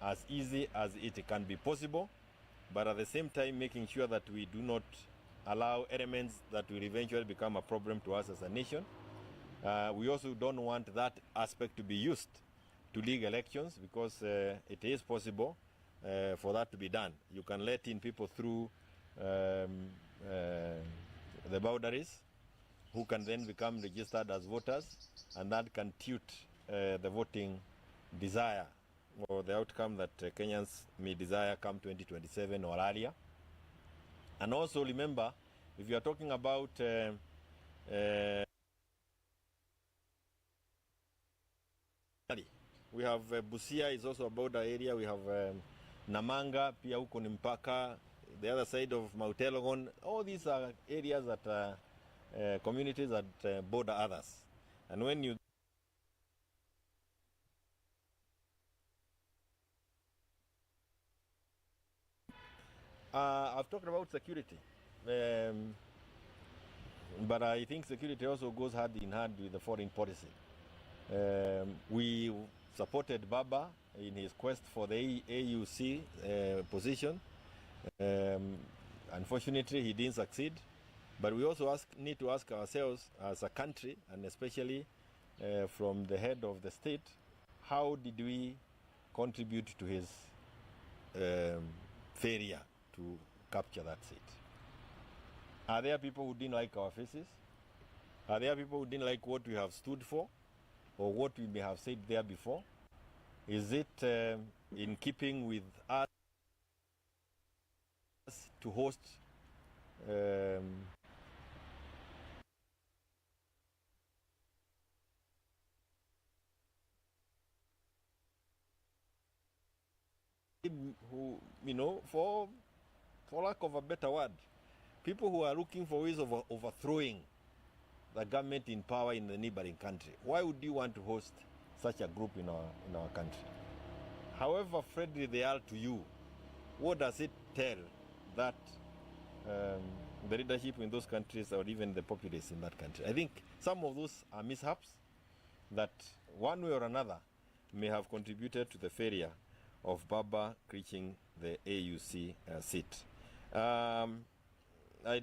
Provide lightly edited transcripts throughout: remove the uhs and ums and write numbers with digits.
as easy as it can be possible, but at the same time making sure that we do not allow elements that will eventually become a problem to us as a nation. We also don't want that aspect to be used to league elections, because it is possible for that to be done. You can let in people through the boundaries who can then become registered as voters, and that can tilt the voting desire or the outcome that Kenyans may desire come 2027 or earlier. And also remember, if you are talking about we have Busia is also a border area. We have Namanga, pia huko ni mpaka, the other side of Mount Elgon. All these are areas that are communities that border others. And when you I've talked about security, but I think security also goes hand in hand with the foreign policy. We supported Baba in his quest for the AUC position. Unfortunately, he didn't succeed. But we also need to ask ourselves as a country, and especially from the head of the state, how did we contribute to his failure to capture that seat? Are there people who didn't like our faces? Are there people who didn't like what we have stood for, or what we may have said there before? Is it in keeping with us to host who, for lack of a better word, people who are looking for ways of overthrowing the government in power in the neighboring country? Why would you want to host such a group in our country? However friendly they are to you, what does it tell that the leadership in those countries, or even the populace in that country? I think some of those are mishaps that one way or another may have contributed to the failure of Baba reaching the AUC seat. I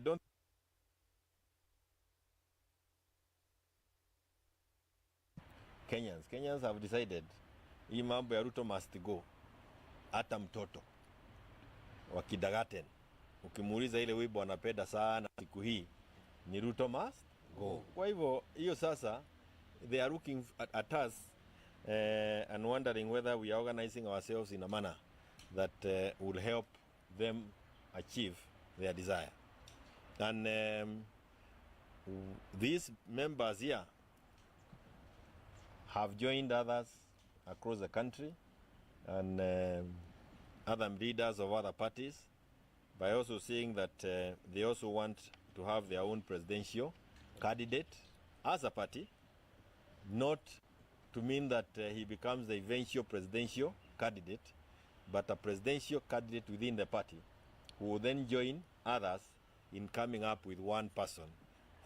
don't Kenyans have decided hii mambo ya Ruto must go. Hata mtoto wa kindergarten ukimuuliza ile wimbo anapenda sana siku hii ni Ruto must go. Kwa hivyo hiyo sasa they are looking at us and wondering whether we are organizing ourselves in a manner that will help them achieve their desire. And these members here have joined others across the country and other leaders of other parties by also saying that they also want to have their own presidential candidate as a party, not to mean that he becomes the eventual presidential candidate, but a presidential candidate within the party who will then join others in coming up with one person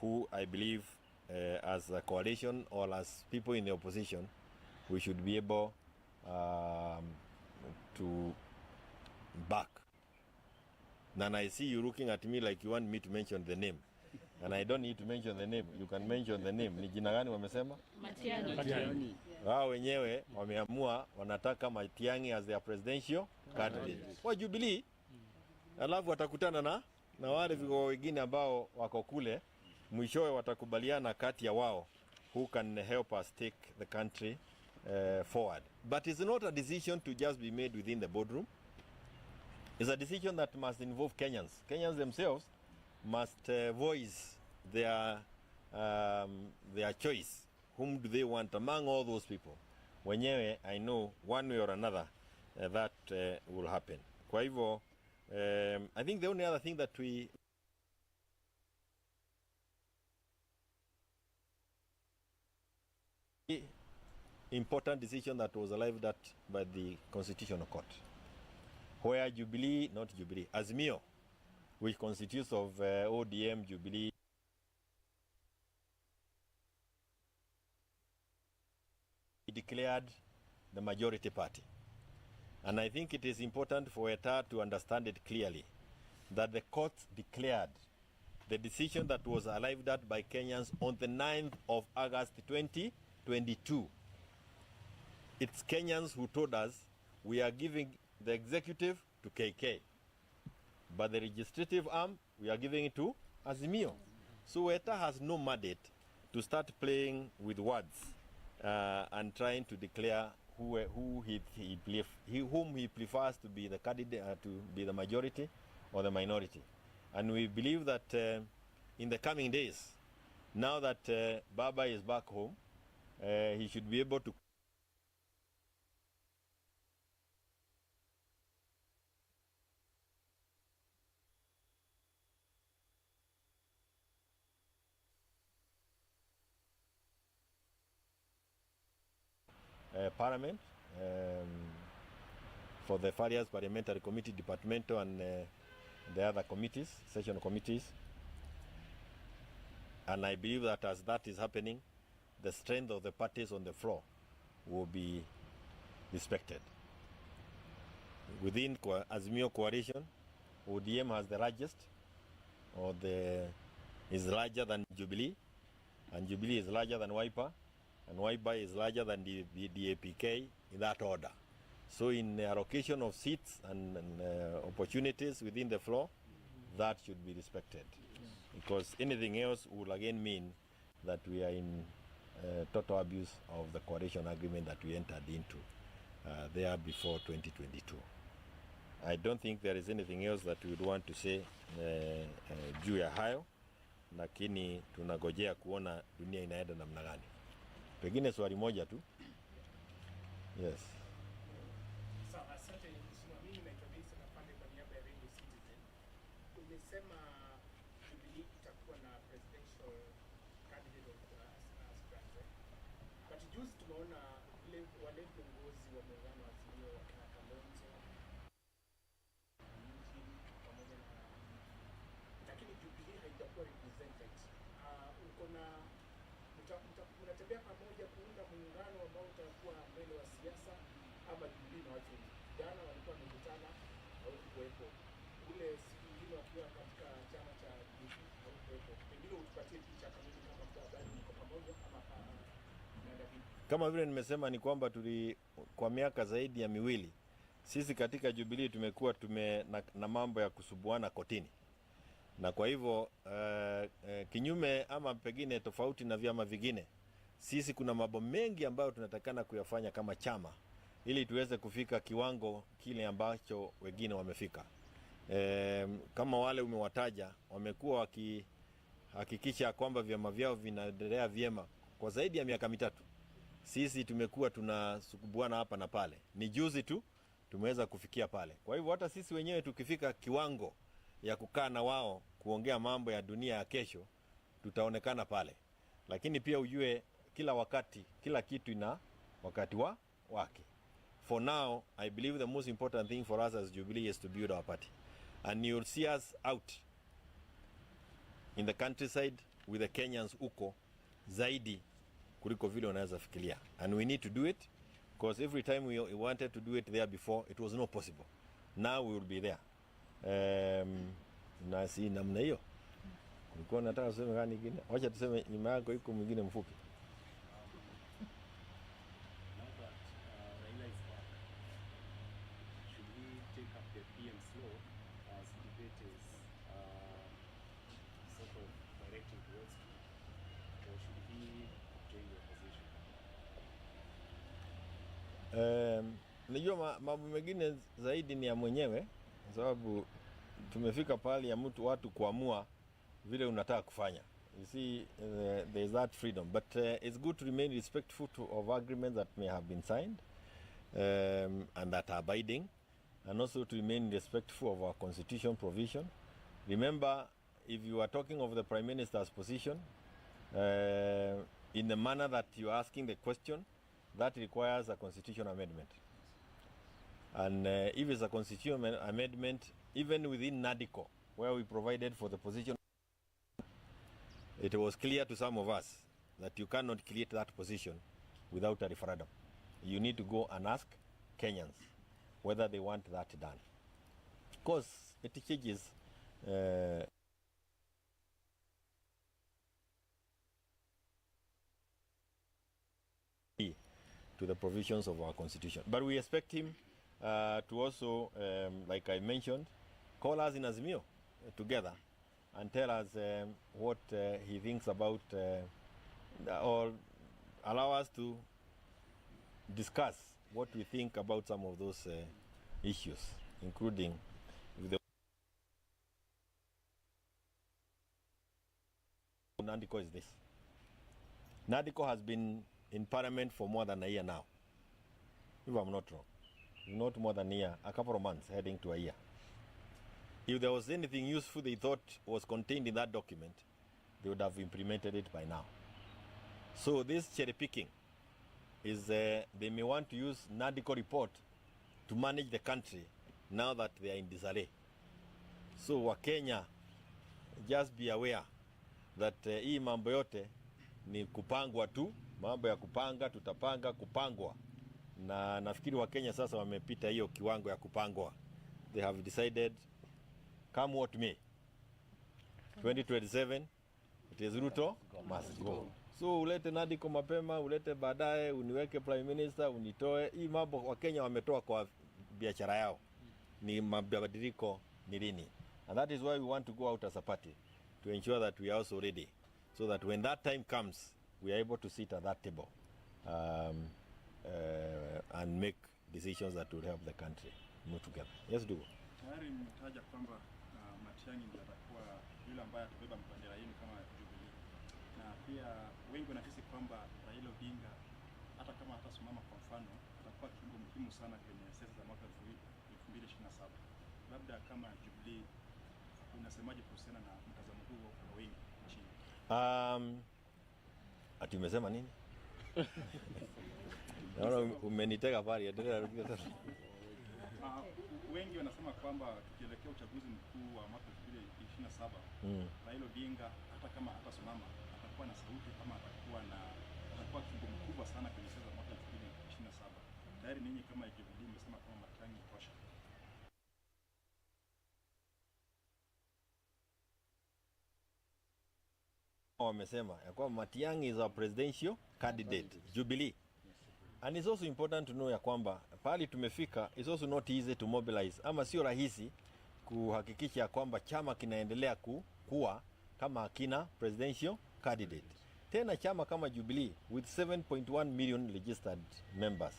who I believe as a coalition or as people in the opposition, we should be able to back. And I see you looking at me like you want me to mention the name. And I don't need to mention the name. You can mention the name. Ni jina gani wamesema? Matiang'i. Wao wenyewe wameamua wanataka Matiang'i as their presidential candidate. Wa Jubilee. Alafu watakutana na wale vigogo wengine ambao wako kule, mwishowe watakubaliana kati ya wao who can help us take the country forward. But it's not a decision to just be made within the boardroom. It's a decision that must involve Kenyans. Kenyans themselves must voice their choice. Whom do they want among all those people? Wenyewe, I know one way or another that will happen. Kwa hivyo, I think the only other thing that we important decision that was arrived at by the Constitutional Court, where Jubilee, not Jubilee, Azimio, which constitutes of ODM, Jubilee, declared the majority party. And I think it is important for ETA to understand it clearly that the court declared the decision that was arrived at by Kenyans on the 9th of August 2022. It's Kenyans who told us we are giving the executive to KK, but the legislative arm, we are giving it to Azimio. So ETA has no mandate to start playing with words and trying to declare whom he prefers to be the candidate, to be the majority or the minority. And we believe that in the coming days, now that Baba is back home, he should be able to Parliament for the various parliamentary committee, departmental and the other committees, session committees. And I believe that as that is happening, the strength of the parties on the floor will be respected. Within Azimio coalition, ODM has the largest, or is larger than Jubilee, and Jubilee is larger than Wiper, and Wiper is larger than the APK, in that order. So in the allocation of seats and opportunities within the floor, that should be respected. Because anything else will again mean that we are in total abuse of the coalition agreement that we entered into there before 2022. I don't think there is anything else that we would want to say juu ya hayo, lakini tunagojea kuona dunia inaenda namna gani. Pengine swali moja tu. Yes. Sawa, asante mheshimiwa. Mimi naitwa Jason Afande kwa niaba ya Radio Citizen. Umesema Jubilee itakuwa na presidential candidate of aspirant. But juzi tumeona wale viongozi wa muungano wa Azimio wakina Kalonzo pamoja na, lakini Jubilee haijakuwa represented. Uko na mnatembea pamoja kuunda muungano ambao utakuwa mbele wa siasa, ama Jubilee na watu jana walikuwa wamekutana au kuwepo ule siku nyingine wakiwa katika chama cha Jubilee au kuwepo? Pengine utupatie picha kamili kama kwa bado mko pamoja ama naenda vipi? Kama vile nimesema ni kwamba kwa miaka zaidi ya miwili sisi katika Jubilee tumekuwa na mambo ya kusubuana kotini, na kwa hivyo kinyume ama pengine tofauti na vyama vingine, sisi kuna mambo mengi ambayo tunatakana kuyafanya kama chama ili tuweze kufika kiwango kile ambacho wengine wamefika. Kama wale umewataja wamekuwa wakihakikisha kwamba vyama vyao vinaendelea vyema kwa zaidi ya miaka mitatu. Sisi tumekuwa tunasukubuana hapa na pale. Ni juzi tu tumeweza kufikia pale. Kwa hivyo hata sisi wenyewe tukifika kiwango ya kukaa na wao kuongea mambo ya dunia ya kesho, tutaonekana pale. Lakini pia ujue kila wakati, kila kitu ina wakati wake. For now, I believe the most important thing for us as Jubilee is to build our party. And you'll see us out in the countryside with the Kenyans uko zaidi kuliko vile unaweza fikiria. And we need to do it because every time we wanted to do it there before, it was not possible. Now we will be there. Na si namna hiyo. Kulikuwa nataka kusema gani kingine? Wacha tuseme nyuma yako iko mwingine mfupi. Najua mambo mengine zaidi ni ya mwenyewe, kwa sababu tumefika pale ya watu kuamua vile unataka kufanya. You see, there is that freedom, but it's good to remain respectful of agreements that may have been signed and that are binding, and also to remain respectful of our constitution provision. Remember, if you are talking of the Prime Minister's position, in the manner that you are asking the question, that requires a constitution amendment. And if it's a constitution amendment, even within NADICO, where we provided for the position, it was clear to some of us that you cannot create that position without a referendum. You need to go and ask Kenyans. whether they want that done. Of course, it changes to the provisions of our constitution. But we expect him to also, like I mentioned, call us in Azimio together and tell us what he thinks about, or allow us to discuss what we think about some of those issues, including the Nandiko is this. Nandiko has been in Parliament for more than a year now, if I'm not wrong. Not more than a year, a couple of months, heading to a year. If there was anything useful they thought was contained in that document, they would have implemented it by now. So this cherry picking is, they may want to use Nandiko report to manage the country now that they are in disarray. So Wakenya, just be aware that hii mambo yote ni kupangwa tu, mambo ya kupanga, tutapanga kupangwa. Na nafikiri Wakenya sasa wamepita hiyo kiwango ya kupangwa. They have decided, come what may, 2027 it is Ruto must go. So ulete Nandiko mapema, ulete baadaye, uniweke prime minister, unitoe. Hii mambo Wakenya wametoa kwa biashara yao. Ni mabadiliko ni lini. And that is why we want to go out as a party, to ensure that we are also ready, so that when that time comes, we are able to sit at that table and make decisions that will help the country move together. Yes, do. Tayari mmetaja kwamba Matiang'i ndiye atakuwa yule ambaye atabeba bendera yenu kama Jubilee, na pia wengi wanahisi kwamba Raila Odinga hata kama hatasimama kwa mfano, atakuwa kiungo muhimu sana kwenye siasa za mwaka 2027. Labda kama Jubilee, unasemaje kuhusiana na mtazamo huo wa wengi nchini? Ati umesema nini? Naona umenitega pale, endelea rudia tena. Wengi wanasema kwamba tukielekea uchaguzi mkuu wa mwaka 2027, Raila Odinga hata kama hatasimama atakuwa na sauti, kama atakuwa kiungo mkubwa sana kwenye siasa za mwaka 2027. Tayari ninyi kama Jubilee mmesema kama Matiang'i tosha. Wamesema ya kwamba Matiang'i is our presidential candidate, Jubilee. And it's also important to know ya kwamba pali tumefika, it's also not easy to mobilize, ama sio rahisi kuhakikisha ya kwamba chama kinaendelea kuwa kama hakina presidential candidate. Tena chama kama Jubilee with 7.1 million registered members,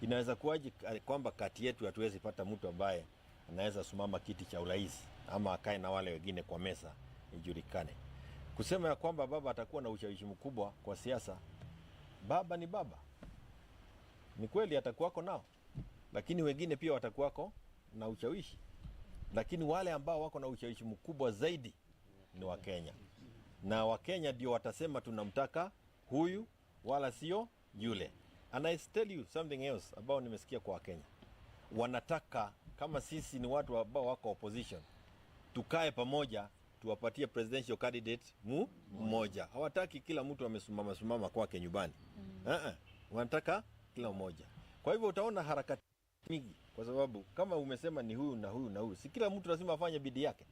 inaweza kuwaje kwamba kati yetu hatuwezi pata mtu ambaye anaweza simama kiti cha urais ama akae na wale wengine kwa meza ijulikane. Kusema ya kwamba baba atakuwa na ushawishi mkubwa kwa siasa, baba ni baba. Ni kweli atakuwako nao, lakini wengine pia watakuwako na ushawishi. Lakini wale ambao wako na ushawishi mkubwa zaidi ni Wakenya. Na Wakenya ndio watasema tunamtaka huyu wala sio yule. And I tell you something else ambao nimesikia kwa Wakenya. Wanataka, kama sisi ni watu ambao wako opposition, tukae pamoja tuwapatie presidential candidate mmoja. Hawataki kila mtu amesimama kwake nyumbani. Wanataka kila mmoja. Kwa hivyo utaona harakati mingi, kwa sababu kama umesema ni huyu na huyu na huyu, si kila mtu lazima afanye bidii yake.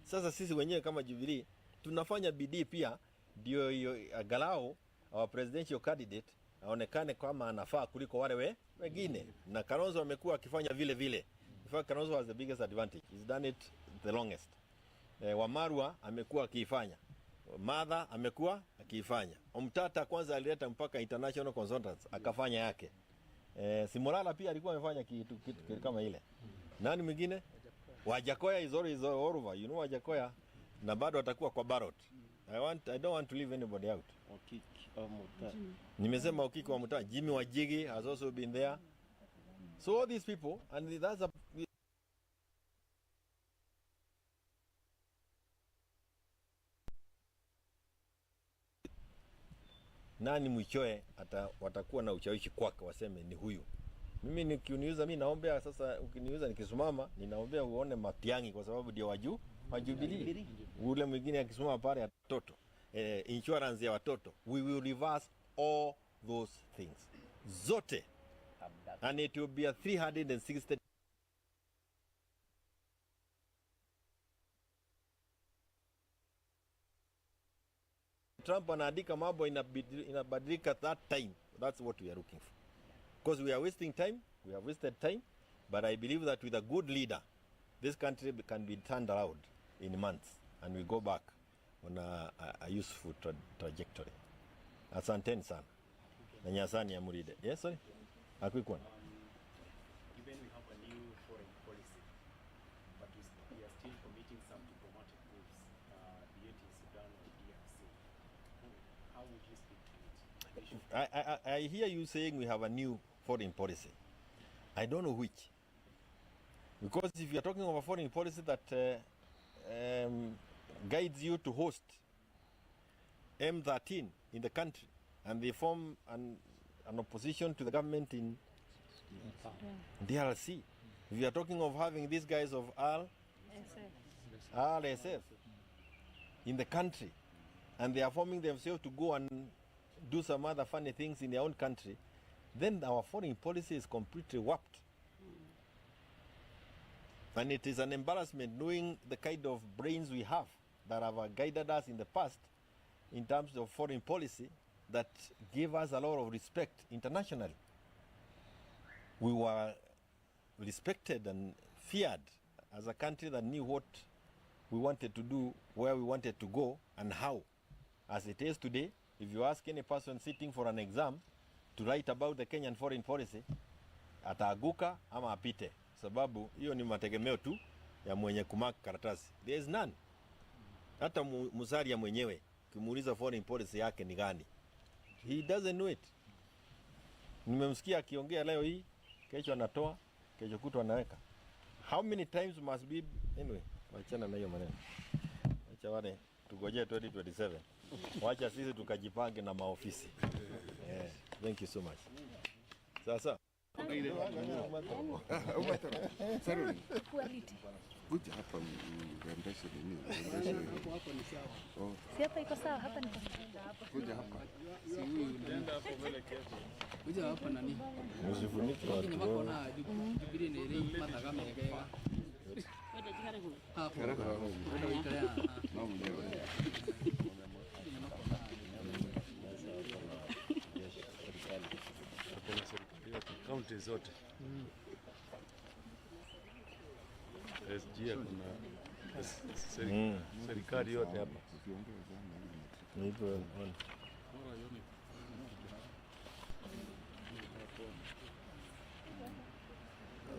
Sasa sisi wenyewe kama Jubilee tunafanya bidii pia, ndio hiyo angalau our presidential candidate aonekane kama anafaa kuliko wale wengine. Na Kalonzo amekuwa akifanya vile vile. In fact, Kalonzo has the biggest advantage. He's done it the longest. Wamarwa amekuwa akiifanya. Madha amekuwa akiifanya. Omtata kwanza alileta mpaka international consultants akafanya yake. Simolala pia alikuwa amefanya kitu kama ile. Nani mwingine? Wajakoya is always over. You know Wajakoya, na bado atakuwa kwa ballot. I don't want to leave anybody out. Okiki au Mutai. Nimesema Okiki wa Mutai. Jimmy Wajigi has also been there. So all these people, and that's a nani mwichoe watakuwa na ushawishi kwake, waseme ni huyu. Mimi nikiniuza, mimi naombea sasa, ukiniuza nikisimama, ninaombea uone Matiang'i, kwa sababu ndio wa Jubilee. Ule mwingine akisimama pale ya watoto, insurance ya watoto, we will reverse all those things zote, and it will be a 360 Trump anaandika mambo inabadilika that time. That's what we are looking for. Because we are wasting time, we have wasted time, but I believe that with a good leader, this country can be turned around in months and we go back on a useful trajectory. Asanteni sana. Na Nyasani ya Muride. Yes, sorry? A quick one. Given we have a new foreign policy, but we are still committing some diplomatic moves, be it in Sudan or DRC, how would you speak to it? I hear you saying we have a new foreign policy. I don't know which. Because if you are talking of a foreign policy that guides you to host M13 in the country, and they form an opposition to the government in DRC. If you are talking of having these guys of RSF in the country, and they are forming themselves to go and do some other funny things in their own country, then our foreign policy is completely warped. And it is an embarrassment knowing the kind of brains we have that have guided us in the past in terms of foreign policy that gave us a lot of respect internationally. We were respected and feared as a country that knew what we wanted to do, where we wanted to go, and how. As it is today, if you ask any person sitting for an exam to write about the Kenyan foreign policy, ataaguka ama apite, sababu hiyo ni mategemeo tu ya mwenye kumark karatasi. There is none. Hata Musalia mwenyewe kimuuliza foreign policy yake ni gani, he doesn't know it. Nimemsikia akiongea leo hii, kesho anatoa, kesho kutwa anaweka. How many times must be anyway, wachana na hiyo maneno. Acha wale tugojee 2027. Wacha sisi tukajipange na maofisi. Yeah, thank you so much. Sasa kuja hapa mrembeshe nini? Hapo ni sawa. Si hapa iko sawa, hapa ni sawa. Kuja hapa. Si huyu nenda hapo mbele kesho. Kuja hapa nani? msifunike watu. Ni wako na Jubilee ni ile mata kama yake. Hapo. Ndio ikalea. Naam leo. Kaunti zote. SG kuna serikali yote hapa.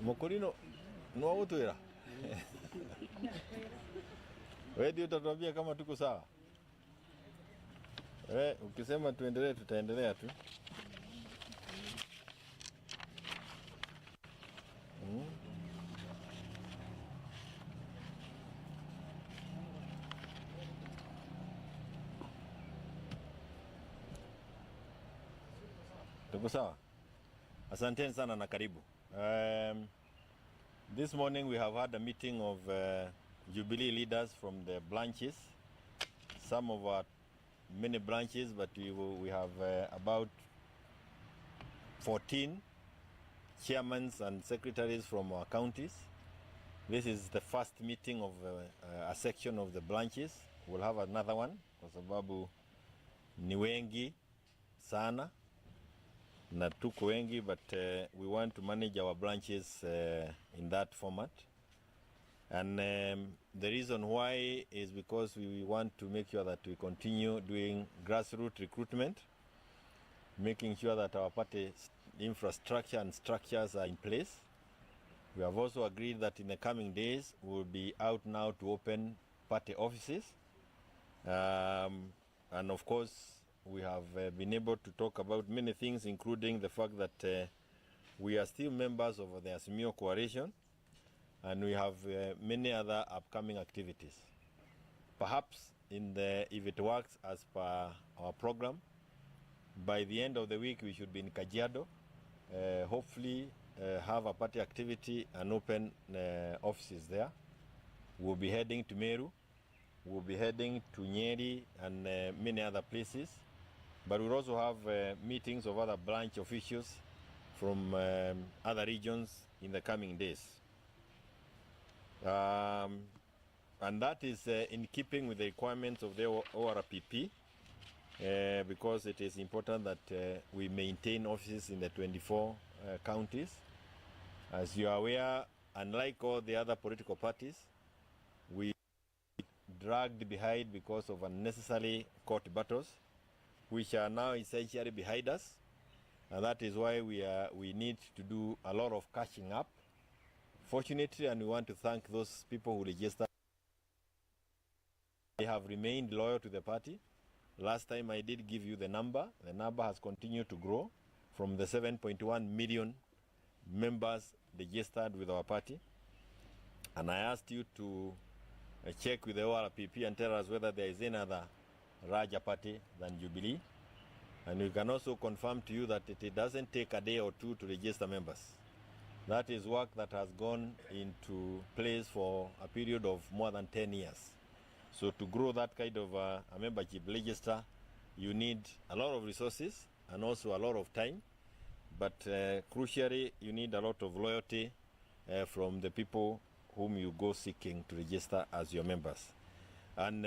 Mokorino no utwira. Wewe ndio utatuambia kama tuko sawa. Ukisema tuendelee tutaendelea tu. Tuko sawa? Asanteni sana na karibu. This morning we have had a meeting of Jubilee leaders from the branches. Some of our many branches, but we have about 14 chairmen and secretaries from our counties. This is the first meeting of a section of the branches. We'll have another one kwa sababu ni wengi sana na tuko wengi, but we want to manage our branches in that format. And the reason why is because we want to make sure that we continue doing grassroots recruitment, making sure that our party infrastructure and structures are in place. We have also agreed that in the coming days we will be out now to open party offices. And of course, we have been able to talk about many things, including the fact that we are still members of the Azimio Coalition, and we have many other upcoming activities. Perhaps if it works as per our program, by the end of the week we should be in Kajiado, hopefully have a party activity and open offices there. We'll be heading to Meru, we'll be heading to Nyeri and many other places. But we'll also have meetings of other branch officials from other regions in the coming days. And that is in keeping with the requirements of the ORPP because it is important that we maintain offices in the 24 counties. As you are aware, unlike all the other political parties, we dragged behind because of unnecessary court battles, which are now essentially behind us, and that is why we need to do a lot of catching up. Fortunately, and we want to thank those people who registered. They have remained loyal to the party. Last time I did give you the number. The number has continued to grow from the 7.1 million members registered with our party. And I asked you to check with the ORPP and tell us whether there is any other larger party than Jubilee. And we can also confirm to you that it doesn't take a day or two to register members. That is work that has gone into place for a period of more than 10 years. So to grow that kind of a membership register, you need a lot of resources and also a lot of time. But crucially, you need a lot of loyalty from the people whom you go seeking to register as your members. And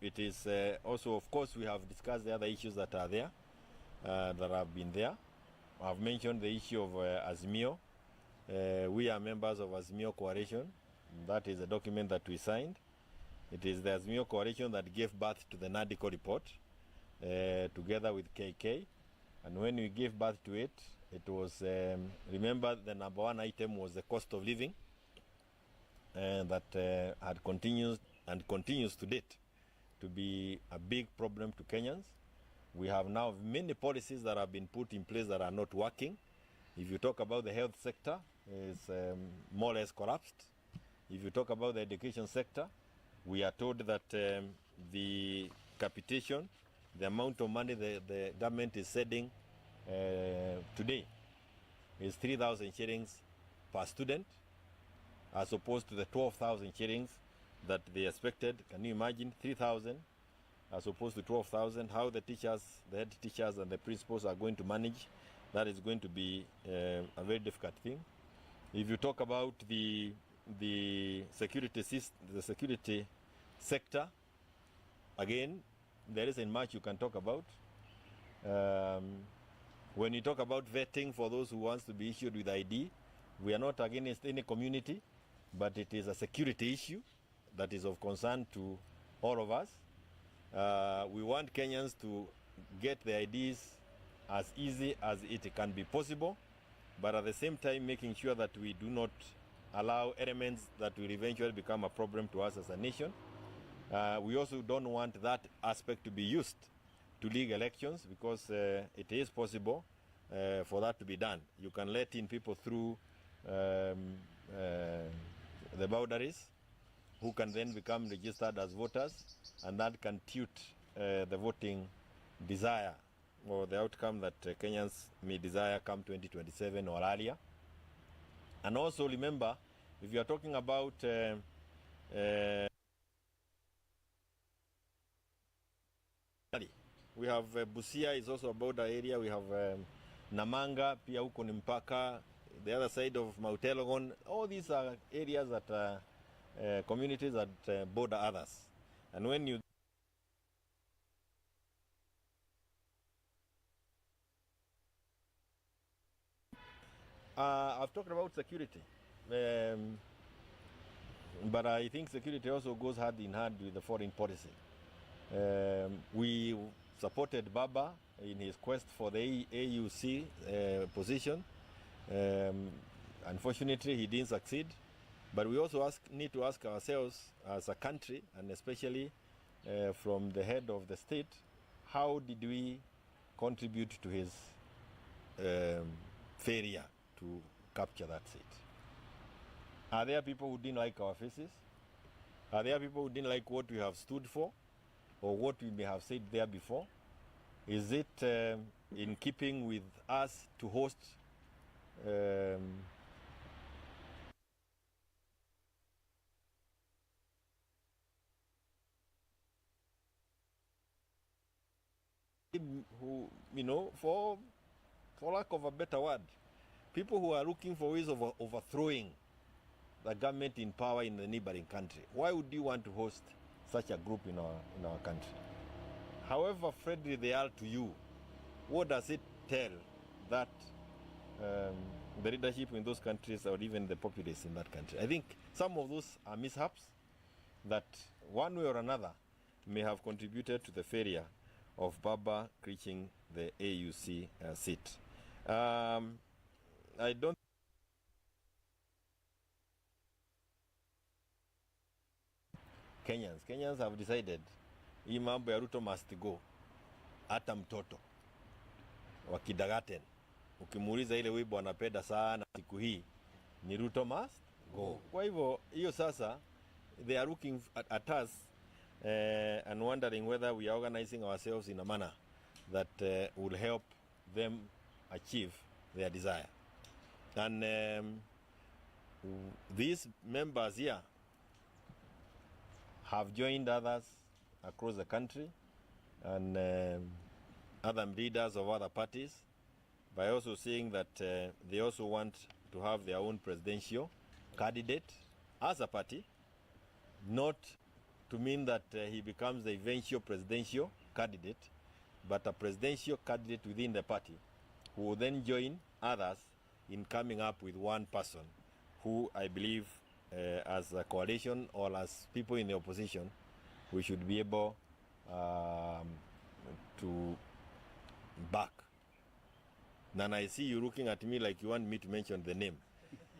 it is also, of course, we have discussed the other issues that are there, that have been there. I've mentioned the issue of Azimio. We are members of Azimio Coalition. That is a document that we signed. It is the Azimio Coalition that gave birth to the NADICO report, together with KK. And when we gave birth to it, it was, remember, the number one item was the cost of living, that had continued and continues to date to be a big problem to Kenyans. We have now many policies that have been put in place that are not working. If you talk about the health sector, it's more or less collapsed. If you talk about the education sector, we are told that the capitation, the amount of money the government is sending today is 3,000 shillings per student, as opposed to the 12,000 shillings that they expected. Can you imagine 3,000 as opposed to 12,000? How the teachers, the head teachers and the principals are going to manage, that is going to be a very difficult thing. If you talk about the security sector, again, there isn't much you can talk about. When you talk about vetting for those who wants to be issued with ID, we are not against any community, but it is a security issue that is of concern to all of us. We want Kenyans to get the IDs as easy as it can be possible, but at the same time making sure that we do not allow elements that will eventually become a problem to us as a nation. We also don't want that aspect to be used to league elections, because it is possible for that to be done. You can let in people through the boundaries who can then become registered as voters, and that can tilt the voting desire or the outcome that Kenyans may desire come 2027 or earlier. And also remember, if you are talking about we have Busia is also a border area. We have Namanga, pia huko ni mpaka, the other side of Mount Elgon. All these are areas that communities that border others. And when you I've talked about security, but I think security also goes hand in hand with the foreign policy. We supported Baba in his quest for the AUC position. Unfortunately, he didn't succeed. But we also need to ask ourselves as a country, and especially from the head of the state, how did we contribute to his failure to capture that seat? Are there people who didn't like our faces? Are there people who didn't like what we have stood for, or what we may have said there before? Is it in keeping with us to host who, you know, for lack of a better word, people who are looking for ways of overthrowing the government in power in the neighboring country? Why would you want to host such a group in our country. However friendly they are to you, what does it tell that the leadership in those countries or even the populace in that country? I think some of those are mishaps that one way or another may have contributed to the failure of Baba reaching the AUC seat. I don't Kenyans have decided hii mambo ya Ruto must go. Hata mtoto wa kindergarten ukimuuliza ile wimbo anapenda sana siku hii ni Ruto must go. Kwa hivyo hiyo sasa they are looking at us and wondering whether we are organizing ourselves in a manner that will help them achieve their desire. And these members here have joined others across the country and other leaders of other parties by also saying that they also want to have their own presidential candidate as a party, not to mean that he becomes the eventual presidential candidate, but a presidential candidate within the party who will then join others in coming up with one person who I believe as a coalition or as people in the opposition, we should be able to back. And I see you looking at me like you want me to mention the name.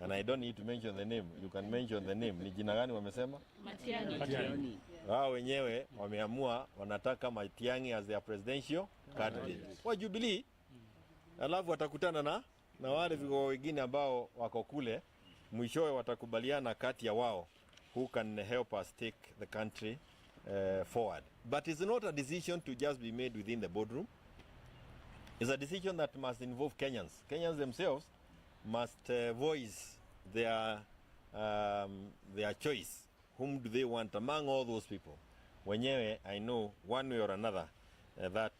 And I don't need to mention the name. You can mention the name. Ni jina gani wamesema? Matiang'i. Wao wenyewe wameamua wanataka Matiang'i as their presidential candidate. Wa Jubilee. Alafu watakutana na wale vigogo wengine ambao wako kule. Mwishowe watakubaliana kati ya wao who can help us take the country forward. But it's not a decision to just be made within the boardroom. It's a decision that must involve Kenyans. Kenyans themselves must voice their choice. Whom do they want among all those people? Wenyewe, I know one way or another that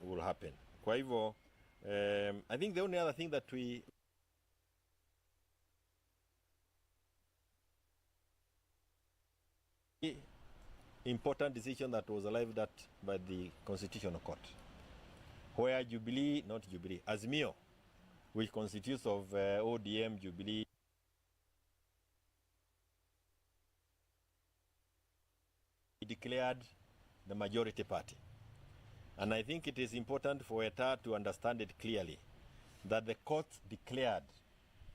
will happen. Kwa hivyo, I think the only other thing that we important decision that was arrived at by the Constitutional Court, where Jubilee, not Jubilee, Azimio, which constitutes of ODM, Jubilee, declared the majority party. And I think it is important for ETA to understand it clearly, that the court declared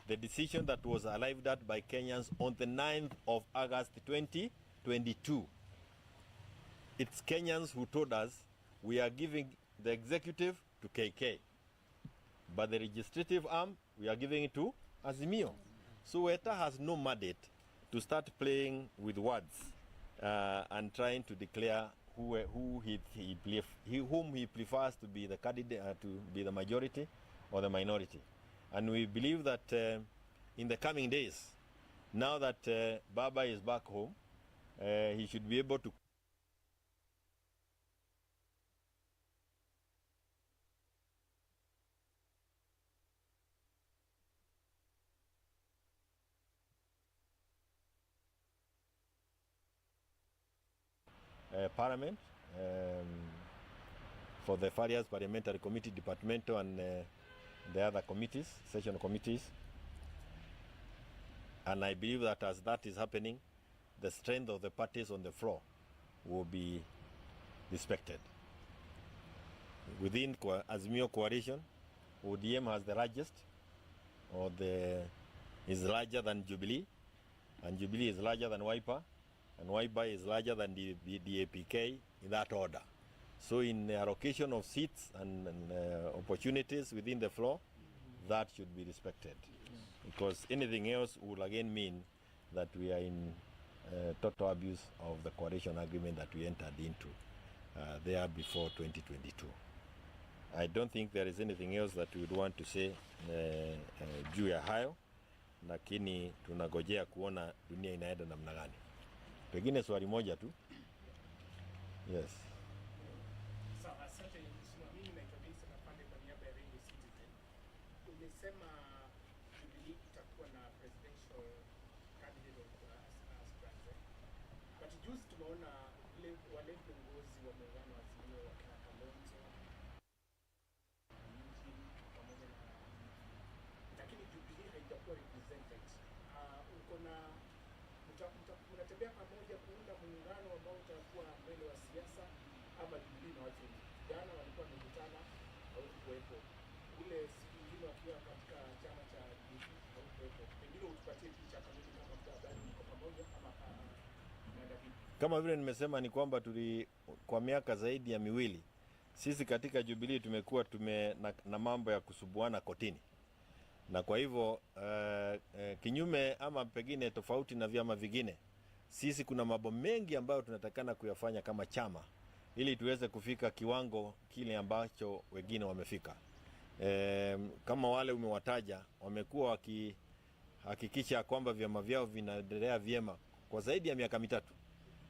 the decision that was arrived at by Kenyans on the 9th of August 2022. It's Kenyans who told us we are giving the executive to KK, but the legislative arm, we are giving it to Azimio. So ETA has no mandate to start playing with words and trying to declare whom he prefers to be the candidate, to be the majority or the minority. And we believe that in the coming days, now that Baba is back home, he should be able to Parliament for the various parliamentary committee, departmental and the other committees, session committees. And I believe that as that is happening, the strength of the parties on the floor will be respected. Within Azimio coalition, ODM has the largest, is larger than Jubilee, and Jubilee is larger than Wiper, and Wiper is larger than the APK in that order. So in the allocation of seats and opportunities within the floor, that should be respected. Because anything else would again mean that we are in total abuse of the coalition agreement that we entered into there before 2022. I don't think there is anything else that we would want to say juu ya hayo, lakini tunagojea kuona dunia inaenda namna gani. Pengine swali moja tu. Yes. Sawa, asante mheshimiwa. Mimi naitwa Vincent Afande kwa niaba ya Radio Citizen. Umesema Jubilee itakuwa na presidential candidate as president. But juzi tumeona vile wale viongozi wa muungano wa Azimio wakina Kalonzo pamoja na lakini Jubilee haijakuwa represented. Uko na mnatembea pamoja kuunda muungano ambao utakuwa mbele wa siasa ama Jubilee na watu wengi. Jana walikuwa wamekutana haukuwepo. Ule siku nyingine wakiwa katika chama cha Jubilee haukuwepo. Pengine utupatie picha kamili kama mtabani mko pamoja ama naenda vipi? Kama vile nimesema ni kwamba kwa miaka zaidi ya miwili sisi katika Jubilee tumekuwa na mambo ya kusubuana kotini. Na kwa hivyo kinyume ama pengine tofauti na vyama vingine, sisi kuna mambo mengi ambayo tunatakana kuyafanya kama chama ili tuweze kufika kiwango kile ambacho wengine wamefika. Kama wale umewataja wamekuwa wakihakikisha kwamba vyama vyao vinaendelea vyema kwa zaidi ya miaka mitatu.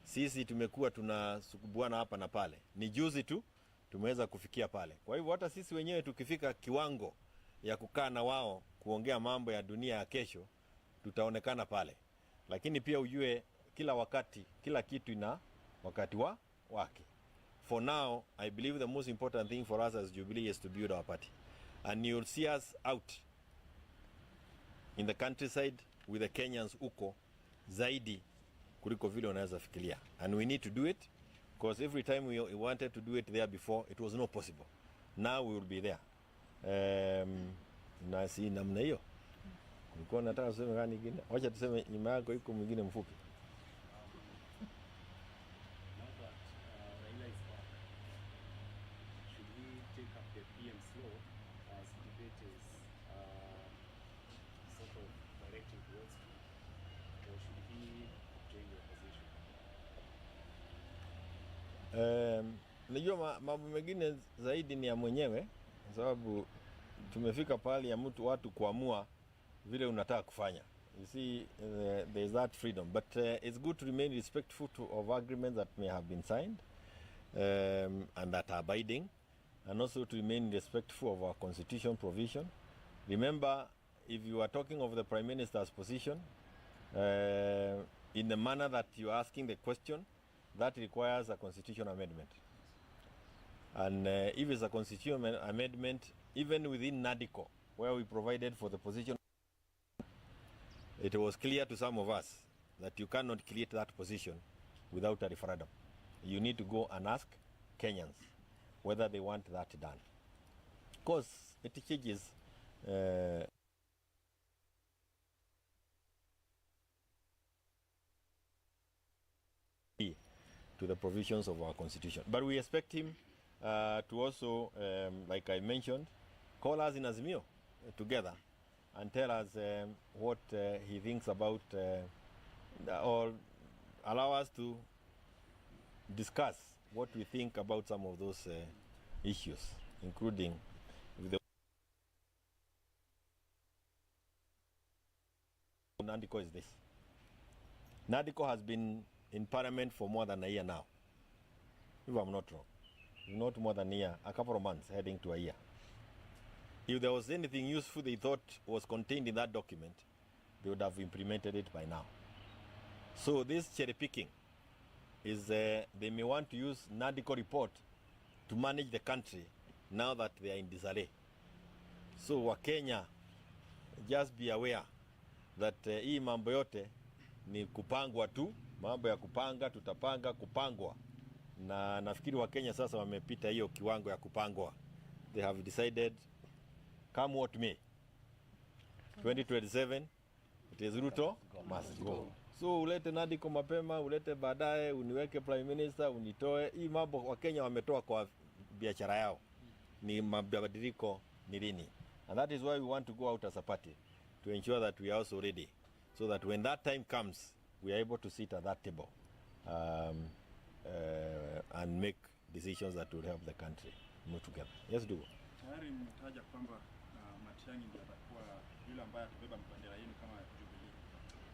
Sisi tumekuwa tunasukubuana hapa na pale. Ni juzi tu tumeweza kufikia pale. Kwa hivyo hata sisi wenyewe tukifika kiwango ya kukaa na wao kuongea mambo ya dunia ya kesho, tutaonekana pale. Lakini pia ujue kila wakati, kila kitu ina wakati wake. For now, I believe the most important thing for us as Jubilee is to build our party. And you'll see us out in the countryside with the Kenyans uko zaidi kuliko vile unaweza fikiria. And we need to do it because every time we wanted to do it there before, it was not possible. Now we will be there. Na si namna hiyo. Nilikuwa nataka kusema gani nyingine? Wacha tuseme nyuma yako iko mwingine mfupi. Now that Raila is back, should we take up the PM slow as debate is sort of directing towards him, or should he join the opposition? Najua mambo mengine zaidi ni ya mwenyewe kwa sababu tumefika pale ya watu kuamua vile unataka kufanya. You see, there is that freedom, but it's good to remain respectful of agreements that may have been signed and that are binding, and also to remain respectful of our constitution provision. Remember, if you are talking of the Prime Minister's position, in the manner that you are asking the question, that requires a constitutional amendment. And if it's a constitutional amendment, even within NADICO, where we provided for the position, it was clear to some of us that you cannot create that position without a referendum. You need to go and ask Kenyans whether they want that done. Because it changes to the provisions of our constitution. But we expect him to also, like I mentioned, call us in Azimio together and tell us what he thinks about, or allow us to discuss what we think about some of those issues, including the NADICO is this. NADICO has been in Parliament for more than a year now, if I'm not wrong. Not more than a year, a couple of months, heading to a year. If there was anything useful they thought was contained in that document, they would have implemented it by now. So this cherry picking is, they may want to use NADICO report to manage the country now that they are in disarray. So Wakenya, just be aware that hii mambo yote ni kupangwa tu, mambo ya kupanga, tutapanga kupangwa. Na nafikiri Wakenya sasa wamepita hiyo kiwango ya kupangwa. They have decided, come what may, 2027 it is Ruto must go. So ulete NADICO mapema, ulete baadaye, uniweke prime minister, unitoe. Hii mambo Wakenya wametoa kwa biashara yao. Ni mabadiliko ni lini. And that is why we want to go out as a party, to ensure that we are also ready, so that when that time comes, we are able to sit at that table and make decisions that will help the country move together. Yes, do. Tayari mmetaja kwamba Matiang'i ndiye atakuwa yule ambaye atabeba bendera yenu kama Jubilee,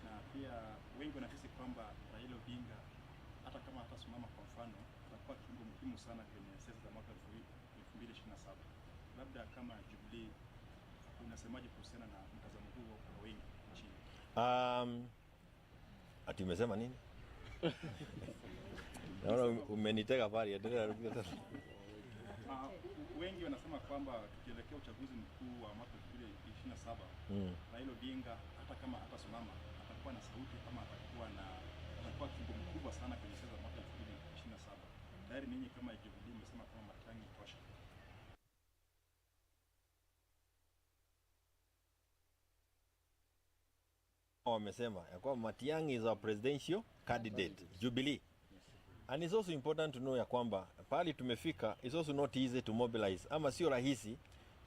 na pia wengi wanahisi kwamba Raila Odinga hata kama hatasimama kwa mfano atakuwa kiungo muhimu sana kwenye siasa za mwaka 2027. Labda kama Jubilee unasemaje kuhusiana na mtazamo huo kwa wengi nchini? Ati umesema nini? Naona umenitega pale, endelea rudia tena. Wengi wanasema kwamba tukielekea uchaguzi mkuu wa mwaka 2027, Raila Odinga hata kama hatasimama atakuwa na sauti, kama atakuwa kiungo mkubwa sana kwenye siasa za mwaka 2027. Tayari ninyi kama Jubilee mmesema kama Matiang'i tosha. Wamesema ya kwamba Matiang'i is our presidential candidate, Jubilee. And it's also important to know ya kwamba pahali tumefika, it's also not easy to mobilize, ama sio rahisi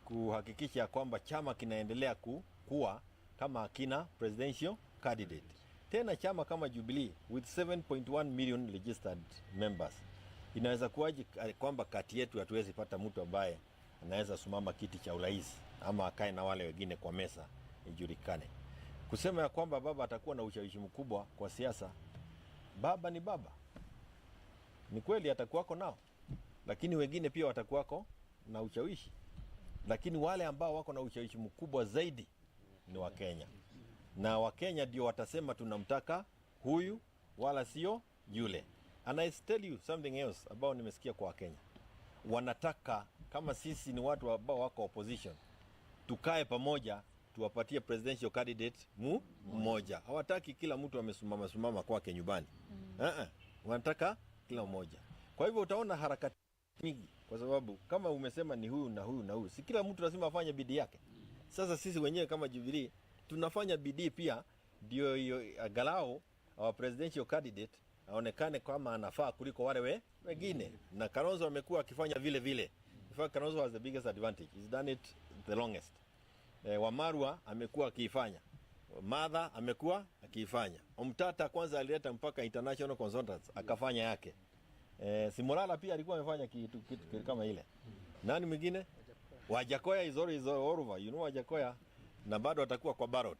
kuhakikisha kwamba chama kinaendelea kuwa kama hakina presidential candidate. Tena chama kama Jubilee with 7.1 million registered members, inaweza kuwaje kwamba kati yetu hatuwezi pata mtu ambaye anaweza simama kiti cha urais ama akae na wale wengine kwa meza ijulikane. Kusema ya kwamba baba atakuwa na ushawishi mkubwa kwa siasa, baba ni baba. Ni kweli atakuwako nao, lakini wengine pia watakuwako na ushawishi. Lakini wale ambao wako na ushawishi mkubwa zaidi ni Wakenya. Na Wakenya ndio watasema tunamtaka huyu wala sio yule. And I tell you something else about nimesikia kwa Wakenya. Wanataka kama sisi ni watu ambao wako opposition, tukae pamoja tuwapatie presidential candidate mmoja. Hawataki kila mtu amesimama kwake nyumbani. Wanataka kila mmoja. Kwa hivyo utaona harakati mingi, kwa sababu kama umesema ni huyu na huyu na huyu, si kila mtu lazima afanye bidii yake. Sasa sisi wenyewe kama Jubilee tunafanya bidii pia, ndio angalau our presidential candidate aonekane kama anafaa kuliko wale wengine. Na Kalonzo amekuwa akifanya vile vile. In fact, Kalonzo has the biggest advantage. He's done it the longest. Wamarwa amekuwa akifanya. Martha amekuwa akifanya. Omtata kwanza alileta mpaka international consultants akafanya yake. Simulala pia alikuwa amefanya kitu kama ile. Nani mwingine? Wajakoya is always over. You know Wajakoya, na bado atakuwa kwa ballot.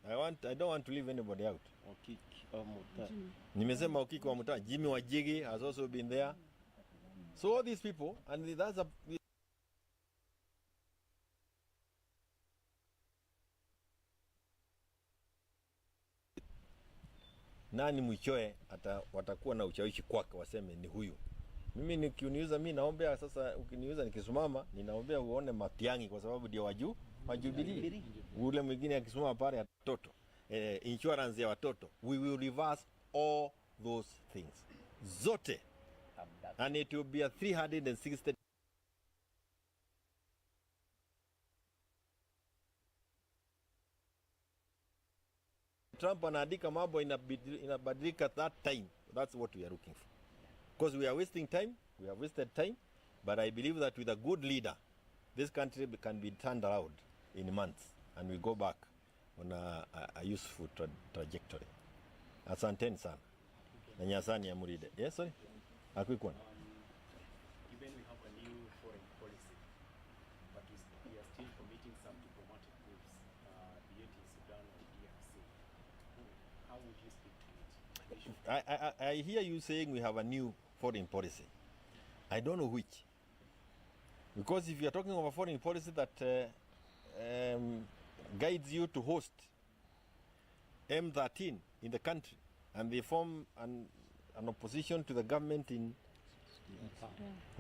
I don't want to leave anybody out. Okiki wa Mutai. Nimesema Okiki wa Mutai. Jimmy Wajigi has also been there. So all these people, and that's a nani mwichoe watakuwa na ushawishi kwake, waseme ni huyu. Mimi nikiniuza, mimi naombea sasa, ukiniuza nikisimama, ninaombea uone Matiang'i, kwa sababu ndio wa Jubilee. Ule mwingine akisimama pale ya watoto, insurance ya watoto, we will reverse all those things zote, and it will be a 360. Trump anaandika mambo inabadilika that time. That's what we are looking for. Because we are wasting time, we have wasted time, but I believe that with a good leader, this country can be turned around in months, and we go back on a useful trajectory. Asanteni sana. Na Nyasani ya Muride. Yes, sorry? A quick one. Given we have a new foreign policy, but we are still committing some diplomatic moves, be it in Sudan or DRC, how would you speak to it? I hear you saying we have a new foreign policy. I don't know which. Because if you are talking of a foreign policy that guides you to host M13 in the country, and they form an opposition to the government in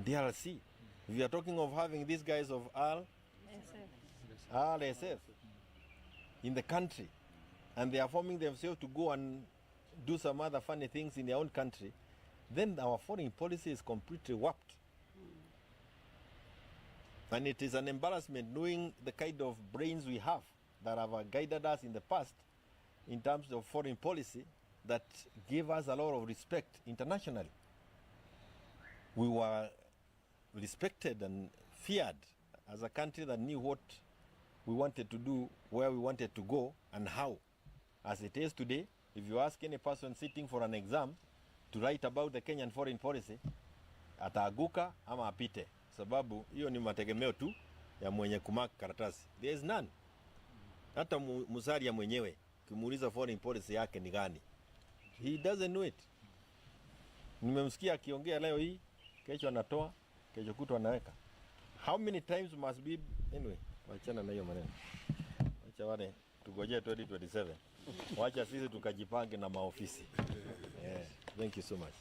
DRC. If you are talking of having these guys of RSF in the country, and they are forming themselves to go and do some other funny things in their own country, then our foreign policy is completely warped. And it is an embarrassment knowing the kind of brains we have that have guided us in the past in terms of foreign policy that gave us a lot of respect internationally. We were respected and feared as a country that knew what we wanted to do, where we wanted to go, and how. As it is today, if you ask any person sitting for an exam to write about the Kenyan foreign policy, ataaguka ama apite, sababu hiyo ni mategemeo tu ya mwenye kumaka karatasi. There is none. Hata Musalia mwenyewe kimuuliza foreign policy yake ni gani, he doesn't know it. Nimemsikia akiongea leo hii, kesho anatoa, kesho kutwa anaweka. How many times must be anyway? Wachana na hiyo maneno. Wacha wale tugojee 2027. Wacha sisi tukajipange na maofisi. Yeah. Thank you so much.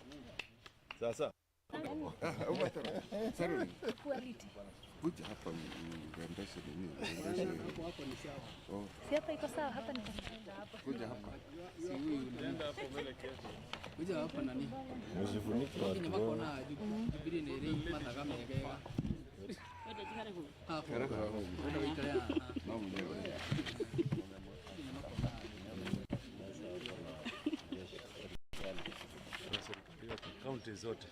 Sasa Umatara. Saruni. Quality. Kuja hapa mrembeshe nini? Hapo ni sawa. Oh, Si hapa iko sawa, hapa ni kuja hapa. Si huyu nenda hapo mbele kesho. Kuja hapa nani? msifunike watu Kinyama wote. kona Jubilee ni ri mata kama yegega. Hapo. Ndio ikaya. Na mwenyewe. na serikali yote, kaunti zote.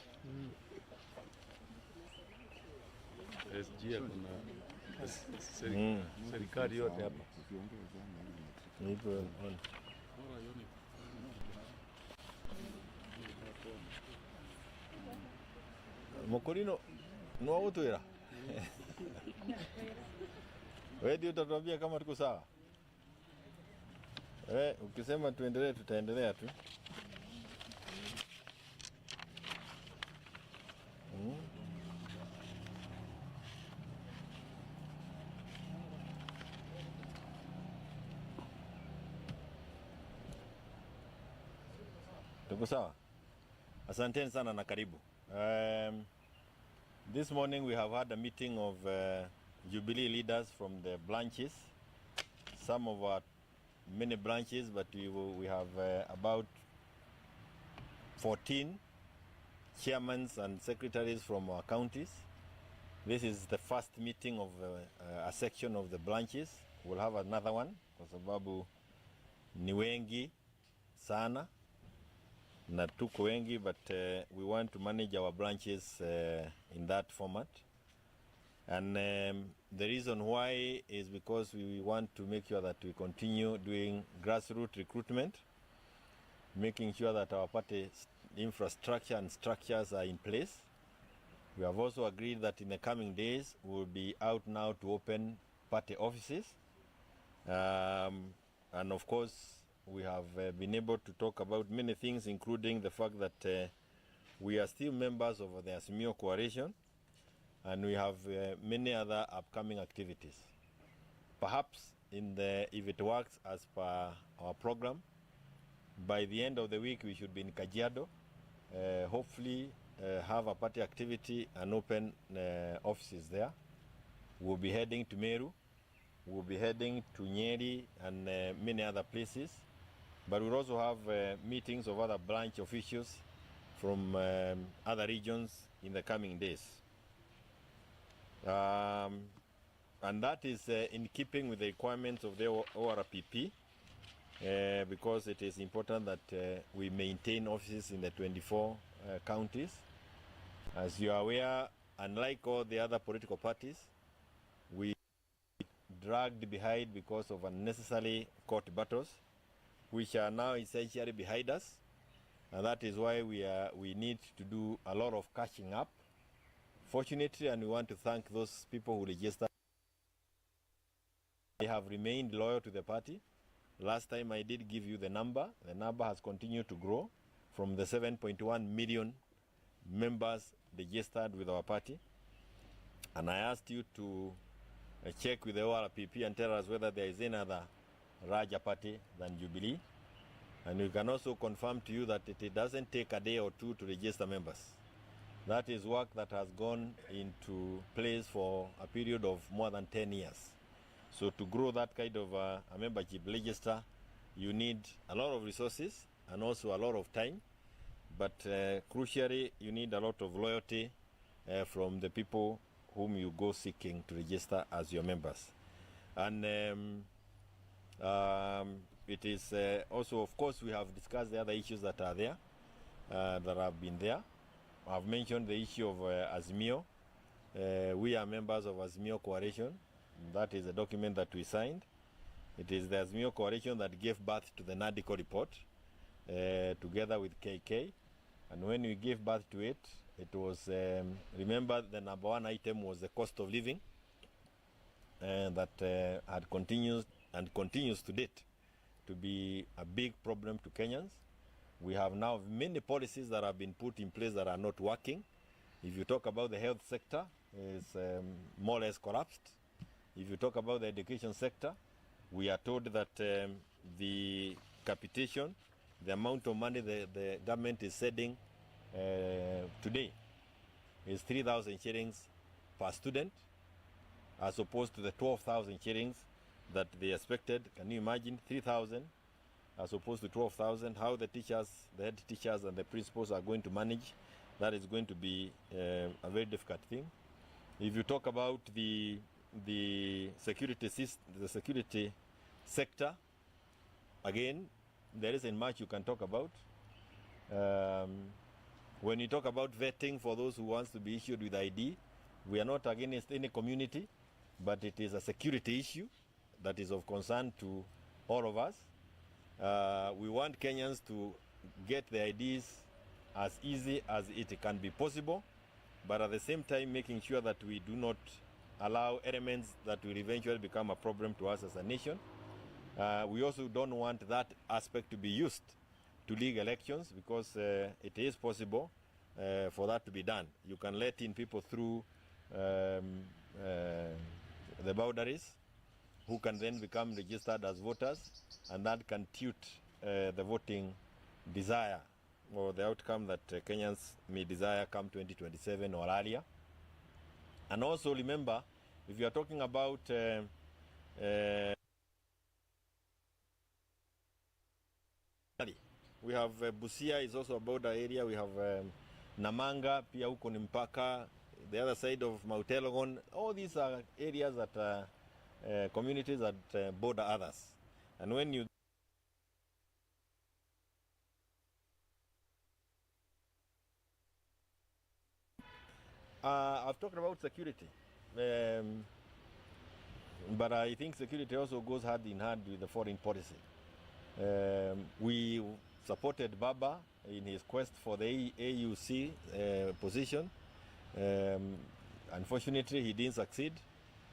SG kuna serikali yote hapa. Nipo on. Mokorino no utwira. Wewe ndio utatuambia kama tuko sawa. Ukisema tuendelee tutaendelea tu. Tuko sawa? Asanteni sana na karibu. This morning we have had a meeting of Jubilee leaders from the branches. Some of our many branches, but we have about 14 chairmen and secretaries from our counties. This is the first meeting of a section of the branches. We'll have another one kwa sababu ni wengi sana na tuko wengi, but we want to manage our branches in that format. And the reason why is because we want to make sure that we continue doing grassroots recruitment, making sure that our party infrastructure and structures are in place. We have also agreed that in the coming days we will be out now to open party offices. And of course, we have been able to talk about many things, including the fact that we are still members of the Azimio Coalition, and we have many other upcoming activities. Perhaps if it works as per our program, by the end of the week we should be in Kajiado, hopefully have a party activity and open offices there. We'll be heading to Meru, we'll be heading to Nyeri and many other places. But we'll also have meetings of other branch officials from other regions in the coming days. And that is in keeping with the requirements of the ORPP, because it is important that we maintain offices in the 24 counties. As you are aware, unlike all the other political parties, we dragged behind because of unnecessary court battles, which are now essentially behind us, and that is why we need to do a lot of catching up. Fortunately, and we want to thank those people who registered. They have remained loyal to the party. Last time I did give you the number. The number has continued to grow from the 7.1 million members registered with our party. And I asked you to check with the ORPP and tell us whether there is any other larger party than Jubilee. And we can also confirm to you that it doesn't take a day or two to register members. That is work that has gone into place for a period of more than 10 years. So to grow that kind of a membership register, you need a lot of resources and also a lot of time. But crucially, you need a lot of loyalty from the people whom you go seeking to register as your members. And it is also, of course, we have discussed the other issues that are there, that have been there. I've mentioned the issue of Azimio. We are members of Azimio Coalition. That is a document that we signed. It is the Azimio Coalition that gave birth to the NADICO report together with KK. And when we gave birth to it, it was, remember the number one item was the cost of living, that had continued and continues to date to be a big problem to Kenyans. We have now many policies that have been put in place that are not working. If you talk about the health sector, it's more or less collapsed. If you talk about the education sector, we are told that the capitation, the amount of money the government is sending today is 3,000 shillings per student, as opposed to the 12,000 shillings that they expected. Can you imagine 3,000 as opposed to 12,000? How the teachers, the head teachers and the principals are going to manage, that is going to be a very difficult thing. If you talk about the security sector, again, there isn't much you can talk about. When you talk about vetting for those who wants to be issued with ID, we are not against any community, but it is a security issue that is of concern to all of us. We want Kenyans to get the IDs as easy as it can be possible, but at the same time making sure that we do not allow elements that will eventually become a problem to us as a nation. We also don't want that aspect to be used to league elections, because it is possible for that to be done. You can let in people through the boundaries who can then become registered as voters, and that can tilt the voting desire or the outcome that Kenyans may desire come 2027 or earlier. And also remember, if you are talking about we have Busia is also a border area. We have Namanga, pia huko ni mpaka, the other side of Mount Elgon. All these are areas that communities that border others. And when you I've talked about security, but I think security also goes hand in hand with the foreign policy. We supported Baba in his quest for the AUC position. Unfortunately, he didn't succeed.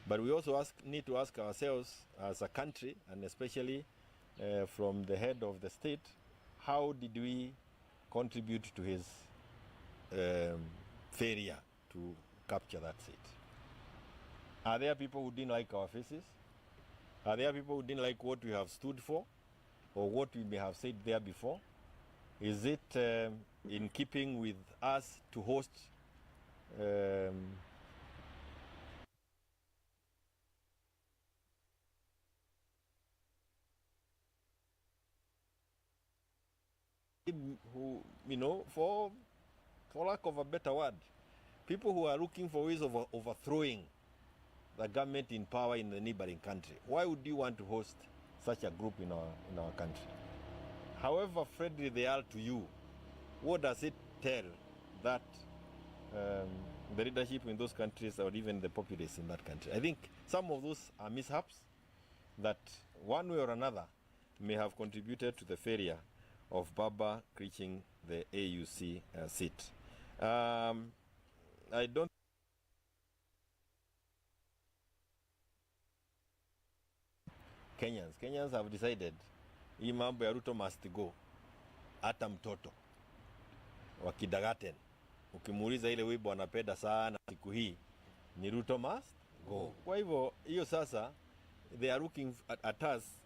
But we also need to ask ourselves as a country, and especially from the head of the state, how did we contribute to his failure to capture that seat? Are there people who didn't like our faces? Are there people who didn't like what we have stood for, or what we may have said there before? Is it in keeping with us to host who, you know, for lack of a better word, people who are looking for ways of overthrowing the government in power in the neighboring country? Why would you want to host such a group in our country? However friendly they are to you, what does it tell that the leadership in those countries, or even the populace in that country? I think some of those are mishaps that one way or another may have contributed to the failure of Baba reaching the AUC seat. I don't Kenyans have decided hii mambo ya Ruto must go. Hata mtoto wa Kidagaten ukimuuliza ile wimbo anapenda sana siku hii ni Ruto must go. Kwa hivyo hiyo sasa they are looking at us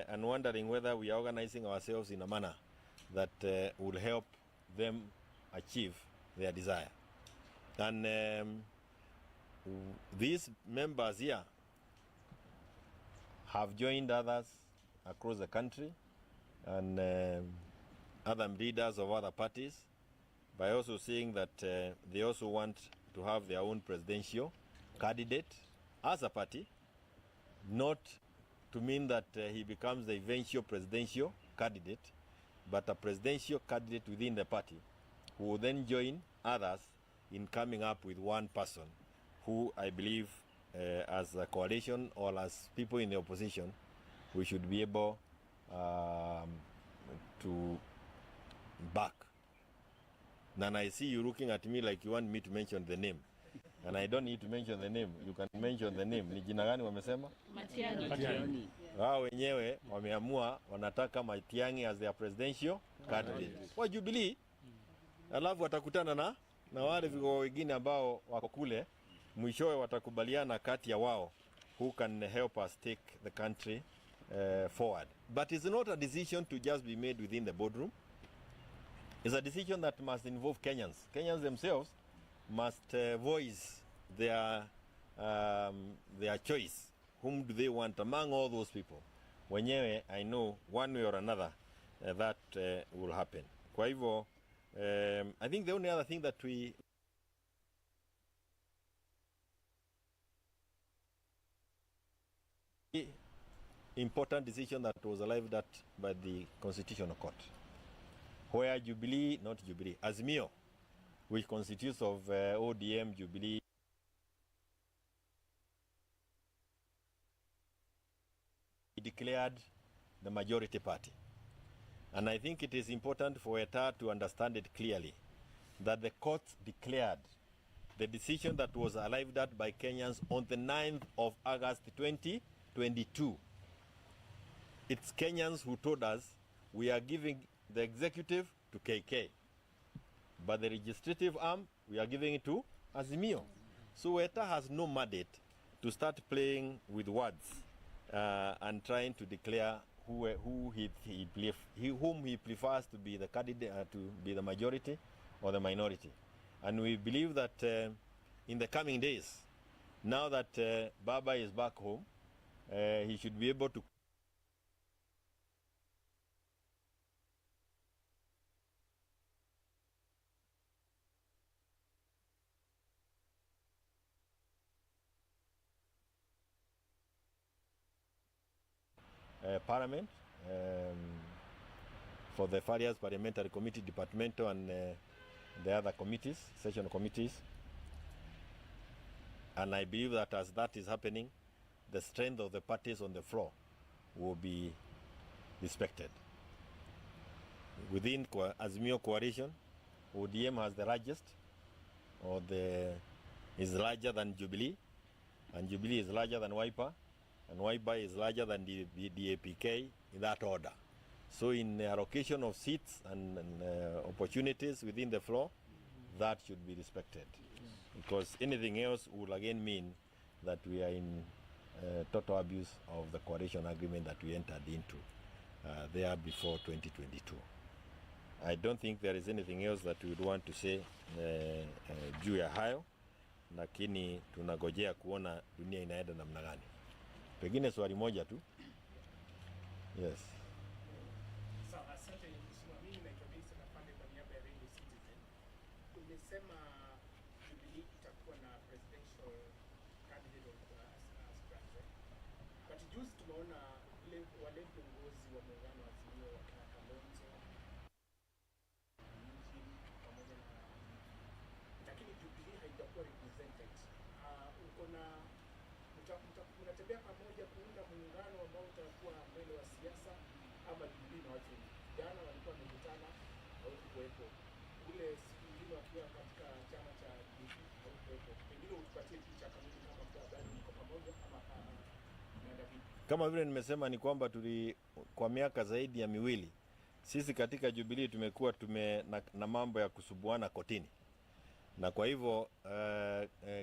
and wondering whether we are organizing ourselves in a manner that will help them achieve their desire. And these members here have joined others across the country and other leaders of other parties by also saying that they also want to have their own presidential candidate as a party, not to mean that he becomes the eventual presidential candidate, but a presidential candidate within the party who will then join others in coming up with one person who I believe as a coalition or as people in the opposition, we should be able to back. And I see you looking at me like you want me to mention the name. And I don't need to mention the name. You can mention the name. Ni jina gani wamesema? Matiang'i. Wao wenyewe wameamua wanataka Matiang'i as their presidential candidate. Wa Jubilee. Alafu watakutana na wale vigogo wengine ambao wako kule, mwishowe watakubaliana kati ya wao who can help us take the country forward. But it's not a decision to just be made within the boardroom. It's a decision that must involve Kenyans. Kenyans themselves must voice their choice. Whom do they want among all those people? Wenyewe, I know one way or another that will happen. Kwa hivyo, I think the only other thing that we important decision that was arrived at by the Constitutional Court, where Jubilee, not Jubilee, Azimio, which constitutes of ODM, Jubilee, declared the majority party. And I think it is important for ETA to understand it clearly that the court declared the decision that was arrived at by Kenyans on the 9th of August 2022. It's Kenyans who told us we are giving the executive to KK, but the legislative arm, we are giving it to Azimio. So ETA has no mandate to start playing with words and trying to declare whom he prefers to be the candidate, to be the majority or the minority. And we believe that in the coming days, now that Baba is back home, he should be able to Parliament, for the various parliamentary committee, departmental and the other committees, session committees. And I believe that as that is happening, the strength of the parties on the floor will be respected. Within Azimio coalition, ODM has the largest, is larger than Jubilee, and Jubilee is larger than Wiper, and Wiper is larger than the APK, in that order. So in the allocation of seats and opportunities within the floor, that should be respected. Because anything else will again mean that we are in total abuse of the coalition agreement that we entered into there before 2022. I don't think there is anything else that we would want to say juu ya hayo, lakini tunagojea kuona dunia inaenda namna gani. Pengine swali moja tu. Yes. Sawa, asante mheshimiwa. Mimi naitwa Vincent Afande kwa niaba ya Radio Citizen. Umesema Jubilee itakuwa na presidential candidate as president. But juzi tumeona wale viongozi wa muungano wa Azimio wakina Kalonzo pamoja na, lakini Jubilee haijakuwa represented. Uko na mnatembea pamoja kuunda muungano ambao utakuwa mbele wa siasa, ama Jubilee na watu jana walikuwa wamekutana haukuwepo, ule siku nyingine wakiwa katika chama cha DP haukuwepo. Pengine utupatie picha kamili kama kwa bado mko pamoja ama naenda vipi? Kama vile nimesema ni kwamba kwa miaka zaidi ya miwili sisi katika Jubilee tumekuwa na mambo ya kusubuana kotini, na kwa hivyo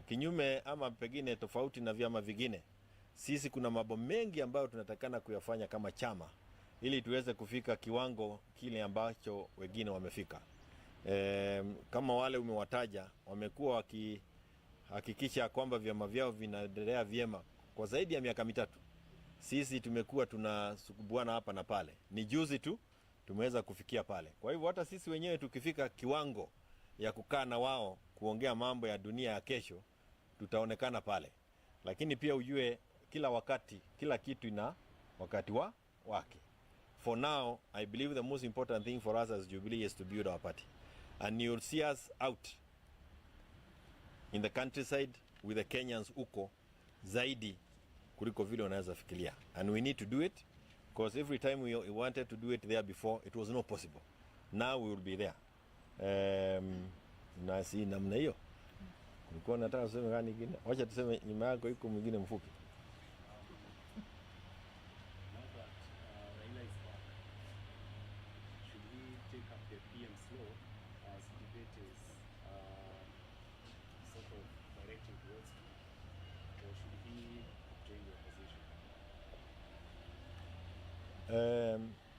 kinyume ama pengine tofauti na vyama vingine, sisi kuna mambo mengi ambayo tunatakana kuyafanya kama chama ili tuweze kufika kiwango kile ambacho wengine wamefika. Kama wale umewataja wamekuwa wakihakikisha kwamba vyama vyao vinaendelea vyema kwa zaidi ya miaka mitatu. Sisi tumekuwa tunasukubuana hapa na pale. Ni juzi tu tumeweza kufikia pale. Kwa hivyo hata sisi wenyewe tukifika kiwango ya kukaa na wao kuongea mambo ya dunia ya kesho, tutaonekana pale. Lakini pia ujue kila wakati, kila kitu ina wakati wake. For now, I believe the most important thing for us as Jubilee is to build our party. And you'll see us out in the countryside with the Kenyans uko zaidi kuliko vile unaweza fikiria. And we need to do it because every time we wanted to do it there before, it was not possible. Now we will be there. Na si namna hiyo. Ulikuwa nataka kusema gani kingine? Wacha tuseme nyuma yako iko mwingine mfupi.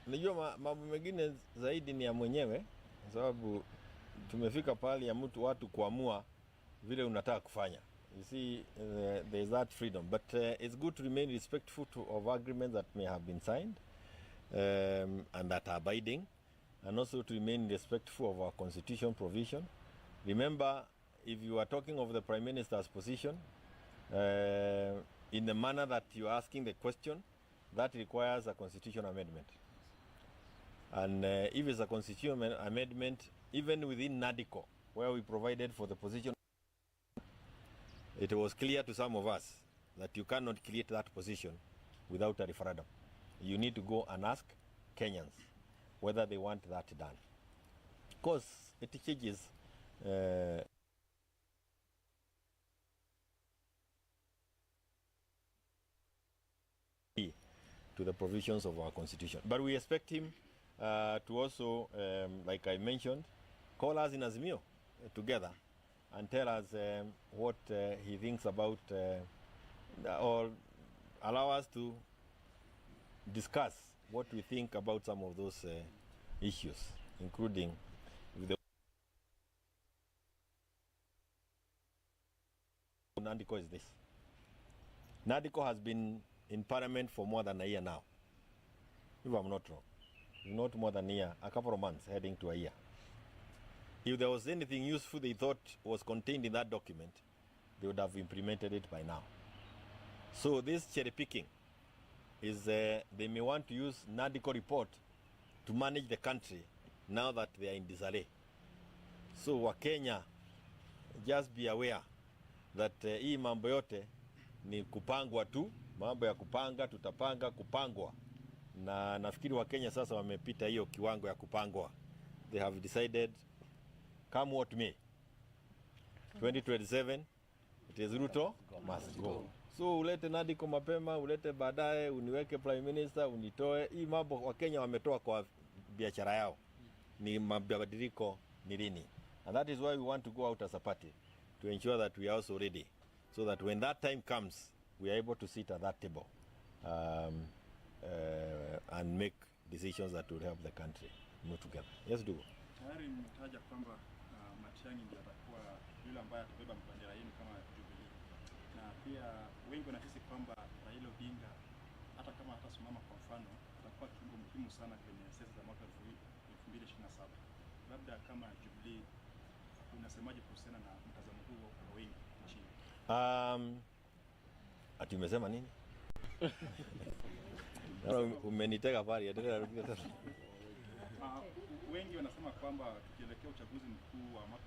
Najua mambo mengine zaidi ni ya mwenyewe, sababu tumefika pale ya watu kuamua vile unataka kufanya. You see, there is that freedom, but it's good to remain respectful of agreements that may have been signed and that are binding, and also to remain respectful of our constitution provision. Remember, if you are talking of the Prime Minister's position, in the manner that you are asking the question, that requires a constitutional amendment. And if it's a constitutional amendment, even within NADICO, where we provided for the position, it was clear to some of us that you cannot create that position without a referendum. You need to go and ask Kenyans whether they want that done. Of course, it changes to the provisions of our constitution. But we expect him to also, like I mentioned, call us in Azimio together and tell us what he thinks about, or allow us to discuss what we think about some of those issues, including with the NADICO is this. NADICO has been in Parliament for more than a year now, if I'm not wrong. Not more than a year, a couple of months, heading to a year. If there was anything useful they thought was contained in that document, they would have implemented it by now. So this cherry picking is, they may want to use NADICO report to manage the country now that they are in disarray. So Wakenya, just be aware that hii mambo yote ni kupangwa tu, mambo ya kupanga, tutapanga kupangwa. Na nafikiri Wakenya sasa wamepita hiyo kiwango ya kupangwa. They have decided, come what may, 2027 it is Ruto must go. So ulete NADICO mapema, ulete baadaye, uniweke prime minister, unitoe. Hii mambo Wakenya wametoa kwa biashara yao. Ni mabadiliko ni lini. And that is why we want to go out as a party, to ensure that we are also ready, so that when that time comes, we are able to sit at that table and make decisions that will help the country move together. Yes, do. Tayari nimetaja kwamba Matiang'i ndiye atakuwa yule ambaye atabeba bendera yenu kama Jubilee, na pia wengi wanahisi kwamba Raila Odinga hata kama atasimama kwa mfano atakuwa kiungo muhimu sana kwenye siasa za mwaka 2027. Labda kama Jubilee unasemaje kuhusiana na mtazamo huo kwa wengi nchini? Ati umesema nini? Umenitega pale, endelea rudia tena. Wengi wanasema kwamba tukielekea uchaguzi mkuu wa mwaka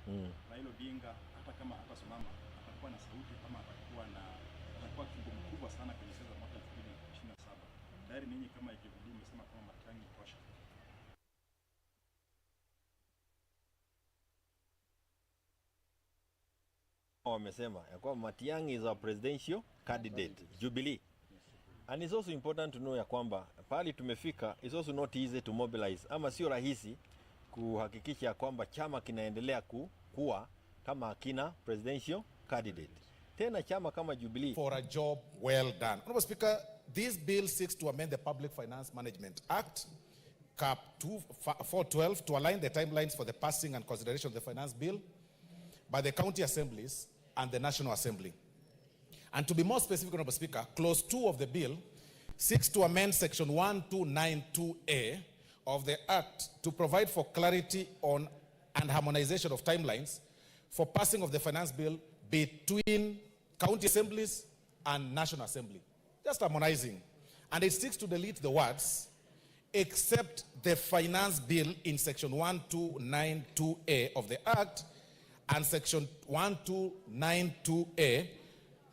2027, Raila Odinga hata kama hatasimama atakuwa na sauti, kama atakuwa kiungo mkubwa sana kwenye siasa za mwaka 2027. Tayari ninyi kama Jubilee mmesema kama Matiang'i tosha. Wamesema ya kwamba Matiang'i is our presidential candidate, Jubilee. And it's also important to know ya kwamba pali tumefika, it's also not easy to mobilize. Ama sio rahisi kuhakikisha kwamba chama kinaendelea kuwa kama kina presidential candidate. Tena chama kama Jubilee. For a job well done. Honorable Speaker, this bill seeks to amend the Public Finance Management Act, Cap 412, to align the timelines for the passing and consideration of the finance bill by the county assemblies and the National Assembly. And to be more specific, Honorable Speaker, Clause 2 of the bill seeks to amend Section 1292A of the Act to provide for clarity on and harmonization of timelines for passing of the finance bill between county assemblies and National Assembly. Just harmonizing. And it seeks to delete the words, except the finance bill in Section 1292A of the Act and Section 1292A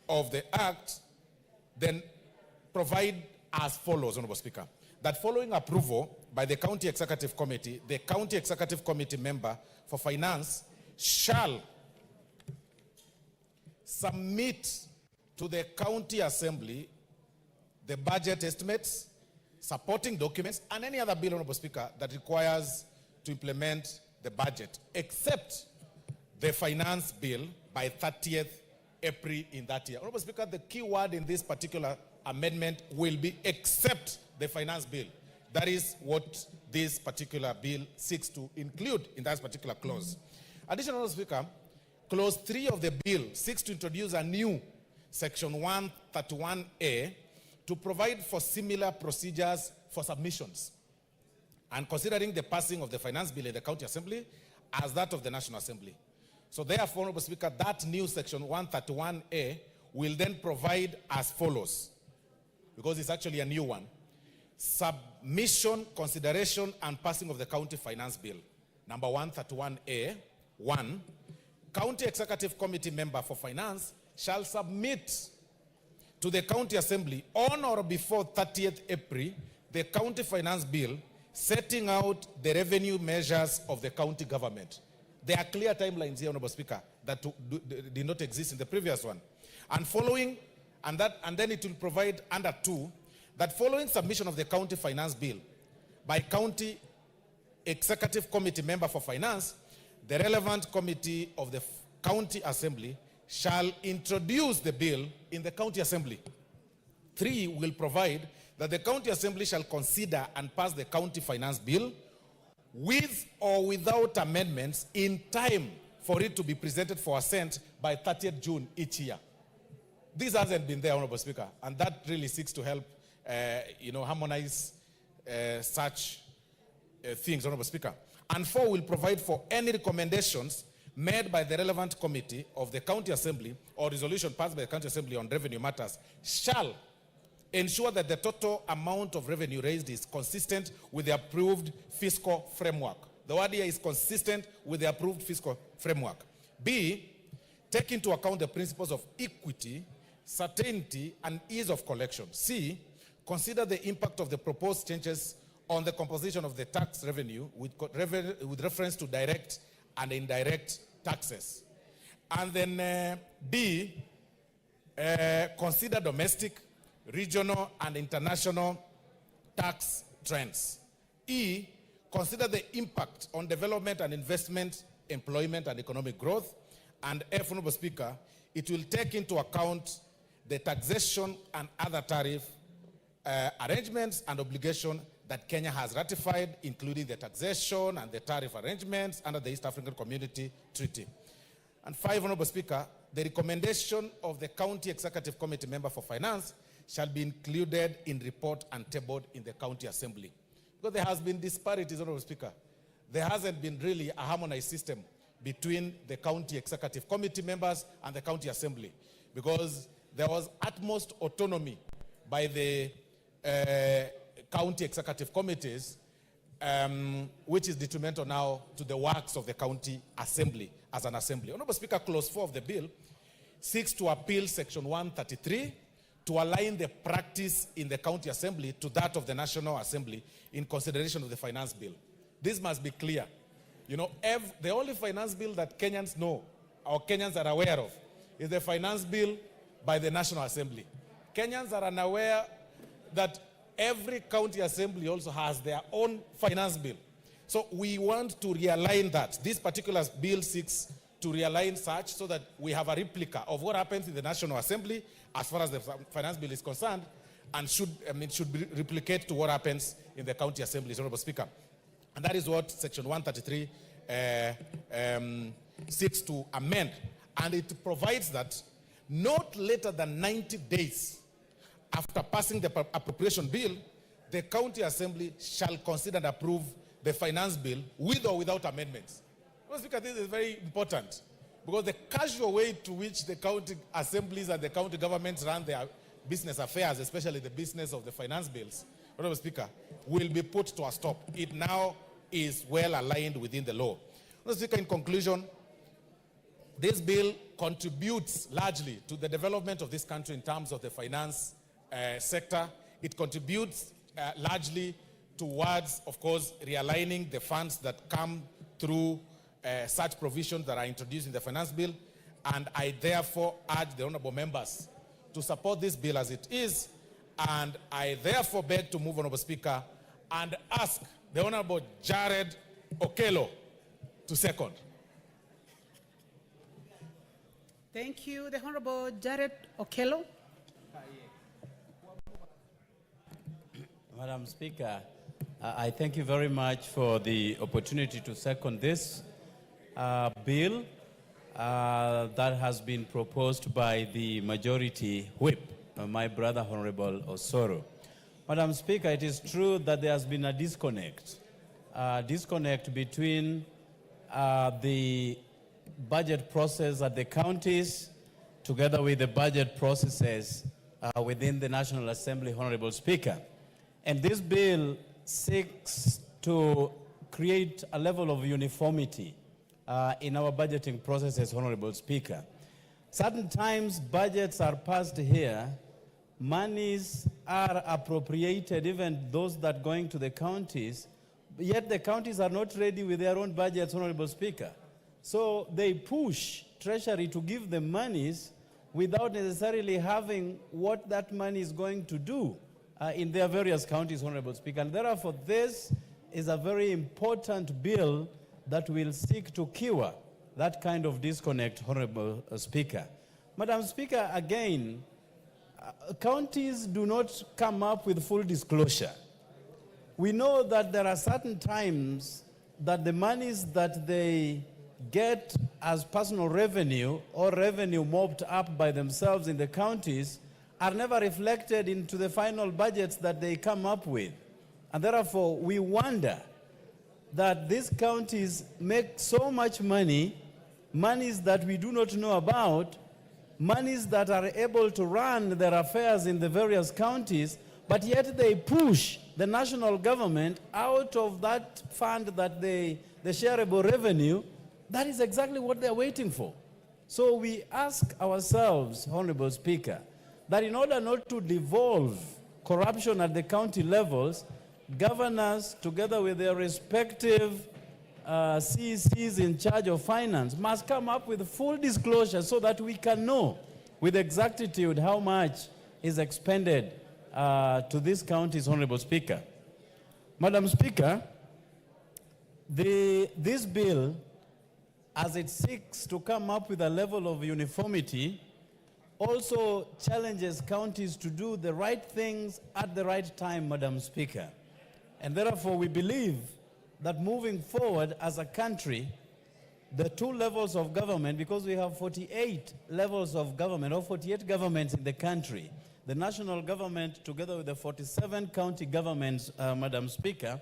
of the Act, then provide as follows, Honorable Speaker, that following approval by the County Executive Committee, the County Executive Committee member for Finance shall submit to the County Assembly the budget estimates, supporting documents, and any other bill, Honorable Speaker, that requires to implement the budget, except the finance bill by 30th April in that year. Honorable Speaker, the key word in this particular amendment will be except the finance bill. That is what this particular bill seeks to include in that particular clause. Additionally, Speaker, Clause 3 of the bill seeks to introduce a new Section 131A to provide for similar procedures for submissions. And considering the passing of the Finance Bill in the County Assembly as that of the National Assembly. So therefore, Honorable Speaker, that new Section 131A will then provide as follows, because it's actually a new one. Submission, consideration, and passing of the County Finance Bill. Number 131A, 1. County Executive Committee member for Finance shall submit to the County Assembly on or before 30th April the County Finance Bill setting out the revenue measures of the county government. There are clear timelines here, Honorable Speaker, that did not exist in the previous one. And following, and then it will provide under 2, that following submission of the County Finance Bill by County Executive Committee member for Finance, the relevant committee of the County Assembly shall introduce the bill in the County Assembly. 3 will provide that the County Assembly shall consider and pass the County Finance Bill with or without amendments in time for it to be presented for assent by 30th June each year. This hasn't been there, Honorable Speaker, and that really seeks to help harmonize such things, Honorable Speaker. And 4 will provide for any recommendations made by the relevant committee of the County Assembly or resolution passed by the County Assembly on revenue matters shall ensure that the total amount of revenue raised is consistent with the approved fiscal framework. The word here is consistent with the approved fiscal framework. B, take into account the principles of equity, certainty, and ease of collection. C, consider the impact of the proposed changes on the composition of the tax revenue with reference to direct and indirect taxes. And then D, consider domestic, regional, and international tax trends. E, consider the impact on development and investment, employment, and economic growth. And F, Honorable Speaker, it will take into account the taxation and other tariff arrangements and obligations that Kenya has ratified, including the taxation and the tariff arrangements under the East African Community Treaty. And 5, Honorable Speaker, the recommendation of the County Executive Committee member for Finance shall be included in report and tabled in the County Assembly. Because there has been disparities, Honorable Speaker. There hasn't been really a harmonized system between the County Executive Committee members and the County Assembly, because there was utmost autonomy by the county executive committees, which is detrimental now to the works of the County Assembly as an assembly. Honorable Speaker, Clause 4 of the bill seeks to appeal Section 133 to align the practice in the County Assembly to that of the National Assembly in consideration of the Finance Bill. This must be clear. You know, the only Finance Bill that Kenyans know or Kenyans are aware of is the Finance Bill by the National Assembly. Kenyans are unaware that every county assembly also has their own finance bill. So we want to realign that. This particular bill seeks to realign such so that we have a replica of what happens in the National Assembly as far as the finance bill is concerned, and should replicate to what happens in the county assemblies, Honorable Speaker. And that is what Section 133 seeks to amend. And it provides that not later than 90 days after passing the appropriation bill, the County Assembly shall consider and approve the finance bill with or without amendments. Mr. Speaker, this is very important, because the casual way to which the county assemblies and the county governments run their business affairs, especially the business of the finance bills, Mr. Speaker, will be put to a stop. It now is well aligned within the law. Mr. Speaker, in conclusion, this bill contributes largely to the development of this country in terms of the finance sector. It contributes largely towards, of course, realigning the funds that come through such provisions that are introduced in the finance bill. And I therefore urge the honorable members to support this bill as it is. And I therefore beg to move, Honorable Speaker, and ask the Honorable Jared Okello to second. Thank you. The Honorable Jared Okello. Madam Speaker, I thank you very much for the opportunity to second this bill that has been proposed by the majority whip, my brother Honorable Osoro. Madam Speaker, it is true that there has been a disconnect between the budget process at the counties together with the budget processes within the National Assembly, Honorable Speaker. And this bill seeks to create a level of uniformity in our budgeting processes, Honorable Speaker. Certain times budgets are passed here, monies are appropriated, even those that are going to the counties, yet the counties are not ready with their own budgets, Honorable Speaker. So they push Treasury to give them monies without necessarily having what that money is going to do in their various counties, Honorable Speaker. And therefore, this is a very important bill that will seek to cure that kind of disconnect, Honorable Speaker. Madam Speaker, again, counties do not come up with full disclosure. We know that there are certain times that the monies that they get as personal revenue or revenue mopped up by themselves in the counties are never reflected into the final budgets that they come up with. And therefore, we wonder that these counties make so much money, monies that we do not know about, monies that are able to run their affairs in the various counties, but yet they push the national government out of that fund that the shareable revenue. That is exactly what they're waiting for. So we ask ourselves, Honorable Speaker, that in order not to devolve corruption at the county levels, governors, together with their respective CECs in charge of finance, must come up with full disclosure so that we can know with exactitude how much is expended to these counties, Honorable Speaker. Madam Speaker, this bill, as it seeks to come up with a level of uniformity, also challenges counties to do the right things at the right time, Madam Speaker. And therefore, we believe that moving forward as a country, the two levels of government, because we have 48 levels of government, or 48 governments in the country, the national government together with the 47 county governments, Madam Speaker,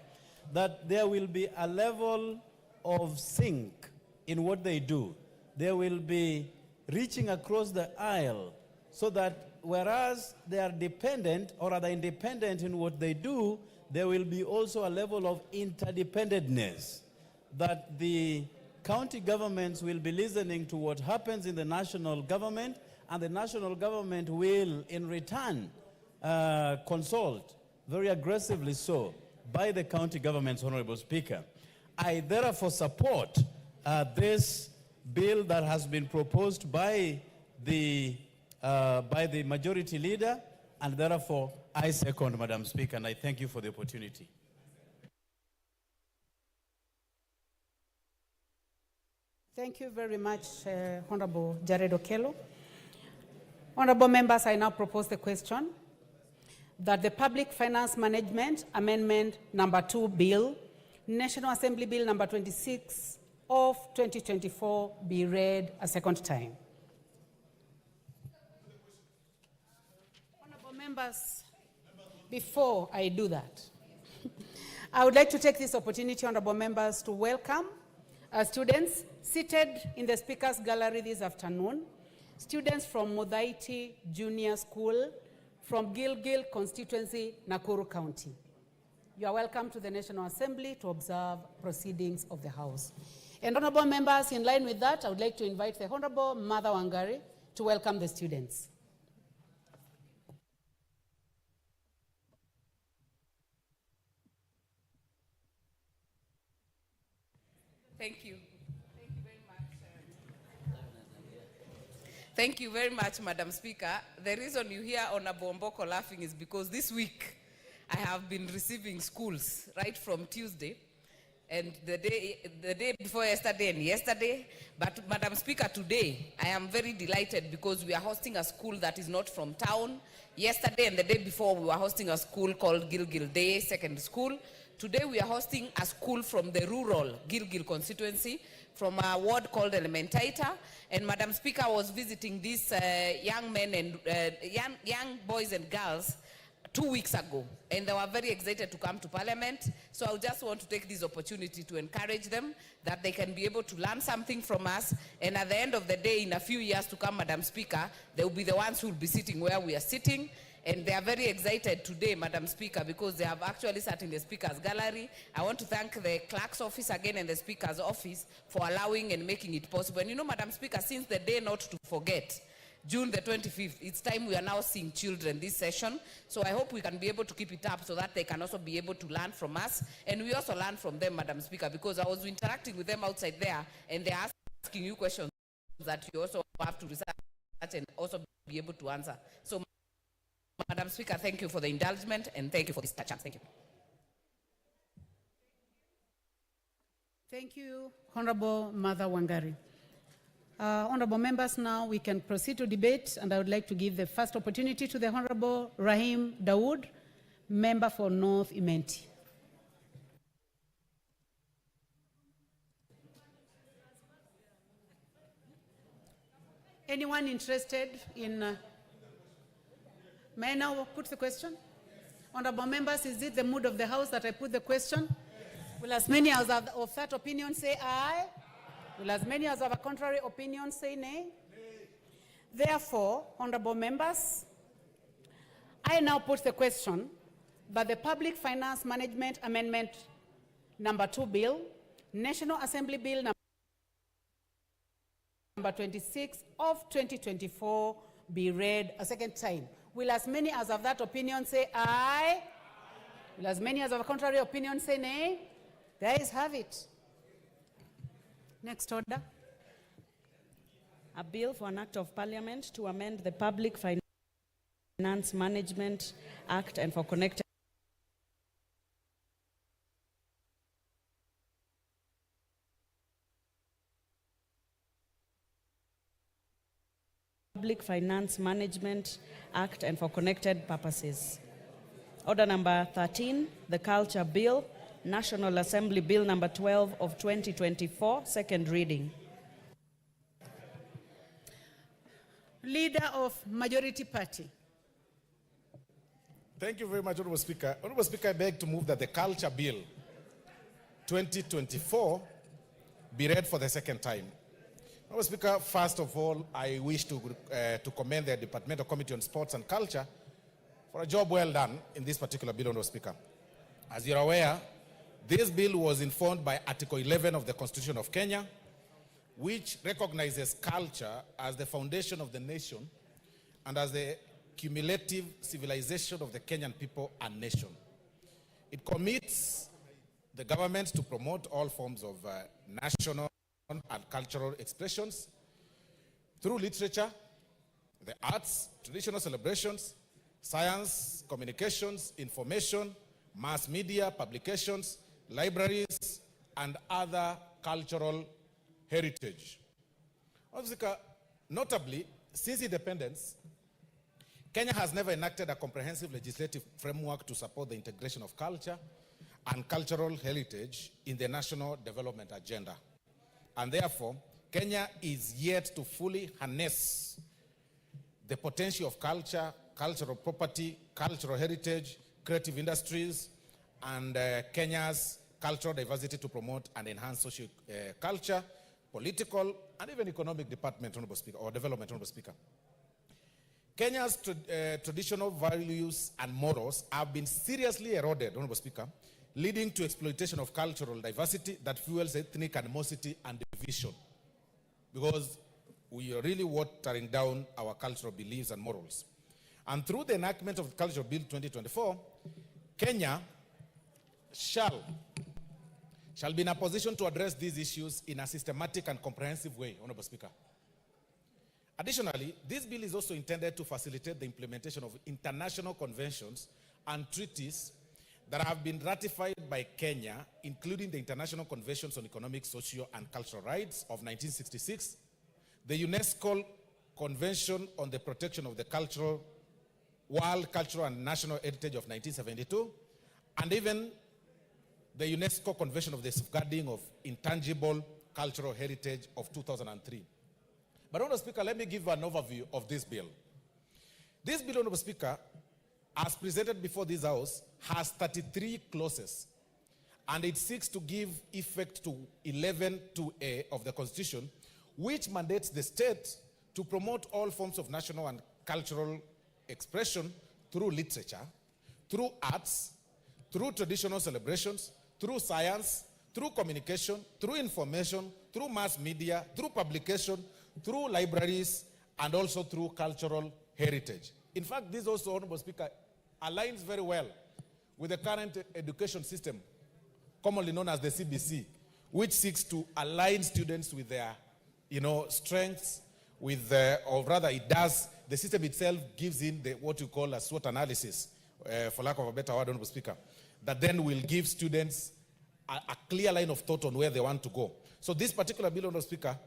that there will be a level of sync in what they do. They will be reaching across the aisle so that whereas they are dependent or are they independent in what they do, there will be also a level of interdependentness, that the county governments will be listening to what happens in the national government, and the national government will, in return, consult very aggressively so by the county governments, Honorable Speaker. I therefore support this bill that has been proposed by the majority leader, and therefore I second, Madam Speaker, and I thank you for the opportunity. Thank you very much, Honorable Jared Okello. Honorable members, I now propose the question that the Public Finance Management Amendment Number 2 Bill, National Assembly Bill Number 26 of 2024 be read a second time. Honorable members, before I do that, I would like to take this opportunity, honorable members, to welcome students seated in the Speaker's Gallery this afternoon, students from Muthaiga Junior School from Gilgil Constituency, Nakuru County. You are welcome to the National Assembly to observe proceedings of the House. And honorable members, in line with that, I would like to invite the Honorable Martha Wangari to welcome the students. Thank you. Thank you very much. Thank you very much, Madam Speaker. The reason you hear Honorable Mboko laughing is because this week I have been receiving schools right from Tuesday and the day before yesterday and yesterday. But Madam Speaker, today I am very delighted because we are hosting a school that is not from town. Yesterday and the day before we were hosting a school called Gilgil Day Secondary School. Today we are hosting a school from the rural Gilgil constituency, from a ward called Elementaita, and Madam Speaker was visiting these young men and young boys and girls 2 weeks ago, and they were very excited to come to Parliament. So I just want to take this opportunity to encourage them that they can be able to learn something from us, and at the end of the day, in a few years to come, Madam Speaker, they will be the ones who will be sitting where we are sitting. And they are very excited today, Madam Speaker, because they have actually sat in the Speaker's gallery. I want to thank the Clerk's office again and the Speaker's office for allowing and making it possible. And you know, Madam Speaker, since the day not to forget, June the 25th, it's time we are now seeing children this session. So I hope we can be able to keep it up so that they can also be able to learn from us. And we also learn from them, Madam Speaker, because I was interacting with them outside there, and they're asking you questions that you also have to research and also be able to answer. So, Madam Speaker, thank you for the indulgence, and thank you for this chance. Thank you. Thank you, Honorable Mother Wangari. Honorable members, now we can proceed to debate, and I would like to give the first opportunity to the Honorable Rahim Dawood, member for North Imenti. Anyone interested in... May I now put the question? Honorable members, is it the mood of the House that I put the question? Will as many as of that opinion say aye? Will as many as of a contrary opinion say nay? Therefore, honorable members, I now put the question that the Public Finance Management Amendment number 2 bill, National Assembly Bill number 26 of 2024 be read a second time. Will as many as of that opinion say aye? Will as many as of a contrary opinion say nay? The ayes have it. Next order. A bill for an act of parliament to amend the Public Finance Management Act and for connected Public Finance Management Act and for connected purposes. Order number 13, the Culture Bill, National Assembly Bill number 12 of 2024, second reading. Leader of Majority Party. Thank you very much, Honorable Speaker. Honorable Speaker, I beg to move that the Culture Bill 2024 be read for the second time. Honorable Speaker, first of all, I wish to commend the Departmental Committee on Sports and Culture for a job well done in this particular bill, Honorable Speaker. As you're aware, this bill was informed by Article 11 of the Constitution of Kenya, which recognizes culture as the foundation of the nation and as the cumulative civilization of the Kenyan people and nation. It commits the government to promote all forms of national and cultural expressions through literature, the arts, traditional celebrations, science, communications, information, mass media, publications, libraries, and other cultural heritage. Notably, since independence, Kenya has never enacted a comprehensive legislative framework to support the integration of culture and cultural heritage in the national development agenda. And therefore, Kenya is yet to fully harness the potential of culture, cultural property, cultural heritage, creative industries, and Kenya's cultural diversity to promote and enhance social culture, political, and even economic development, Honorable Speaker, or development, Honorable Speaker. Kenya's traditional values and morals have been seriously eroded, Honorable Speaker, leading to exploitation of cultural diversity that fuels ethnic animosity and division, because we are really watering down our cultural beliefs and morals. And through the enactment of the Cultural Bill 2024, Kenya shall be in a position to address these issues in a systematic and comprehensive way, Honorable Speaker. Additionally, this bill is also intended to facilitate the implementation of international conventions and treaties that have been ratified by Kenya, including the International Conventions on Economic, Social, and Cultural Rights of 1966, the UNESCO Convention on the Protection of the World Cultural and National Heritage of 1972, and even the UNESCO Convention of the Safeguarding of Intangible Cultural Heritage of 2003. But, Honorable Speaker, let me give an overview of this bill. This bill, Honorable Speaker, as presented before this House, has 33 clauses, and it seeks to give effect to 11(2)(a) of the Constitution, which mandates the state to promote all forms of national and cultural expression through literature, through arts, through traditional celebrations, through science, through communication, through information, through mass media, through publication, through libraries, and also through cultural heritage. In fact, this also, Honorable Speaker, aligns very well with the current education system, commonly known as the CBC, which seeks to align students with their, strengths, with, or rather it does, the system itself gives in what you call a SWOT analysis, for lack of a better word, Honorable Speaker, that then will give students a clear line of thought on where they want to go. So this particular bill, Honorable Speaker,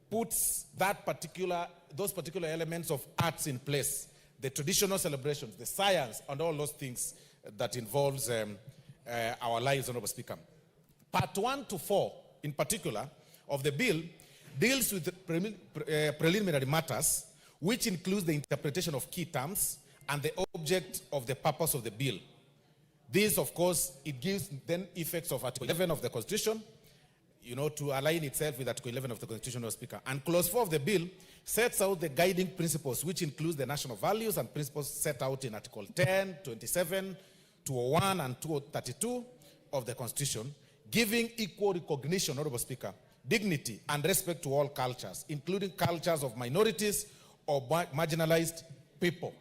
puts those particular elements of arts in place, the traditional celebrations, the science, and all those things that involves our lives, Honorable Speaker. Part 1 to 4, in particular, of the bill deals with the preliminary matters, which includes the interpretation of key terms and the object of the purpose of the bill. This, of course, it gives then effects of Article 11 of the Constitution, to align itself with Article 11 of the Constitution, Honorable Speaker. And Clause 4 of the bill sets out the guiding principles, which includes the national values and principles set out in Article 10, 27, 201, and 232 of the Constitution, giving equal recognition, Honorable Speaker, dignity and respect to all cultures, including cultures of minorities or marginalized people.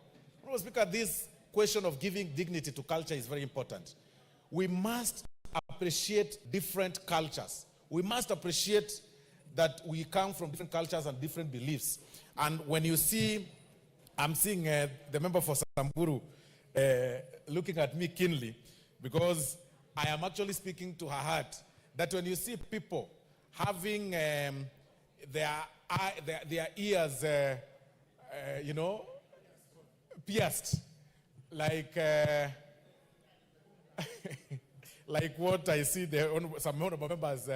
Honorable Speaker, this question of giving dignity to culture is very important. We must appreciate different cultures. We must appreciate that we come from different cultures and different beliefs. And when you see, I'm seeing the member for Samburu looking at me keenly, because I am actually speaking to her heart, that when you see people having their ears, pierced, like like what I see some honorable members,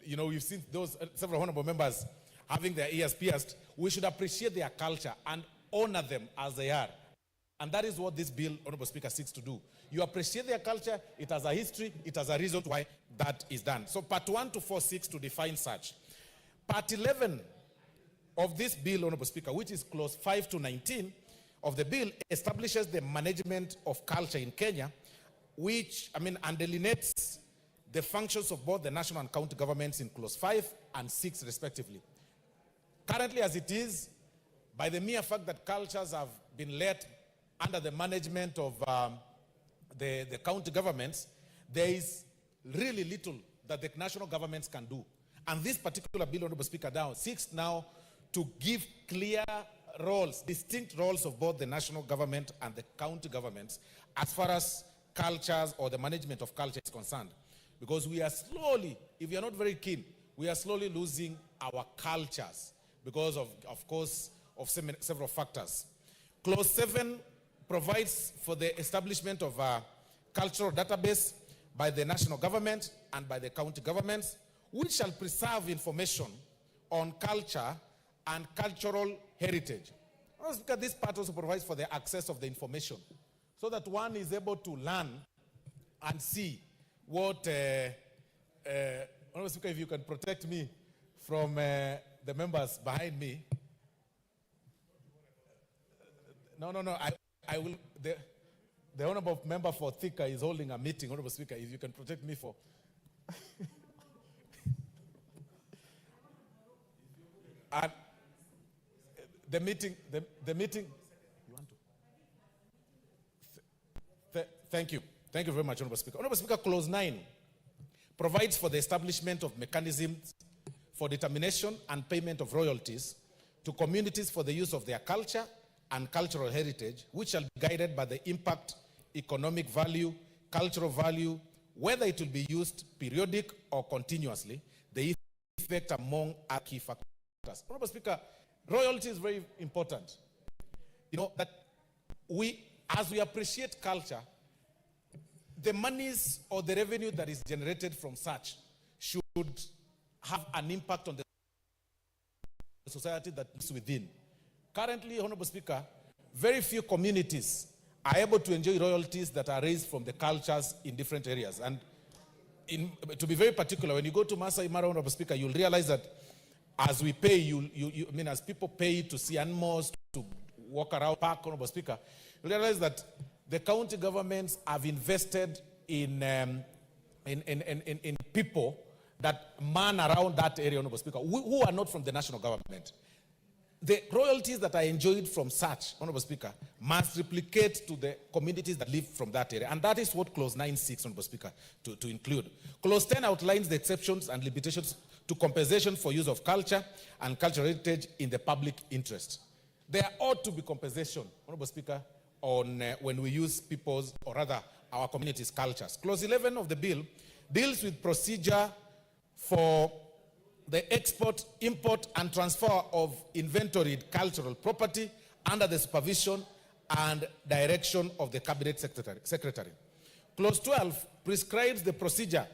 we've seen those several honorable members having their ears pierced. We should appreciate their culture and honor them as they are. And that is what this bill, Honorable Speaker, seeks to do. You appreciate their culture, it has a history, it has a reason why that is done. So Part 1 to 4 seeks to define such. Part 11 of this bill, Honorable Speaker, which is Clause 5 to 19 of the bill, establishes the management of culture in Kenya, and delineates the functions of both the national and county governments in Clause 5 and 6 respectively. Currently, as it is, by the mere fact that cultures have been led under the management of the county governments, there is really little that the national governments can do. And this particular bill, Honorable Speaker, seeks now to give clear roles, distinct roles of both the national government and the county governments as far as cultures or the management of culture is concerned. Because we are slowly, if you are not very keen, we are slowly losing our cultures because of course, of several factors. Clause 7 provides for the establishment of a cultural database by the national government and by the county governments, which shall preserve information on culture and cultural heritage. This part also provides for the access of the information, so that one is able to learn and see what, Speaker, if you can protect me from the members behind me. No, I will, the Honorable Member for Thika is holding a meeting, Honorable Speaker, if you can protect me for. And the meeting, you want to? Thank you. Thank you very much, Honorable Speaker. Honorable Speaker, Clause 9 provides for the establishment of mechanisms for determination and payment of royalties to communities for the use of their culture and cultural heritage, which shall be guided by the impact, economic value, cultural value, whether it will be used periodic or continuously, the effect among other key factors. Honorable Speaker, royalty is very important. That as we appreciate culture, the monies or the revenue that is generated from such should have an impact on the society that is within. Currently, Honorable Speaker, very few communities are able to enjoy royalties that are raised from the cultures in different areas. And to be very particular, when you go to Masai Mara, Honorable Speaker, you'll realize that as we pay, as people pay to see animals, to walk around park, Honorable Speaker, you'll realize that the county governments have invested in people that man around that area, Honorable Speaker, who are not from the national government. The royalties that are enjoyed from such, Honorable Speaker, must replicate to the communities that live from that area. And that is what Clause 9.6, Honorable Speaker, to include. Clause 10 outlines the exceptions and limitations to compensation for use of culture and cultural heritage in the public interest. There ought to be compensation, Honorable Speaker, on when we use people's, or rather our communities' cultures. Clause 11 of the bill deals with procedure for the export, import, and transfer of inventoried cultural property under the supervision and direction of the Cabinet Secretary. Clause 12 prescribes the procedure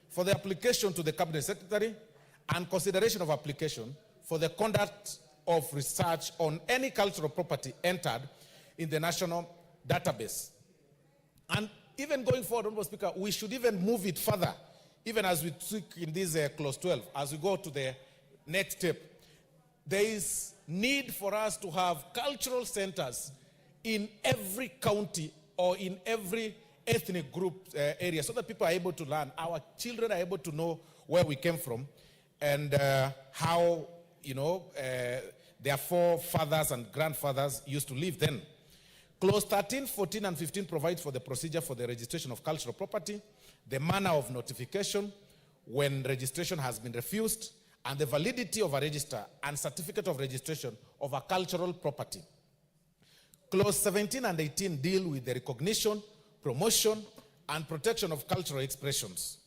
for the application to the Cabinet Secretary and consideration of application for the conduct of research on any cultural property entered in the national database. And even going forward, Honorable Speaker, we should even move it further, even as we took in this Clause 12, as we go to the next step. There is need for us to have cultural centers in every county or in every ethnic group area, so that people are able to learn. Our children are able to know where we came from and how, their forefathers and grandfathers used to live then. Clause 13, 14, and 15 provides for the procedure for the registration of cultural property, the manner of notification when registration has been refused, and the validity of a register and certificate of registration of a cultural property. Clause 17 and 18 deal with the recognition, promotion, and protection of cultural expressions.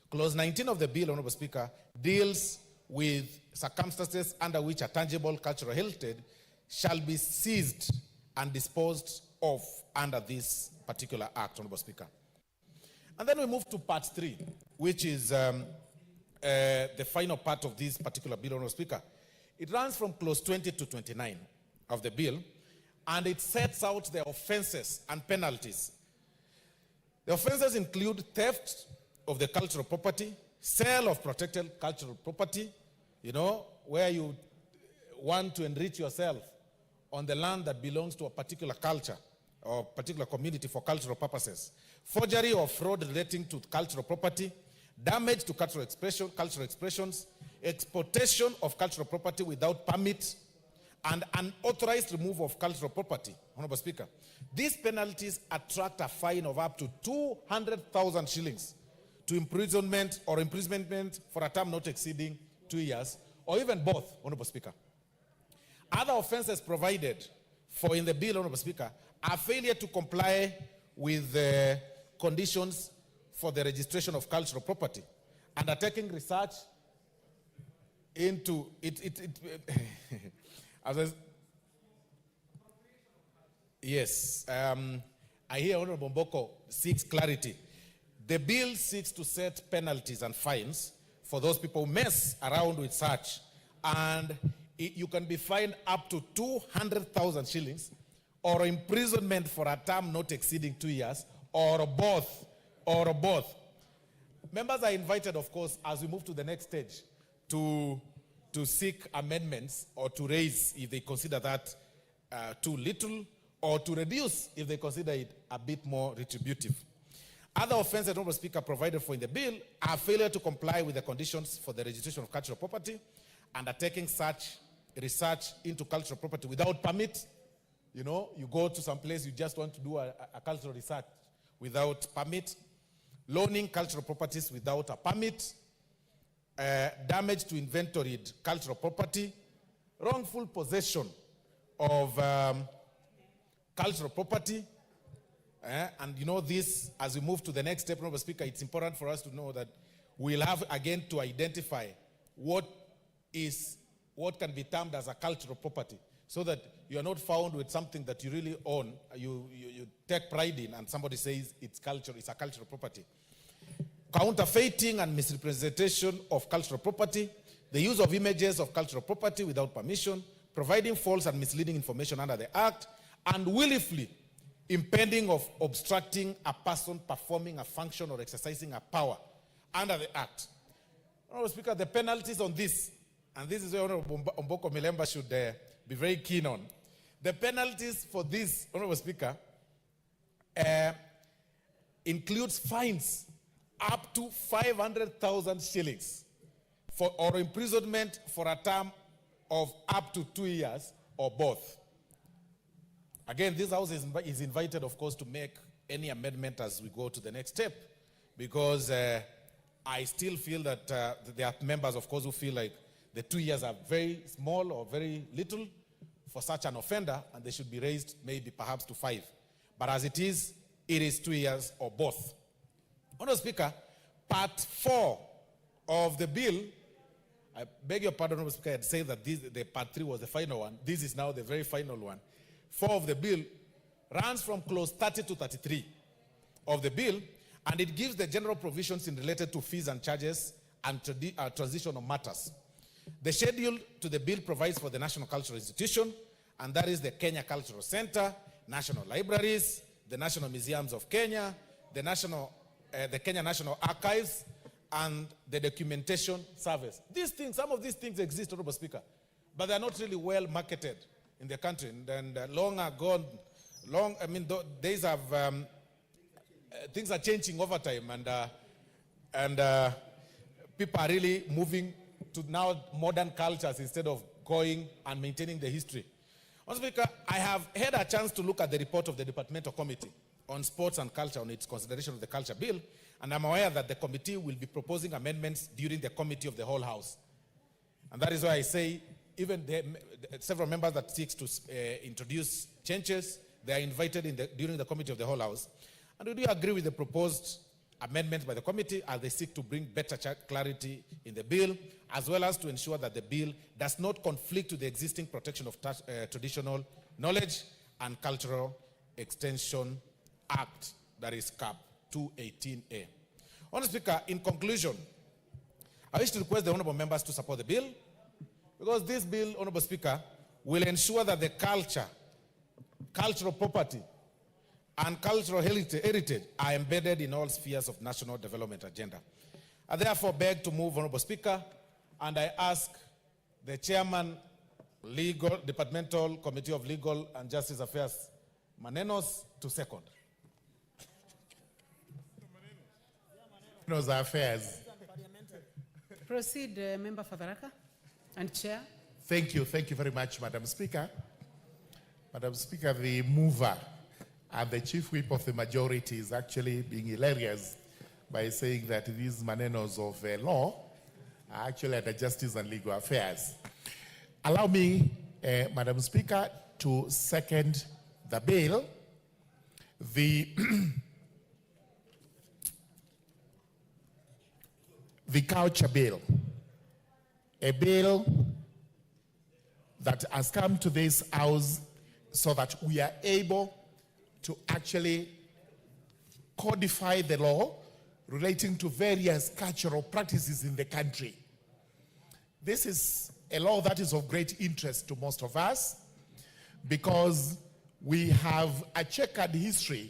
Clause 19 of the bill, Honorable Speaker, deals with circumstances under which a tangible cultural heritage shall be seized and disposed of under this particular act, Honorable Speaker. And then we move to part 3, which is the final part of this particular bill, Honorable Speaker. It runs from Clause 20 to 29 of the bill, and it sets out the offenses and penalties. The offenses include theft of the cultural property, sale of protected cultural property, where you want to enrich yourself on the land that belongs to a particular culture or particular community for cultural purposes, forgery or fraud relating to cultural property, damage to cultural expressions, exportation of cultural property without permit, and unauthorized removal of cultural property, Honorable Speaker. These penalties attract a fine of up to 200,000 shillings to imprisonment or imprisonment for a term not exceeding 2 years, or even both, Honorable Speaker. Other offenses provided for in the bill, Honorable Speaker, are failure to comply with the conditions for the registration of cultural property, undertaking research into yes, I hear Honorable Mboko seeks clarity. The bill seeks to set penalties and fines for those people who mess around with such, and you can be fined up to 200,000 shillings or imprisonment for a term not exceeding 2 years, or both, Members are invited, of course, as we move to the next stage, to seek amendments or to raise if they consider that too little, or to reduce if they consider it a bit more retributive. Other offenses, Honorable Speaker, provided for in the bill are failure to comply with the conditions for the registration of cultural property, undertaking such research into cultural property without permit. You go to some place, you just want to do a cultural research without permit, loaning cultural properties without a permit, damage to inventoried cultural property, wrongful possession of cultural property. And this, as we move to the next step, Honorable Speaker, it's important for us to know that we'll have again to identify what can be termed as a cultural property. so that you are not found with something that you really own, you take pride in, and somebody says it's culture, it's a cultural property. Counterfeiting and misrepresentation of cultural property, the use of images of cultural property without permission, providing false and misleading information under the Act, and willfully impeding of obstructing a person performing a function or exercising a power under the Act. Honorable Speaker, the penalties on this, and this is where Honorable Omboko Milemba should be very keen on. The penalties for this, Honorable Speaker, includes fines up to 500,000 shillings or imprisonment for a term of up to 2 years or both. Again, this House is invited, of course, to make any amendment as we go to the next step, because I still feel that there are members, of course, who feel like the 2 years are very small or very little for such an offender, and they should be raised maybe perhaps to 5. But as it is 2 years or both. Honorable Speaker, Part 4 of the bill, I beg your pardon, Honorable Speaker, I'd say that the Part 3 was the final one. This is now the very final one. 4 of the bill runs from clause 30 to 33 of the bill, and it gives the general provisions in related to fees and charges and transitional matters. The schedule to the bill provides for the National Cultural Institution, and that is the Kenya Cultural Center, National Libraries, the National Museums of Kenya, the Kenya National Archives, and the Documentation Service. These things, some of these things exist, Honorable Speaker, but they are not really well marketed in the country. And long ago, days have, things are changing over time, and people are really moving to now modern cultures instead of going and maintaining the history. Honorable Speaker, I have had a chance to look at the report of the Departmental Committee on Sports and Culture on its consideration of the Culture Bill, and I'm aware that the committee will be proposing amendments during the Committee of the Whole House. And that is why I say even several members that seek to introduce changes, they are invited during the Committee of the Whole House. And we do agree with the proposed amendments by the committee as they seek to bring better clarity in the bill, as well as to ensure that the bill does not conflict with the existing protection of traditional knowledge and cultural extension Act, that is CAP 218A. Honorable Speaker, in conclusion, I wish to request the honorable members to support the bill, because this bill, Honorable Speaker, will ensure that the cultural property, and cultural heritage are embedded in all spheres of national development agenda. I therefore beg to move, Honorable Speaker, and I ask the Chairman, Departmental Committee of Legal and Justice Affairs, Manenos, to second. Affairs. Proceed, Member Fadaraka and Chair. Thank you very much, Madam Speaker. Madam Speaker, the mover and the chief whip of the majority is actually being hilarious by saying that these manenos of law are actually under Justice and Legal Affairs. Allow me, Madam Speaker, to second the bill. The Culture Bill, a bill that has come to this House so that we are able to actually codify the law relating to various cultural practices in the country. This is a law that is of great interest to most of us because we have a checkered history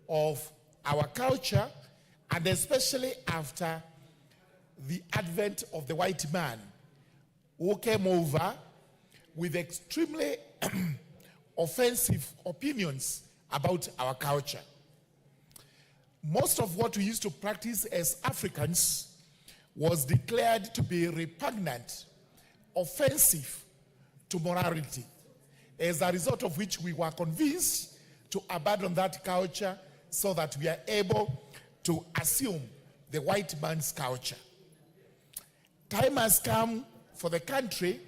of our culture, and especially after the advent of the white man who came over with extremely offensive opinions about our culture. Most of what we used to practice as Africans was declared to be repugnant, offensive to morality, as a result of which we were convinced to abandon that culture so that we are able to assume the white man's culture. Time has come for the country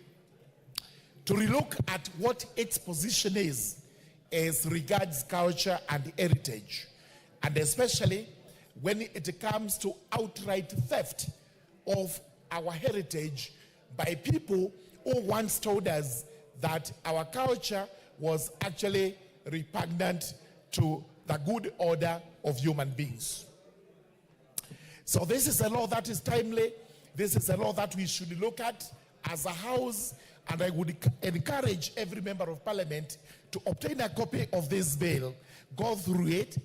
to relook at what its position is as regards culture and heritage, and especially when it comes to outright theft of our heritage by people who once told us that our culture was actually repugnant to the good order of human beings. So this is a law that is timely. This is a law that we should look at as a house, and I would encourage every member of parliament to obtain a copy of this bill, go through it,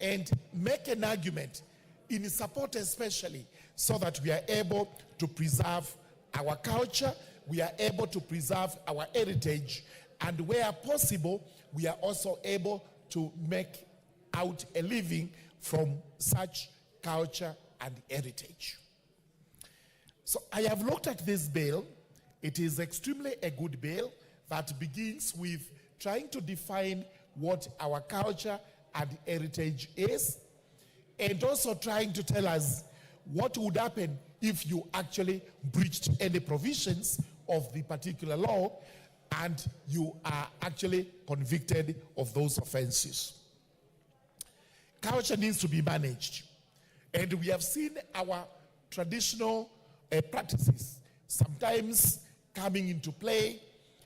and make an argument in support especially, so that we are able to preserve our culture, we are able to preserve our heritage, and where possible, we are also able to make out a living from such culture and heritage. So I have looked at this bill. It is extremely a good bill that begins with trying to define what our culture and heritage is, and also trying to tell us what would happen if you actually breached any provisions of the particular law and you are actually convicted of those offenses. Culture needs to be managed, and we have seen our traditional practices sometimes coming into play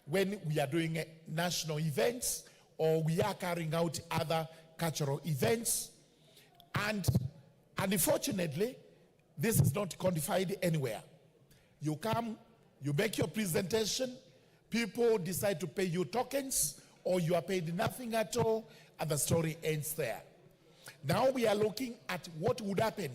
when we are doing national events or we are carrying out other cultural events. And unfortunately, this is not codified anywhere. You come, you make your presentation, people decide to pay you tokens, or you are paid nothing at all, and the story ends there. Now we are looking at what would happen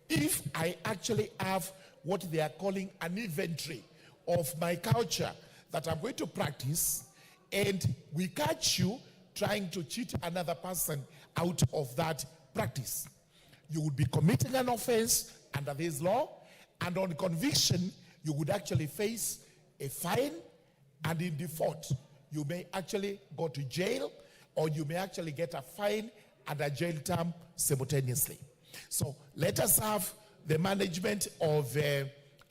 if I actually have what they are calling an inventory of my culture that I'm going to practice, and we catch you trying to cheat another person out of that practice. You would be committing an offense under this law, and on conviction, you would actually face a fine, and in default, you may actually go to jail, or you may actually get a fine and a jail term simultaneously. So let us have the management of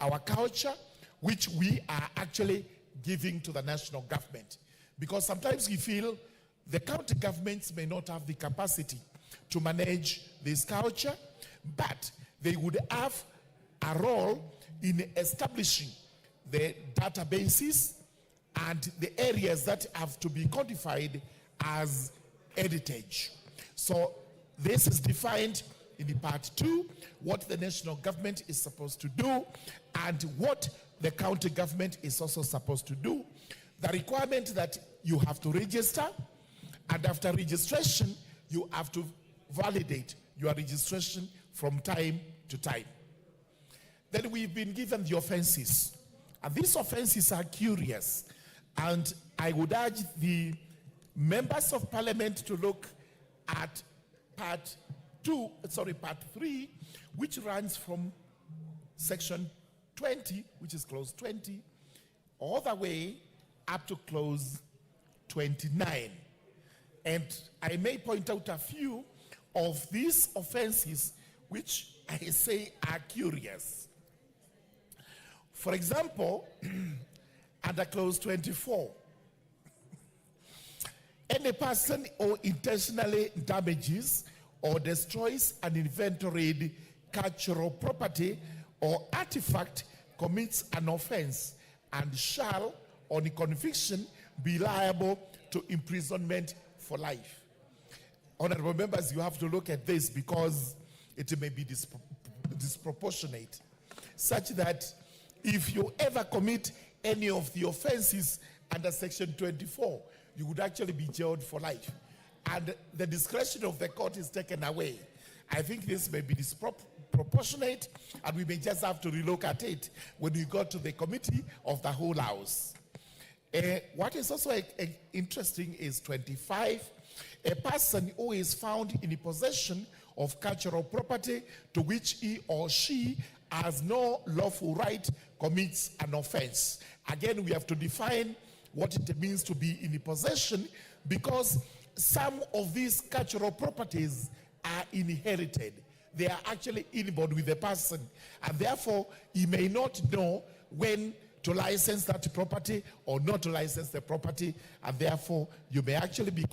our culture, which we are actually giving to the national government. Because sometimes we feel the county governments may not have the capacity to manage this culture, but they would have a role in establishing the databases and the areas that have to be codified as heritage. So this is defined in the part 2, what the national government is supposed to do and what the county government is also supposed to do. The requirement that you have to register, and after registration, you have to validate your registration from time to time. Then we've been given the offenses. And these offenses are curious. And I would urge the members of parliament to look at part 3, which runs from section 20, which is clause 20, all the way up to clause 29. And I may point out a few of these offenses which I say are curious. For example, under clause 24, any person who intentionally damages or destroys an inventoried cultural property or artifact commits an offense and shall, on conviction, be liable to imprisonment for life. Honorable members, you have to look at this because it may be disproportionate, such that if you ever commit any of the offenses under section 24, you would actually be jailed for life. And the discretion of the court is taken away. I think this may be disproportionate, and we may just have to relook at it when we go to the committee of the whole house. What is also interesting is 25. A person who is found in the possession of cultural property to which he or she has no lawful right commits an offense. Again, we have to define what it means to be in the possession, because some of these cultural properties are inherited. They are actually inborn with the person, and therefore he may not know when to license that property or not to license the property, and therefore you may actually be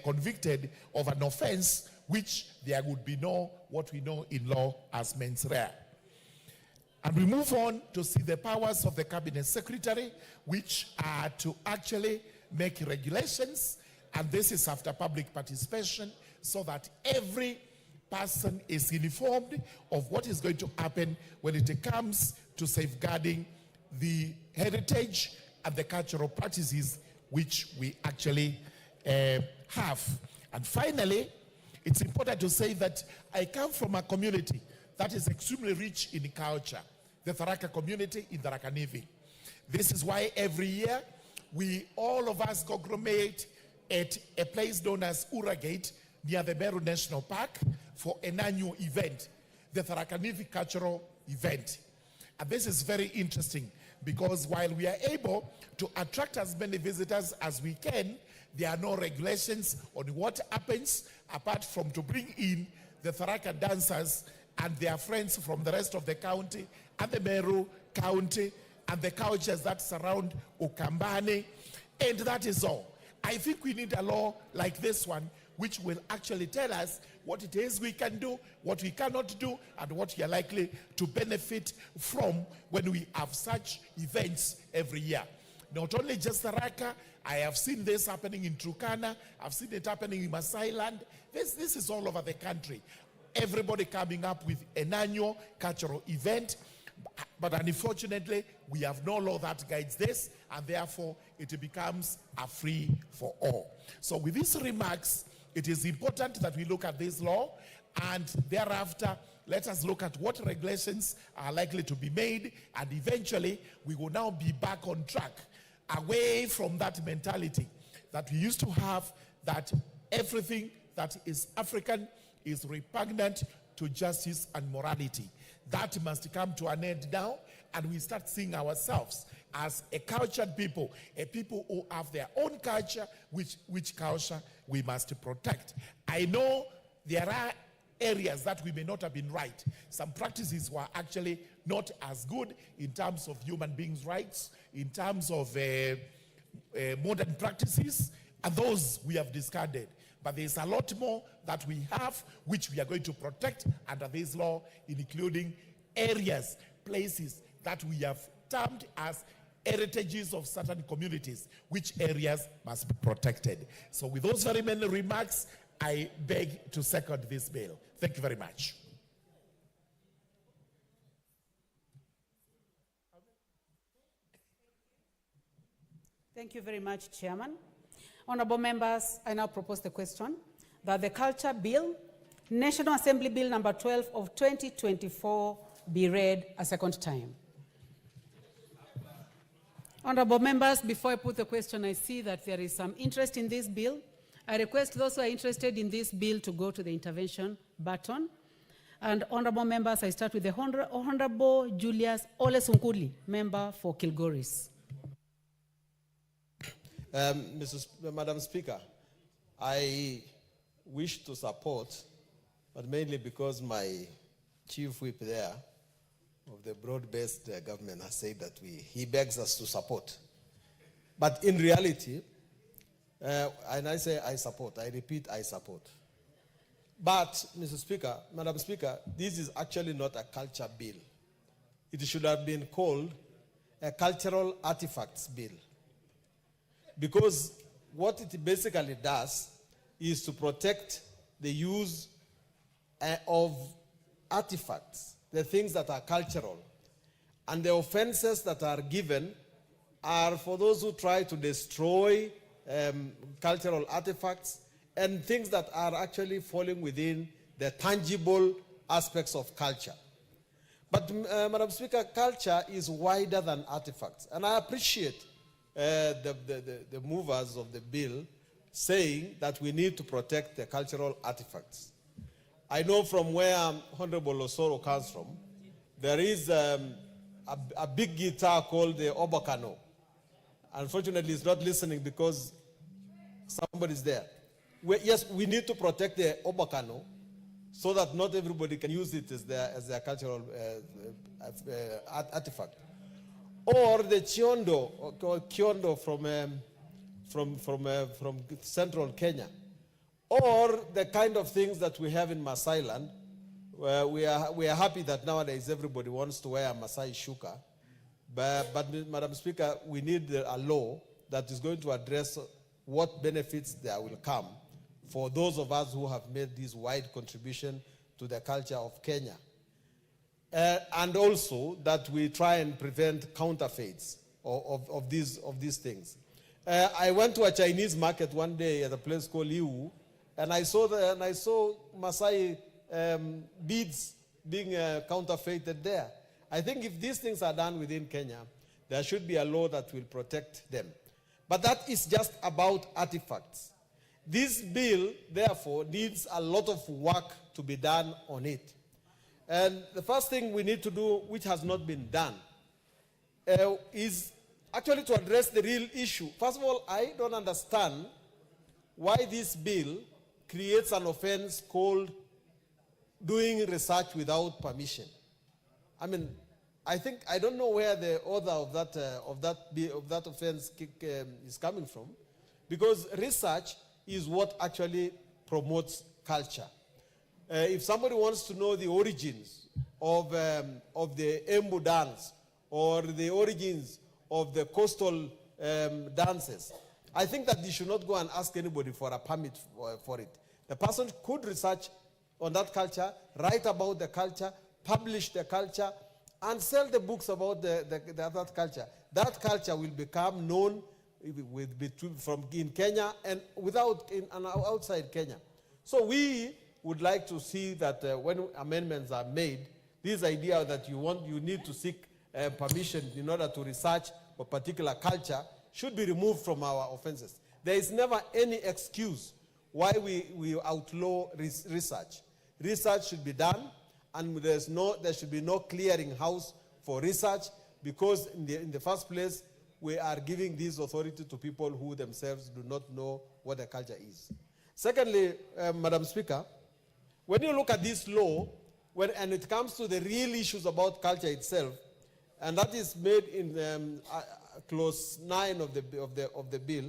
convicted of an offense which there would be no, what we know in law as mens rea. And we move on to see the powers of the cabinet secretary, which are to actually make regulations, and this is after public participation, so that every person is informed of what is going to happen when it comes to safeguarding the heritage and the cultural practices which we actually have. And finally, it's important to say that I come from a community that is extremely rich in culture, the Tharaka community in Tharaka Nithi. This is why every year all of us congregate at a place known as Uragate near the Meru National Park for an annual event, the Tharaka Nithi Cultural Event. And this is very interesting because while we are able to attract as many visitors as we can, there are no regulations on what happens apart from to bring in the Tharaka dancers and their friends from the rest of the county and the Meru County and the cultures that surround Ukambani, and that is all. I think we need a law like this one which will actually tell us what it is we can do, what we cannot do, and what we are likely to benefit from when we have such events every year. Not only just Tharaka, I have seen this happening in Turkana, I've seen it happening in Masai Land. This is all over the country. Everybody coming up with an annual cultural event, but unfortunately, we have no law that guides this, and therefore it becomes a free for all. So with these remarks, it is important that we look at this law, and thereafter, let us look at what regulations are likely to be made, and eventually, we will now be back on track, away from that mentality that we used to have, that everything that is African is repugnant to justice and morality. That must come to an end now, and we start seeing ourselves as a cultured people, a people who have their own culture, which culture we must protect. I know there are areas that we may not have been right. Some practices were actually not as good in terms of human beings' rights, in terms of modern practices, and those we have discarded. But there's a lot more that we have, which we are going to protect under this law, including areas, places that we have termed as heritages of certain communities, which areas must be protected. So with those very many remarks, I beg to second this bill. Thank you very much. Thank you very much, Chairman. Honorable members, I now propose the question that the Culture Bill, National Assembly Bill number 12 of 2024, be read a second time. Honorable members, before I put the question, I see that there is some interest in this bill. I request those who are interested in this bill to go to the intervention button. And honorable members, I start with the Honorable Julius Ole Sunkuli, member for Kilgoris. Madam Speaker, I wish to support, but mainly because my chief whip there of the broad-based government has said that he begs us to support. But in reality, and I say I support, I repeat, I support. But, Madam Speaker, this is actually not a culture bill. It should have been called a cultural artifacts bill. Because what it basically does is to protect the use of artifacts, the things that are cultural. And the offenses that are given are for those who try to destroy cultural artifacts and things that are actually falling within the tangible aspects of culture. But, Madam Speaker, culture is wider than artifacts. And I appreciate the movers of the bill saying that we need to protect the cultural artifacts. I know from where Honorable Osoro comes from, there is a big guitar called the Obakano. Unfortunately, it's not listening because somebody's there. Yes, we need to protect the Obakano so that not everybody can use it as their cultural artifact. Or the Chiondo, or Kiondo from central Kenya. Or the kind of things that we have in Masai Land, we are happy that nowadays everybody wants to wear a Masai shuka. But Madam Speaker, we need a law that is going to address what benefits there will come for those of us who have made this wide contribution to the culture of Kenya. And also that we try and prevent counterfeits of these things. I went to a Chinese market one day at a place called Liu, and I saw Masai beads being counterfeited there. I think if these things are done within Kenya, there should be a law that will protect them. But that is just about artifacts. This bill, therefore, needs a lot of work to be done on it. And the first thing we need to do, which has not been done, is actually to address the real issue. First of all, I don't understand why this bill creates an offense called doing research without permission. I mean, I don't know where the author of that offense is coming from, because research is what actually promotes culture. If somebody wants to know the origins of the Embu dance or the origins of the coastal dances, I think that they should not go and ask anybody for a permit for it. The person could research on that culture, write about the culture, publish the culture, and sell the books about that culture. That culture will become known in Kenya and outside Kenya. So we would like to see that when amendments are made, this idea that you need to seek permission in order to research a particular culture should be removed from our offenses. There is never any excuse why we outlaw research. Research should be done, and there should be no clearing house for research, because in the first place, we are giving this authority to people who themselves do not know what the culture is. Secondly, Madam Speaker, when you look at this law, and it comes to the real issues about culture itself, and that is made in clause 9 of the bill,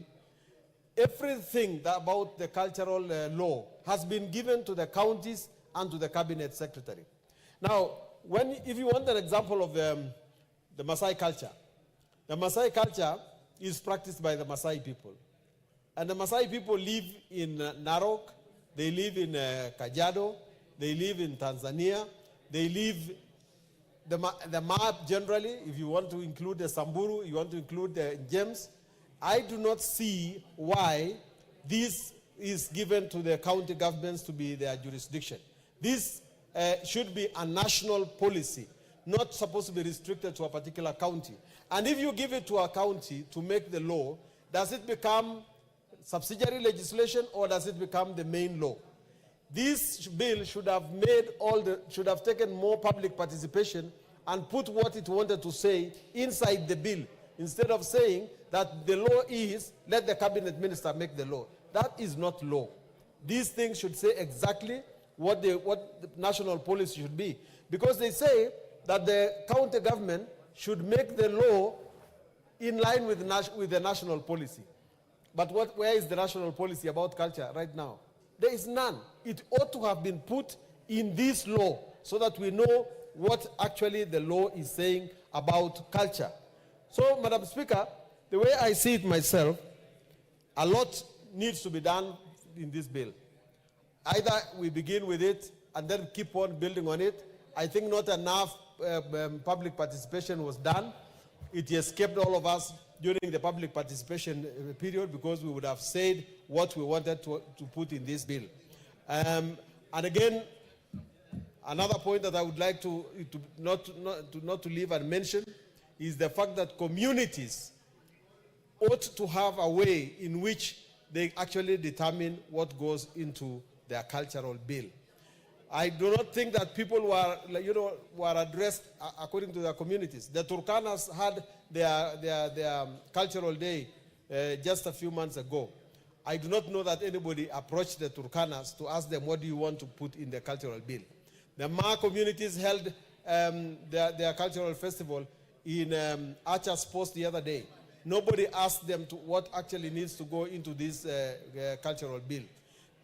everything about the cultural law has been given to the counties and to the cabinet secretary. Now, if you want an example of the Maasai culture, the Maasai culture is practiced by the Maasai people. And the Maasai people live in Narok, they live in Kajiado, they live in Tanzania, they live, the map generally, if you want to include the Samburu, you want to include the Gems, I do not see why this is given to the county governments to be their jurisdiction. This should be a national policy, not supposed to be restricted to a particular county. And if you give it to a county to make the law, does it become subsidiary legislation or does it become the main law? This bill should have taken more public participation and put what it wanted to say inside the bill, instead of saying that the law is, let the cabinet minister make the law. That is not law. These things should say exactly what the national policy should be. Because they say that the county government should make the law in line with the national policy. But where is the national policy about culture right now? There is none. It ought to have been put in this law so that we know what actually the law is saying about culture. So, Madam Speaker, the way I see it myself, a lot needs to be done in this bill. Either we begin with it and then keep on building on it. I think not enough public participation was done. It escaped all of us during the public participation period, because we would have said what we wanted to put in this bill. And again, another point that I would like not to leave unmentioned is the fact that communities ought to have a way in which they actually determine what goes into their cultural bill. I do not think that people were addressed according to their communities. The Turkanas had their cultural day just a few months ago. I do not know that anybody approached the Turkanas to ask them, what do you want to put in the cultural bill? The Ma communities held their cultural festival in Archer's Post the other day. Nobody asked them what actually needs to go into this cultural bill.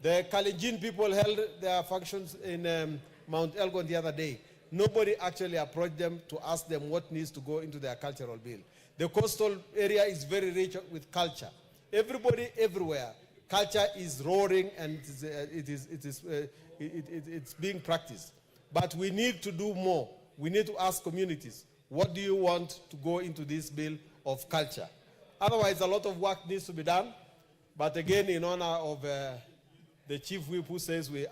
The Kalenjin people held their functions in Mount Elgon the other day. Nobody actually approached them to ask them what needs to go into their cultural bill. The coastal area is very rich with culture. Everybody, everywhere, culture is roaring and it's being practiced. But we need to do more. We need to ask communities, what do you want to go into this bill of culture? Otherwise, a lot of work needs to be done. But again, in honor of the Chief Whip who says we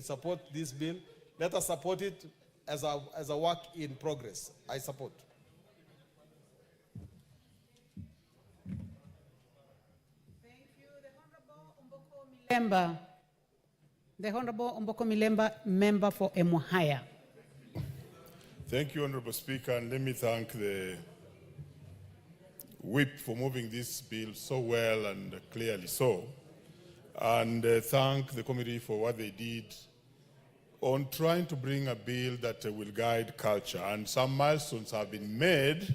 support this bill, let us support it as a work in progress. I support. Milemba. The Honorable Omboko Milemba, member for Emuhaya. Thank you, Honorable Speaker, and let me thank the Whip for moving this bill so well and clearly so, and thank the committee for what they did on trying to bring a bill that will guide culture. And some milestones have been made,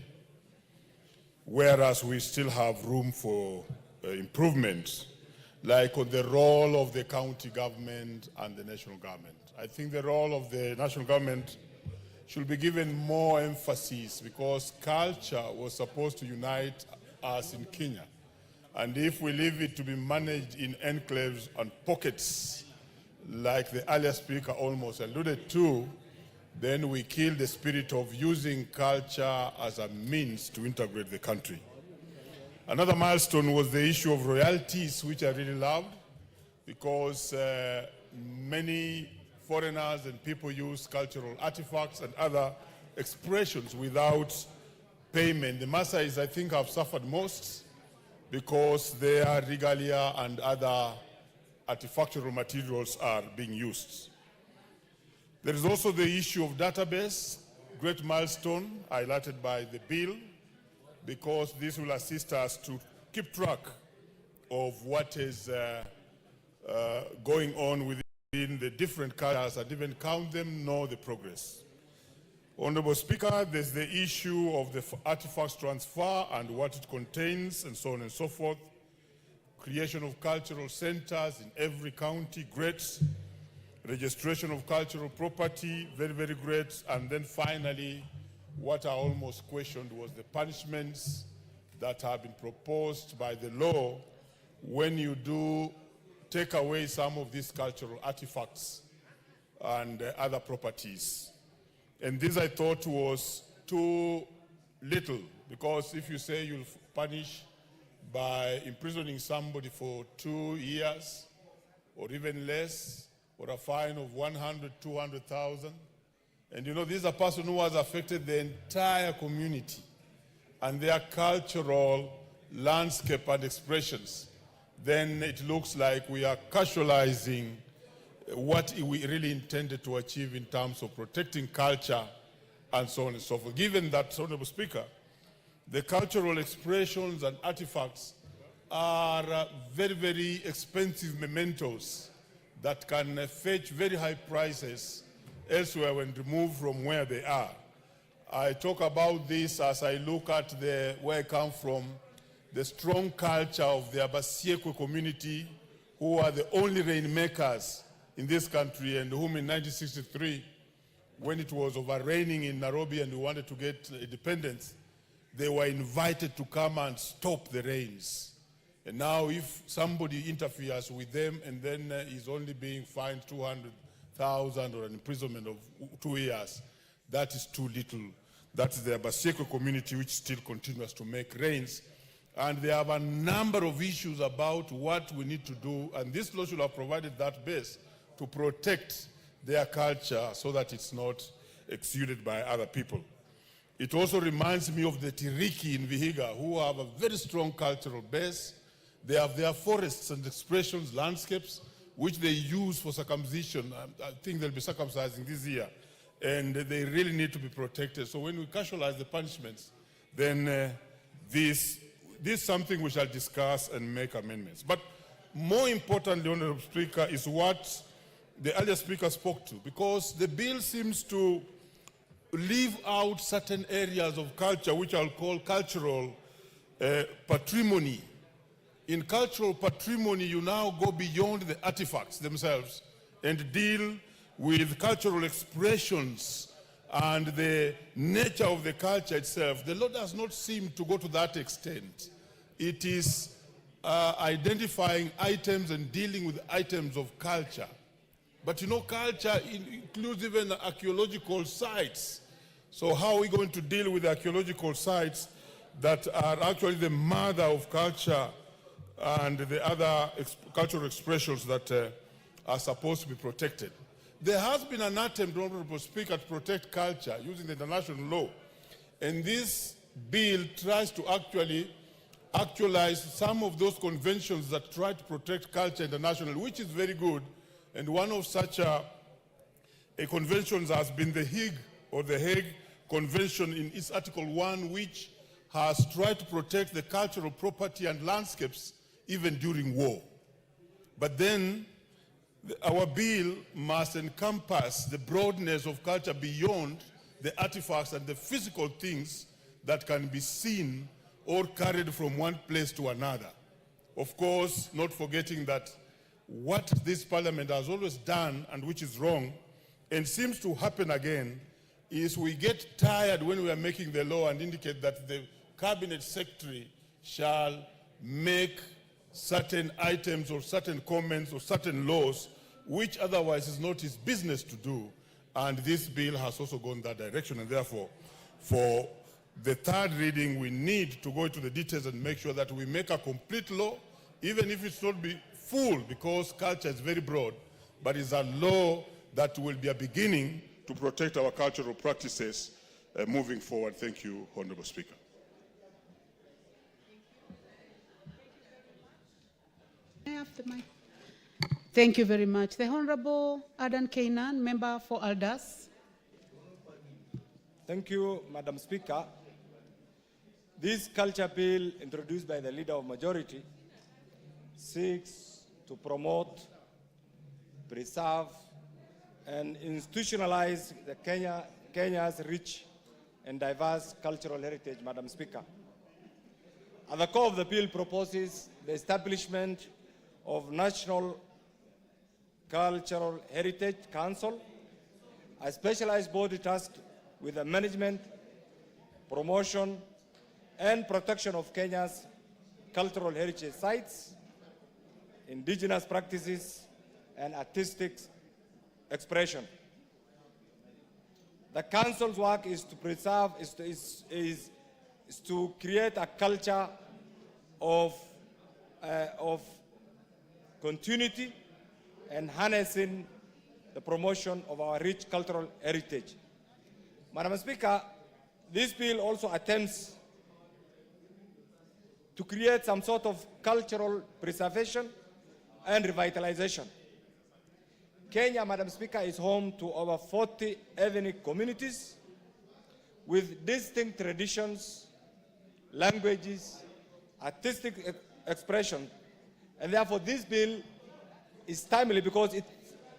whereas we still have room for improvement, like on the role of the county government and the national government. I think the role of the national government should be given more emphasis because culture was supposed to unite us in Kenya. And if we leave it to be managed in enclaves and pockets, like the earlier speaker almost alluded to, then we kill the spirit of using culture as a means to integrate the country. Another milestone was the issue of royalties, which I really loved, because many foreigners and people use cultural artifacts and other expressions without payment. The Maasais, I think, have suffered most because their regalia and other artifactual materials are being used. There is also the issue of database, great milestone highlighted by the bill, because this will assist us to keep track of what is going on within the different cultures and even count them, know the progress. Honorable Speaker, there's the issue of the artifacts transfer and what it contains and so on and so forth. Creation of cultural centers in every county, great. Registration of cultural property, very, very great. And then finally, what I almost questioned was the punishments that have been proposed by the law when you do take away some of these cultural artifacts and other properties. And this I thought was too little, because if you say you'll punish by imprisoning somebody for 2 years or even less, or a fine of 100, 200,000, and you know, this is a person who has affected the entire community and their cultural landscape and expressions, then it looks like we are casualizing what we really intended to achieve in terms of protecting culture and so on and so forth. Given that, Honorable Speaker, the cultural expressions and artifacts are very, very expensive mementos that can fetch very high prices elsewhere when removed from where they are. I talk about this as I look at where I come from, the strong culture of the Abasiekwe community, who are the only rainmakers in this country, and whom in 1963, when it was over-raining in Nairobi and we wanted to get independence, they were invited to come and stop the rains. And now if somebody interferes with them and then is only being fined 200,000 or an imprisonment of 2 years, that is too little. That's the Abasiekwe community, which still continues to make rains. And they have a number of issues about what we need to do, and this law should have provided that base to protect their culture so that it's not exuded by other people. It also reminds me of the Tiriki in Vihiga, who have a very strong cultural base. They have their forests and expressions, landscapes, which they use for circumcision. I think they'll be circumcising this year. And they really need to be protected. So when we casualize the punishments, then this is something we shall discuss and make amendments. But more importantly, Honorable Speaker, is what the earlier speaker spoke to, because the bill seems to leave out certain areas of culture, which I'll call cultural patrimony. In cultural patrimony, you now go beyond the artifacts themselves and deal with cultural expressions and the nature of the culture itself, the law does not seem to go to that extent. It is identifying items and dealing with items of culture. But you know, culture includes even archaeological sites. So how are we going to deal with archaeological sites that are actually the mother of culture and the other cultural expressions that are supposed to be protected? There has been an attempt, Honorable Speaker, to protect culture using the international law. And this bill tries to actualize some of those conventions that try to protect culture internationally, which is very good. And one of such conventions has been the Hague Convention in its Article 1, which has tried to protect the cultural property and landscapes even during war. But then our bill must encompass the broadness of culture beyond the artifacts and the physical things that can be seen or carried from one place to another. Of course, not forgetting that what this parliament has always done, and which is wrong, and seems to happen again, is we get tired when we are making the law and indicate that the cabinet secretary shall make certain items or certain comments or certain laws which otherwise is not his business to do. And this bill has also gone that direction, and therefore for the third reading we need to go into the details and make sure that we make a complete law, even if it's not be full, because culture is very broad, but it's a law that will be a beginning to protect our cultural practices moving forward. Thank you, Honorable Speaker. I have the mic. Thank you very much. The Honorable Adan Kainan, member for Aldas. Thank you, Madam Speaker. This culture bill introduced by the Leader of Majority seeks to promote, preserve, and institutionalize Kenya's rich and diverse cultural heritage, Madam Speaker. At the core of the bill proposes the establishment of National Cultural Heritage Council, a specialized body tasked with the management, promotion, and protection of Kenya's cultural heritage sites, indigenous practices, and artistic expression. The council's work is to preserve, is to create a culture of continuity and harnessing the promotion of our rich cultural heritage. Madam Speaker, this bill also attempts to create some sort of cultural preservation and revitalization. Kenya, Madam Speaker, is home to over 40 ethnic communities with distinct traditions, languages, artistic expression, and therefore this bill is timely because it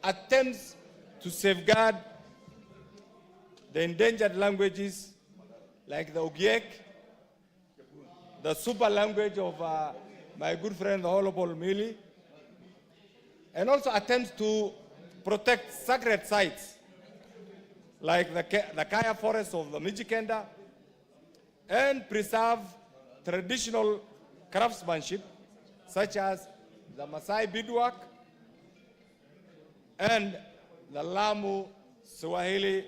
attempts to safeguard the endangered languages like the Ogiek, the super language of my good friend, the Honorable Mili, and also attempts to protect sacred sites like the Kaya forest of the Mijikenda, and preserve traditional craftsmanship such as the Maasai beadwork and the Lamu Swahili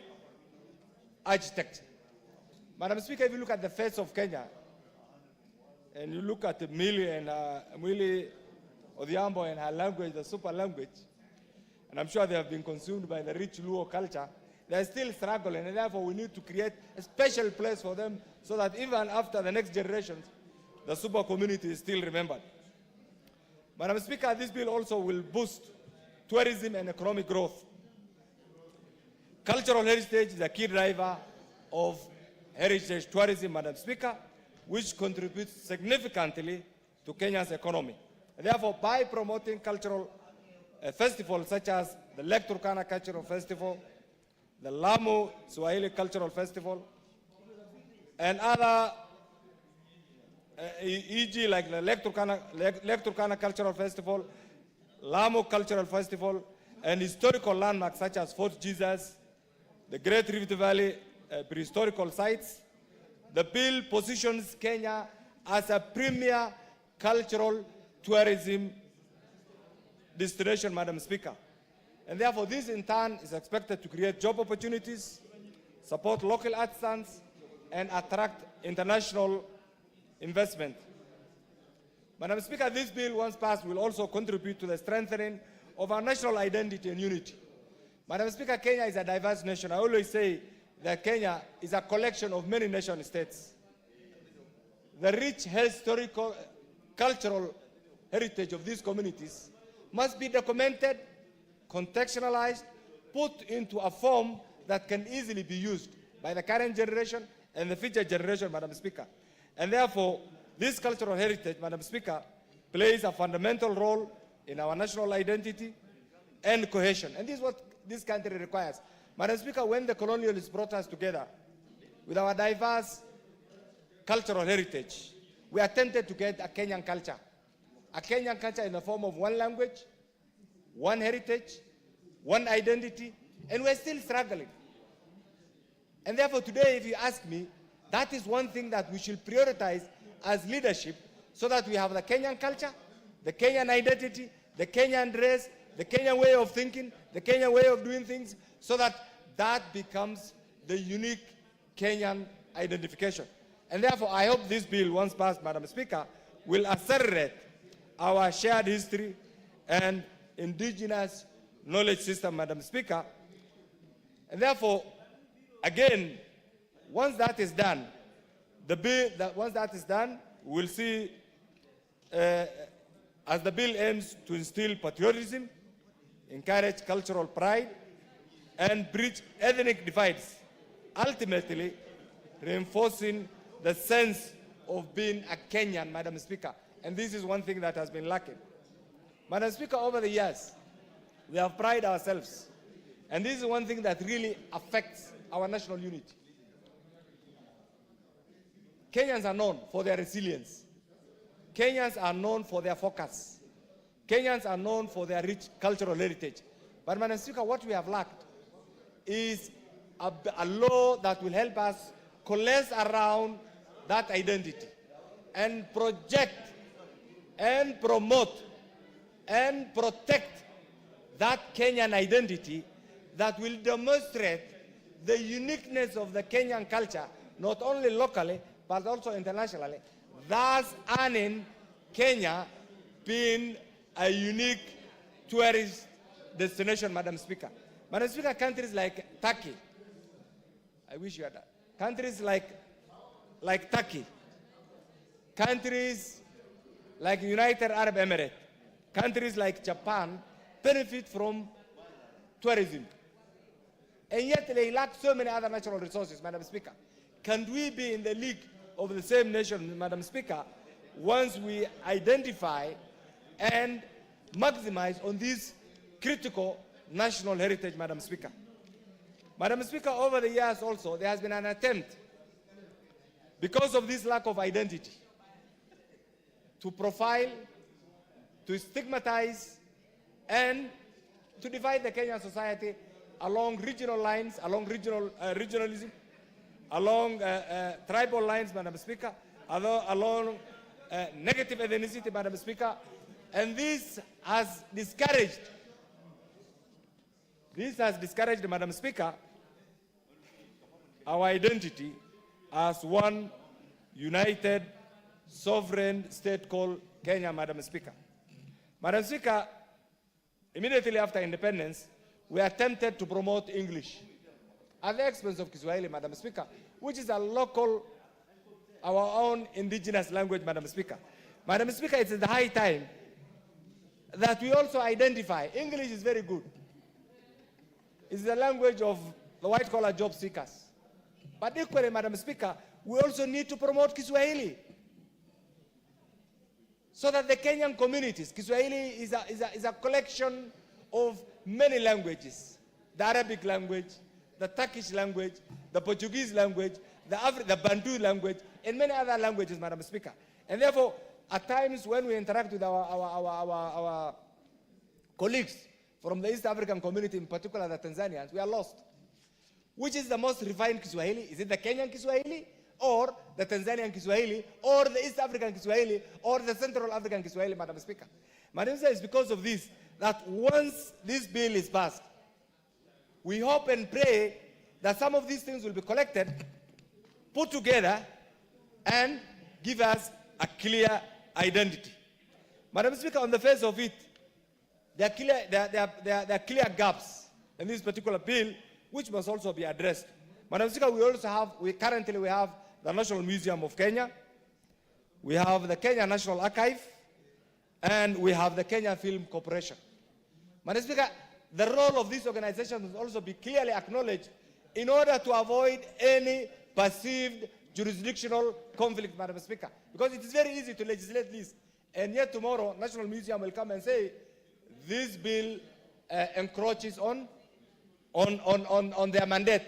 architecture. Madam Speaker, if you look at the face of Kenya, and you look at Mili and Mili Odhiambo and her language, the super language, and I'm sure they have been consumed by the rich Luo culture, they're still struggling, and therefore we need to create a special place for them so that even after the next generations, the super community is still remembered. Madam Speaker, this bill also will boost tourism and economic growth. Cultural heritage is a key driver of heritage tourism, Madam Speaker, which contributes significantly to Kenya's economy. And therefore, by promoting cultural festivals such as the Lake Turkana Cultural Festival, the Lamu Swahili Cultural Festival, and other, e.g. like the Lake Turkana Cultural Festival, Lamu Cultural Festival, and historical landmarks such as Fort Jesus, the Great Rift Valley prehistorical sites. The bill positions Kenya as a premier cultural tourism destination, Madam Speaker. And therefore, this in turn is expected to create job opportunities, support local artisans, and attract international investment. Madam Speaker, this bill, once passed, will also contribute to the strengthening of our national identity and unity. Madam Speaker, Kenya is a diverse nation. I always say that Kenya is a collection of many nation states. The rich historical, cultural heritage of these communities must be documented, contextualized, put into a form that can easily be used by the current generation and the future generation, Madam Speaker. And therefore, this cultural heritage, Madam Speaker, plays a fundamental role in our national identity and cohesion. And this is what this country requires. Madam Speaker, when the colonialists brought us together with our diverse cultural heritage, we attempted to get a Kenyan culture in the form of one language, one heritage, one identity, and we're still struggling. And therefore today, if you ask me, that is one thing that we should prioritize as leadership, so that we have the Kenyan culture, the Kenyan identity, the Kenyan dress, the Kenyan way of thinking, the Kenyan way of doing things, so that that becomes the unique Kenyan identification. And therefore, I hope this bill, once passed, Madam Speaker, will accelerate our shared history and indigenous knowledge system, Madam Speaker. And therefore, again, once that is done, we'll see, as the bill aims to instill patriotism, encourage cultural pride, and bridge ethnic divides, ultimately reinforcing the sense of being a Kenyan, Madam Speaker. And this is one thing that has been lacking. Madam Speaker, over the years, we have prided ourselves, and this is one thing that really affects our national unity. Kenyans are known for their resilience. Kenyans are known for their focus. Kenyans are known for their rich cultural heritage. But Madam Speaker, what we have lacked is a law that will help us coalesce around that identity and project and promote and protect that Kenyan identity that will demonstrate the uniqueness of the Kenyan culture, not only locally, but also internationally, thus earning Kenya being a unique tourist destination, Madam Speaker. Madam Speaker, countries like Turkey, I wish you had that. Countries like Turkey, countries like United Arab Emirates, countries like Japan benefit from tourism. And yet they lack so many other natural resources, Madam Speaker. Can we be in the league of the same nation, Madam Speaker, once we identify and maximize on this critical national heritage, Madam Speaker? Madam Speaker, over the years also, there has been an attempt, because of this lack of identity, to profile, to stigmatize, and to divide the Kenyan society along regional lines, along regionalism, along tribal lines, Madam Speaker, along negative ethnicity, Madam Speaker, and this has discouraged, Madam Speaker, our identity as one united, sovereign state called Kenya, Madam Speaker. Madam Speaker, immediately after independence, we attempted to promote English at the expense of Kiswahili, Madam Speaker, which is a local, our own indigenous language, Madam Speaker. Madam Speaker, it's the high time that we also identify. English is very good. It's the language of the white-collar job seekers. But equally, Madam Speaker, we also need to promote Kiswahili, so that the Kenyan communities, Kiswahili is a collection of many languages, the Arabic language, the Turkish language, the Portuguese language, the Bantu language, and many other languages, Madam Speaker. And therefore, at times when we interact with our colleagues from the East African community, in particular the Tanzanians, we are lost. Which is the most refined Kiswahili? Is it the Kenyan Kiswahili, or the Tanzanian Kiswahili, or the East African Kiswahili, or the Central African Kiswahili, Madam Speaker? Madam Speaker, it's because of this that once this bill is passed, we hope and pray that some of these things will be collected, put together, and give us a clear identity. Madam Speaker, on the face of it, there are clear gaps in this particular bill, which must also be addressed. Madam Speaker, currently we have the National Museum of Kenya, we have the Kenya National Archive, and we have the Kenya Film Corporation. Madam Speaker, the role of these organizations must also be clearly acknowledged in order to avoid any perceived jurisdictional conflict, Madam Speaker. Because it is very easy to legislate this, and yet tomorrow, National Museum will come and say, this bill encroaches on their mandate.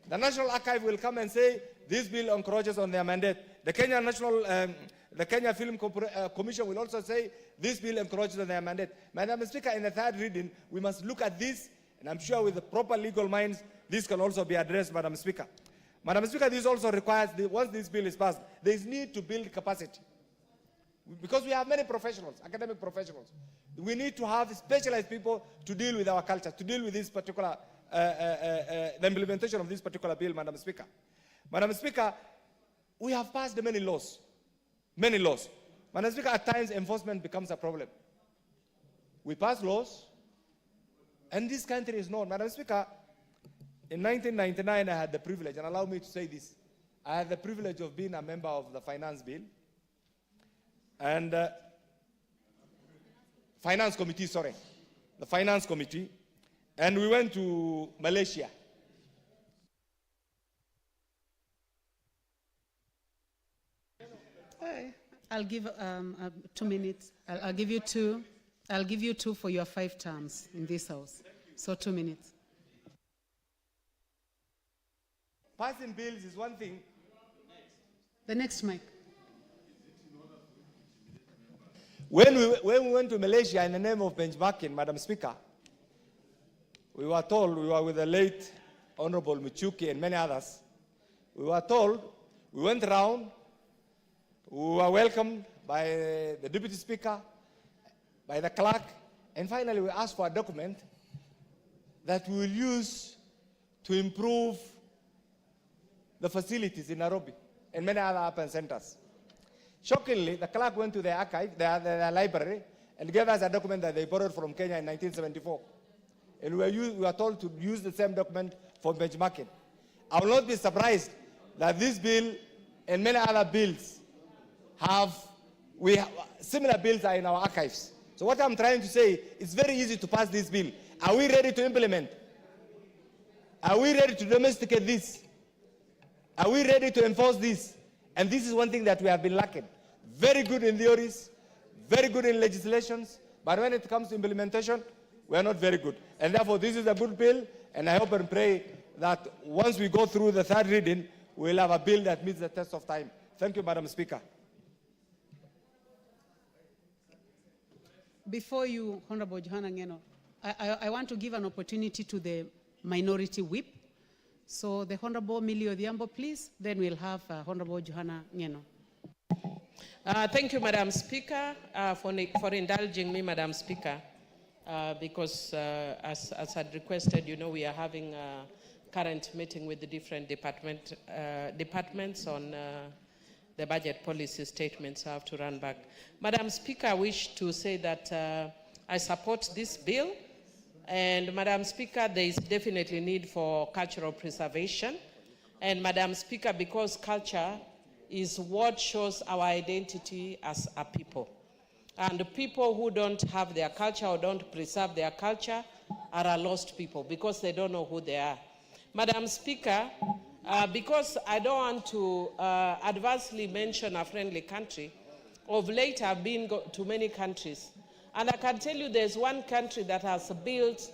The National Archive will come and say, this bill encroaches on their mandate. The Kenya Film Commission will also say, this bill encroaches on their mandate. Madam Speaker, in the third reading, we must look at this, and I'm sure with the proper legal minds, this can also be addressed, Madam Speaker. Madam Speaker, this also requires, once this bill is passed, there is need to build capacity. Because we have many professionals, academic professionals. We need to have specialized people to deal with our culture, to deal with this particular, the implementation of this particular bill, Madam Speaker. Madam Speaker, we have passed many laws. Many laws. Madam Speaker, at times enforcement becomes a problem. We pass laws, and this country is known. Madam Speaker, in 1999, I had the privilege, and allow me to say this, I had the privilege of being a member of the Financebill, and Finance Committee, sorry, the Finance Committee, and we went to Malaysia. I'll give 2 minutes. I'll give you two. I'll give you 2 for your 5 terms in this house. So 2 minutes. Passing bills is one thing. The next mic. When we went to Malaysia in the name of benchmarking, Madam Speaker, we were told, we were with the late Honorable Michuki and many others, we were told, we went around, we were welcomed by the Deputy Speaker, by the clerk, and finally we asked for a document that we will use to improve the facilities in Nairobi and many other urban centers. Shockingly, the clerk went to their archive, their library, and gave us a document that they borrowed from Kenya in 1974. And we were told to use the same document for benchmarking. I will not be surprised that this bill and many other bills similar bills are in our archives. So what I'm trying to say, it's very easy to pass this bill. Are we ready to implement? Are we ready to domesticate this? Are we ready to enforce this? And this is one thing that we have been lacking. Very good in theories, very good in legislations, but when it comes to implementation, we are not very good. And therefore, this is a good bill, and I hope and pray that once we go through the third reading, we'll have a bill that meets the test of time. Thank you, Madam Speaker. Before you, Honorable Johanna Ngeno, I want to give an opportunity to the minority whip. So the Honorable Millie Odhiambo, please. Then we'll have Honorable Johanna Ngeno. Thank you, Madam Speaker, for indulging me, Madam Speaker, because as I'd requested, you know, we are having a current meeting with the different departments on the budget policy statements. I have to run back. Madam Speaker, I wish to say that I support this bill. And Madam Speaker, there is definitely need for cultural preservation. And Madam Speaker, because culture is what shows our identity as a people. And the people who don't have their culture or don't preserve their culture are a lost people because they don't know who they are. Madam Speaker, because I don't want to adversely mention a friendly country, of late I've been to many countries. And I can tell you there's one country that has built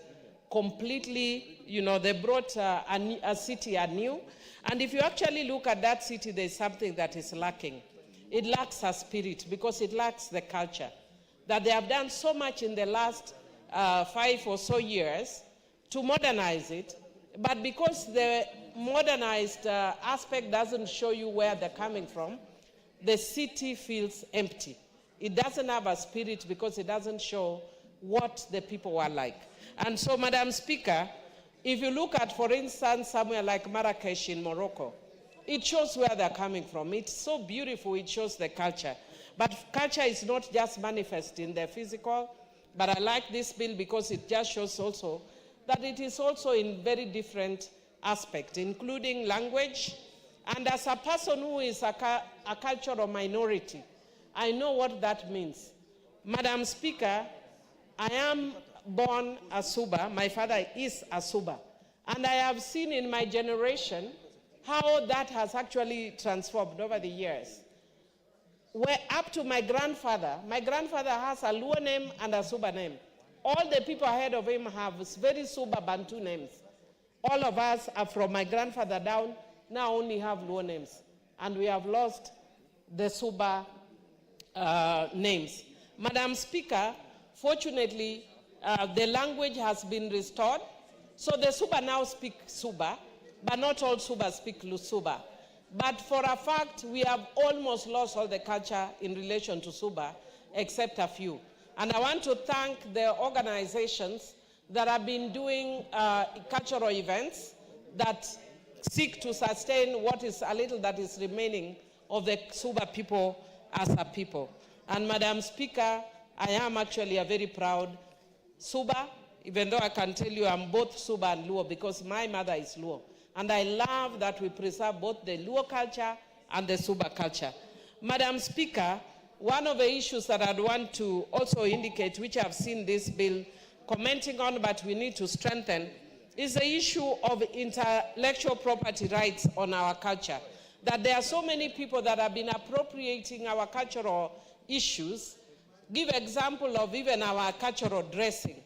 completely, you know, they brought a city anew. And if you actually look at that city, there's something that is lacking. It lacks a spirit because it lacks the culture. That they have done so much in the last 5 or so years to modernize it, but because the modernized aspect doesn't show you where they're coming from, the city feels empty. It doesn't have a spirit because it doesn't show what the people were like. And so, Madam Speaker, if you look at, for instance, somewhere like Marrakesh in Morocco, it shows where they're coming from. It's so beautiful, it shows the culture. But culture is not just manifest in the physical, but I like this bill because it just shows also that it is also in very different aspects, including language. And as a person who is a cultural minority, I know what that means. Madam Speaker, I am born a Suba. My father is a Suba. And I have seen in my generation how that has actually transformed over the years. Where up to my grandfather has a Luo name and a Suba name. All the people ahead of him have very Suba Bantu names. All of us are from my grandfather down, now only have Luo names. And we have lost the Suba names. Madam Speaker, fortunately, the language has been restored. So the Suba now speak Suba, but not all Suba speak Lusuba. But for a fact, we have almost lost all the culture in relation to Suba, except a few. And I want to thank the organizations that have been doing cultural events that seek to sustain what is a little that is remaining of the Suba people as a people. And Madam Speaker, I am actually a very proud Suba, even though I can tell you I'm both Suba and Luo because my mother is Luo. And I love that we preserve both the Luo culture and the Suba culture. Madam Speaker, one of the issues that I'd want to also indicate, which I've seen this bill commenting on, but we need to strengthen, is the issue of intellectual property rights on our culture. That there are so many people that have been appropriating our cultural issues. Give example of even our cultural dressing,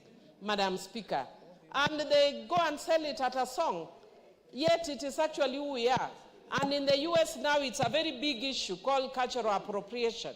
Madam Speaker. And they go and sell it at a song. Yet it is actually who we are. And in the US now, it's a very big issue called cultural appropriation.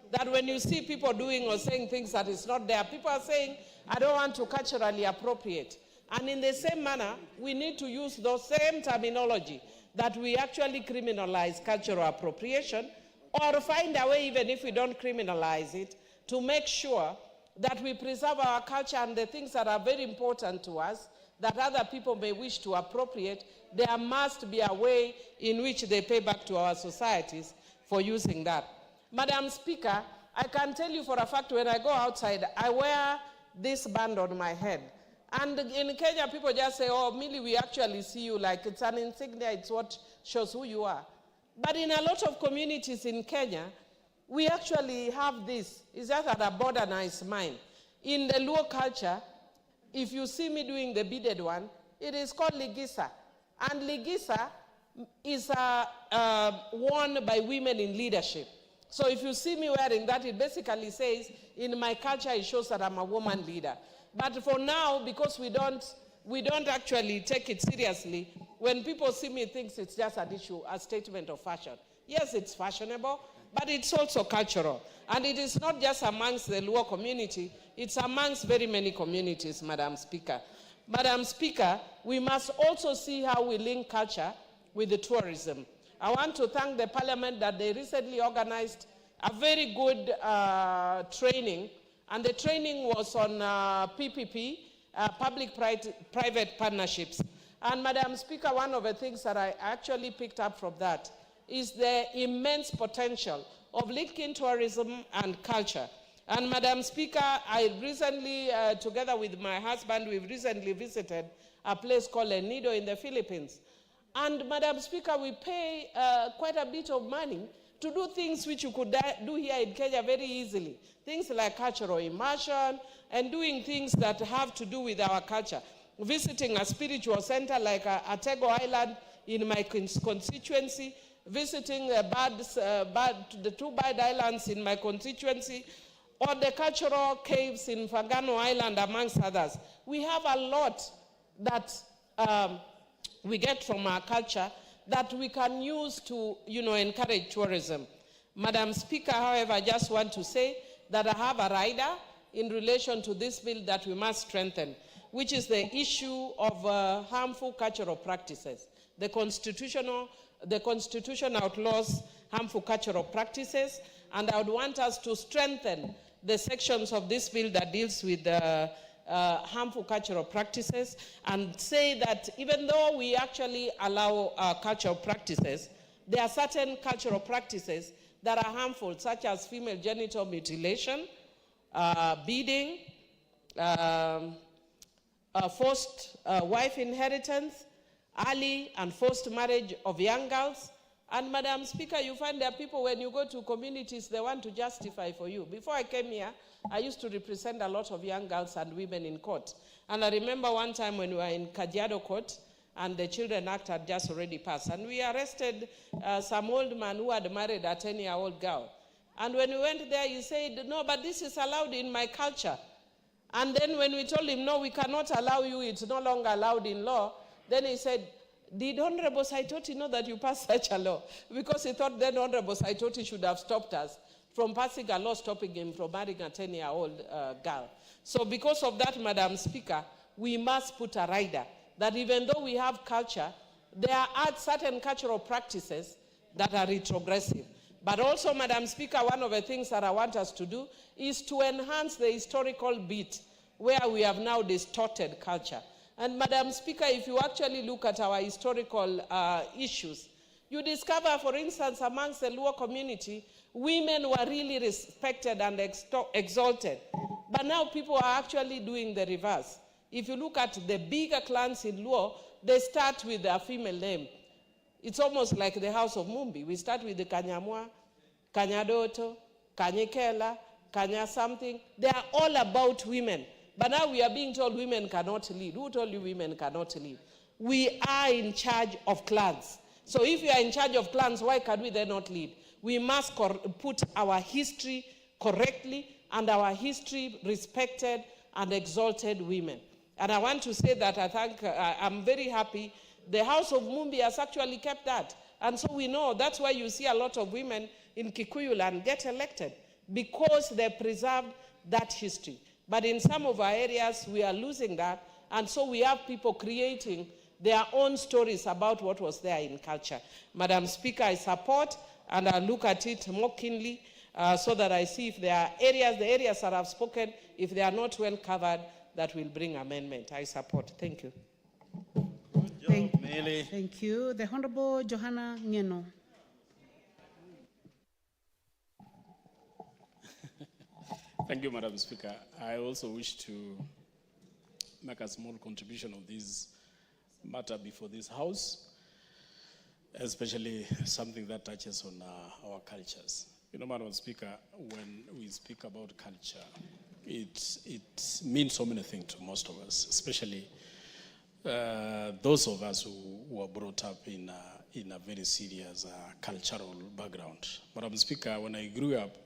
That when you see people doing or saying things that is not there, people are saying, I don't want to culturally appropriate. And in the same manner, we need to use those same terminology that we actually criminalize cultural appropriation, or find a way, even if we don't criminalize it, to make sure that we preserve our culture and the things that are very important to us that other people may wish to appropriate. There must be a way in which they pay back to our societies for using that. Madam Speaker, I can tell you for a fact when I go outside, I wear this band on my head. And in Kenya, people just say, oh, Millie, we actually see you like it's an insignia, it's what shows who you are. But in a lot of communities in Kenya, we actually have this. It's just at a modernized mind. In the Luo culture, if you see me doing the beaded one, it is called ligisa. And ligisa is worn by women in leadership. So if you see me wearing that, it basically says, in my culture, it shows that I'm a woman leader. But for now, because we don't actually take it seriously, when people see me, think it's just an issue, a statement of fashion. Yes, it's fashionable, but it's also cultural. And it is not just amongst the Luo community, it's amongst very many communities, Madam Speaker. Madam Speaker, we must also see how we link culture with the tourism. I want to thank the Parliament that they recently organized a very good training, and the training was on PPP, public-private partnerships. And Madam Speaker, one of the things that I actually picked up from that is the immense potential of linking tourism and culture. And Madam Speaker, I recently, together with my husband, we've recently visited a place called El Nido in the Philippines. And Madam Speaker, we pay quite a bit of money to do things which you could do here in Kenya very easily. Things like cultural immersion and doing things that have to do with our culture. Visiting a spiritual center like Atego Island in my constituency, visiting the two bird islands in my constituency, or the cultural caves in Fagano Island, amongst others. We have a lot that we get from our culture that we can use to, encourage tourism. Madam Speaker, however, I just want to say that I have a rider in relation to this bill that we must strengthen, which is the issue of harmful cultural practices. The Constitution outlaws harmful cultural practices, and I would want us to strengthen the sections of this bill that deals with harmful cultural practices, and say that even though we actually allow cultural practices, there are certain cultural practices that are harmful, such as female genital mutilation, beading, forced wife inheritance, early and forced marriage of young girls. And Madam Speaker, you find there are people, when you go to communities, they want to justify for you. Before I came here, I used to represent a lot of young girls and women in court. And I remember one time when we were in Kajiado court, and the Children Act had just already passed. And we arrested some old man who had married a 10-year-old girl. And when we went there, he said, no, but this is allowed in my culture. And then when we told him, no, we cannot allow you, it's no longer allowed in law, then he said, did Honorable Saitoti know that you passed such a law? Because he thought then Honorable Saitoti should have stopped us from passing a law stopping him from marrying a 10-year-old girl. So because of that, Madam Speaker, we must put a rider that even though we have culture, there are certain cultural practices that are retrogressive. But also, Madam Speaker, one of the things that I want us to do is to enhance the historical bit where we have now distorted culture. And Madam Speaker, if you actually look at our historical issues, you discover, for instance, amongst the Luo community, women were really respected and exalted. But now people are actually doing the reverse. If you look at the bigger clans in Luo, they start with their female name. It's almost like the House of Mumbi. We start with the Kanyamwa, Kanyadoto, Kanyekela, Kanya something. They are all about women. But now we are being told women cannot lead. Who told you women cannot lead? We are in charge of clans. So if we are in charge of clans, why can we then not lead? We must put our history correctly, and our history respected and exalted women. And I want to say that I'm very happy the House of Mumbi has actually kept that. And so we know that's why you see a lot of women in Kikuyu land get elected, because they preserved that history. But in some of our areas, we are losing that. And so we have people creating their own stories about what was there in culture. Madam Speaker, I support, and I look at it more keenly so that I see if there are areas, the areas that I've spoken, if they are not well covered, that will bring amendment. I support. Thank you. Thank you. The Honorable Johanna Ngeno. Thank you, Madam Speaker. I also wish to make a small contribution of this matter before this House, especially something that touches on our cultures. You know, Madam Speaker, when we speak about culture, it means so many things to most of us, especially those of us who are brought up in a very serious cultural background. Madam Speaker, when I grew up,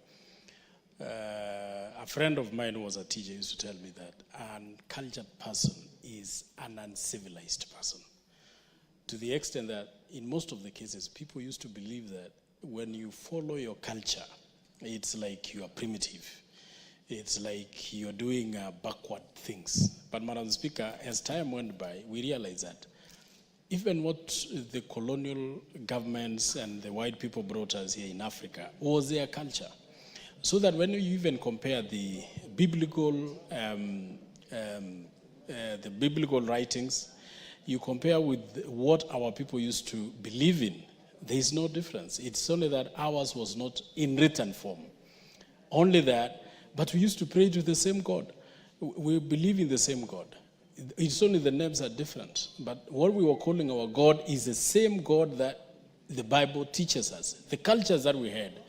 a friend of mine who was a teacher used to tell me that an uncultured person is an uncivilized person. To the extent that in most of the cases, people used to believe that when you follow your culture, it's like you are primitive. It's like you're doing backward things. But Madam Speaker, as time went by, we realized that even what the colonial governments and the white people brought us here in Africa was their culture. So that when you even compare the biblical writings, you compare with what our people used to believe in, there is no difference. It's only that ours was not in written form. Only that, but we used to pray to the same God. We believe in the same God. It's only the names are different. But what we were calling our God is the same God that the Bible teaches us. The cultures that we had,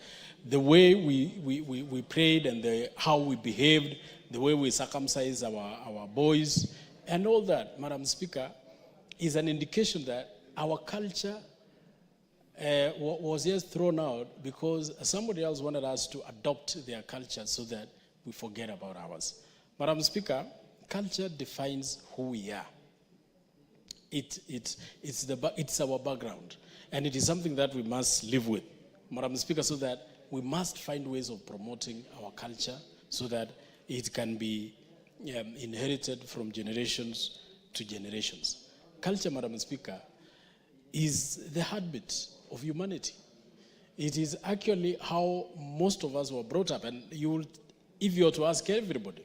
the way we prayed and how we behaved, the way we circumcised our boys, and all that, Madam Speaker, is an indication that our culture was just thrown out because somebody else wanted us to adopt their culture so that we forget about ours. Madam Speaker, culture defines who we are. It's our background, and it is something that we must live with, Madam Speaker, so that we must find ways of promoting our culture so that it can be inherited from generations to generations. Culture, Madam Speaker, is the heartbeat of humanity. It is actually how most of us were brought up. And if you were to ask everybody,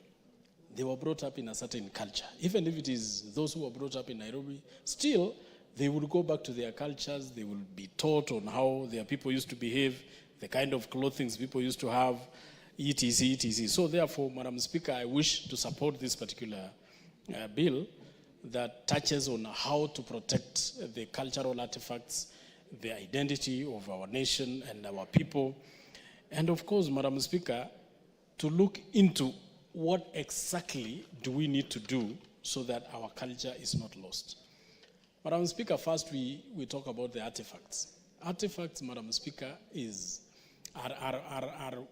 they were brought up in a certain culture. Even if it is those who were brought up in Nairobi, still they will go back to their cultures. They will be taught on how their people used to behave, the kind of clothing people used to have, etc., etc. So therefore, Madam Speaker, I wish to support this particular bill that touches on how to protect the cultural artifacts, the identity of our nation and our people. And of course, Madam Speaker, to look into what exactly do we need to do so that our culture is not lost. Madam Speaker, first we talk about the artifacts. Artifacts, Madam Speaker, are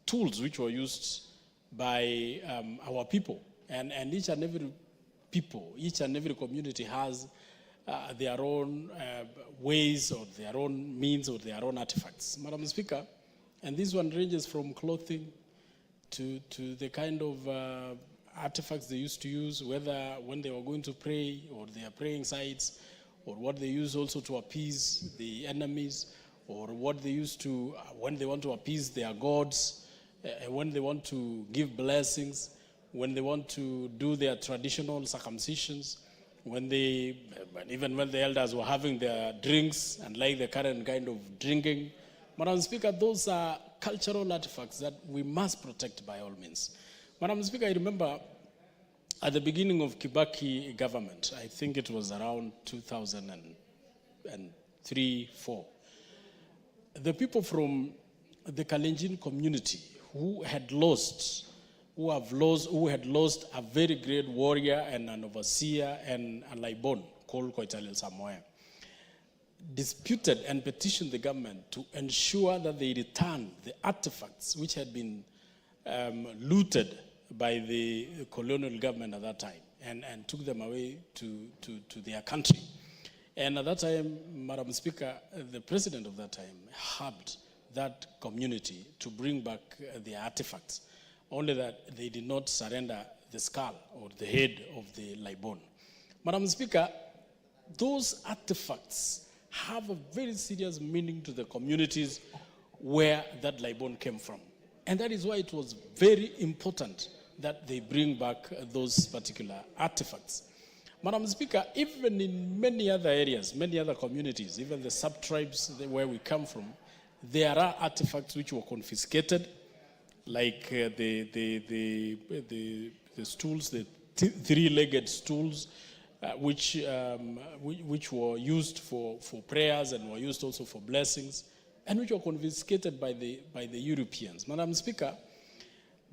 tools which were used by our people. And each and every people, each and every community has their own ways or their own means or their own artifacts. Madam Speaker, and this one ranges from clothing to the kind of artifacts they used to use, whether when they were going to pray or their praying sites, or what they use also to appease the enemies, or what they used to, when they want to appease their gods, when they want to give blessings, when they want to do their traditional circumcisions, even when the elders were having their drinks and like the current kind of drinking. Madam Speaker, those are cultural artifacts that we must protect by all means. Madam Speaker, I remember at the beginning of Kibaki government, I think it was around 2003-04, the people from the Kalenjin community who had lost a very great warrior and an overseer and a Laibon called Koitalel Samoa, disputed and petitioned the government to ensure that they return the artifacts which had been looted by the colonial government at that time and took them away to their country. And at that time, Madam Speaker, the president of that time helped that community to bring back their artifacts, only that they did not surrender the skull or the head of the Laibon. Madam Speaker, those artifacts have a very serious meaning to the communities where that Laibon came from. And that is why it was very important that they bring back those particular artifacts. Madam Speaker, even in many other areas, many other communities, even the sub-tribes where we come from, there are artifacts which were confiscated, like the stools, the three-legged stools, which were used for prayers and were used also for blessings, and which were confiscated by the Europeans. Madam Speaker,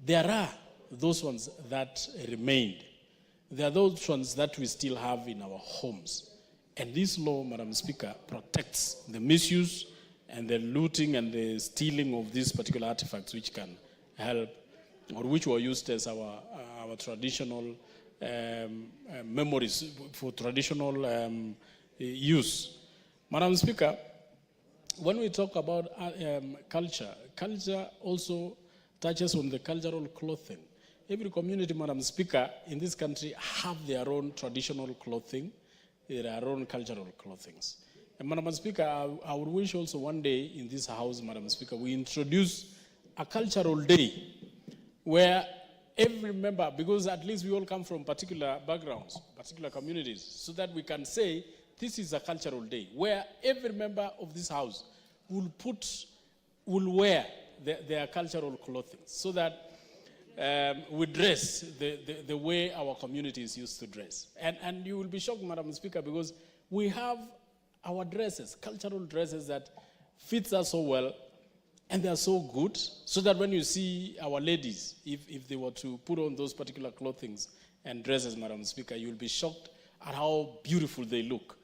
there are those ones that remained. There are those ones that we still have in our homes. And this law, Madam Speaker, protects the misuse and the looting and the stealing of these particular artifacts which can help, or which were used as our traditional memories for traditional use. Madam Speaker, when we talk about culture also touches on the cultural clothing. Every community, Madam Speaker, in this country have their own traditional clothing, their own cultural clothing. And Madam Speaker, I would wish also one day in this house, Madam Speaker, we introduce a cultural day where every member, because at least we all come from particular backgrounds, particular communities, so that we can say this is a cultural day where every member of this house will wear their cultural clothing, so that we dress the way our communities used to dress. And you will be shocked, Madam Speaker, because we have our dresses, cultural dresses that fits us so well, and they are so good, so that when you see our ladies, if they were to put on those particular clothings and dresses, Madam Speaker, you'll be shocked at how beautiful they look.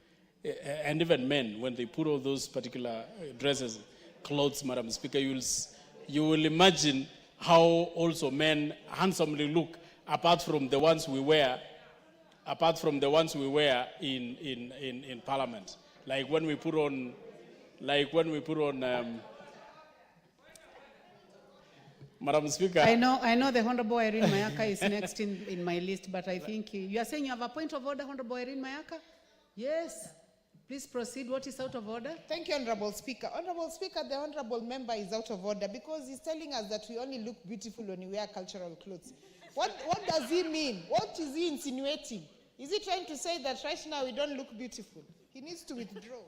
And even men, when they put on those particular dresses, clothes, Madam Speaker, you will imagine how also men handsomely look, apart from the ones we wear in Parliament. Like when we put on Madam Speaker. I know the Honorable Irene Mayaka is next in my list, but I think you are saying you have a point of order, Honorable Irene Mayaka? Yes. Please proceed. What is out of order? Thank you, Honorable Speaker. Honorable Speaker, the Honorable Member is out of order because he's telling us that we only look beautiful when we wear cultural clothes. What does he mean? What is he insinuating? Is he trying to say that right now we don't look beautiful? He needs to withdraw.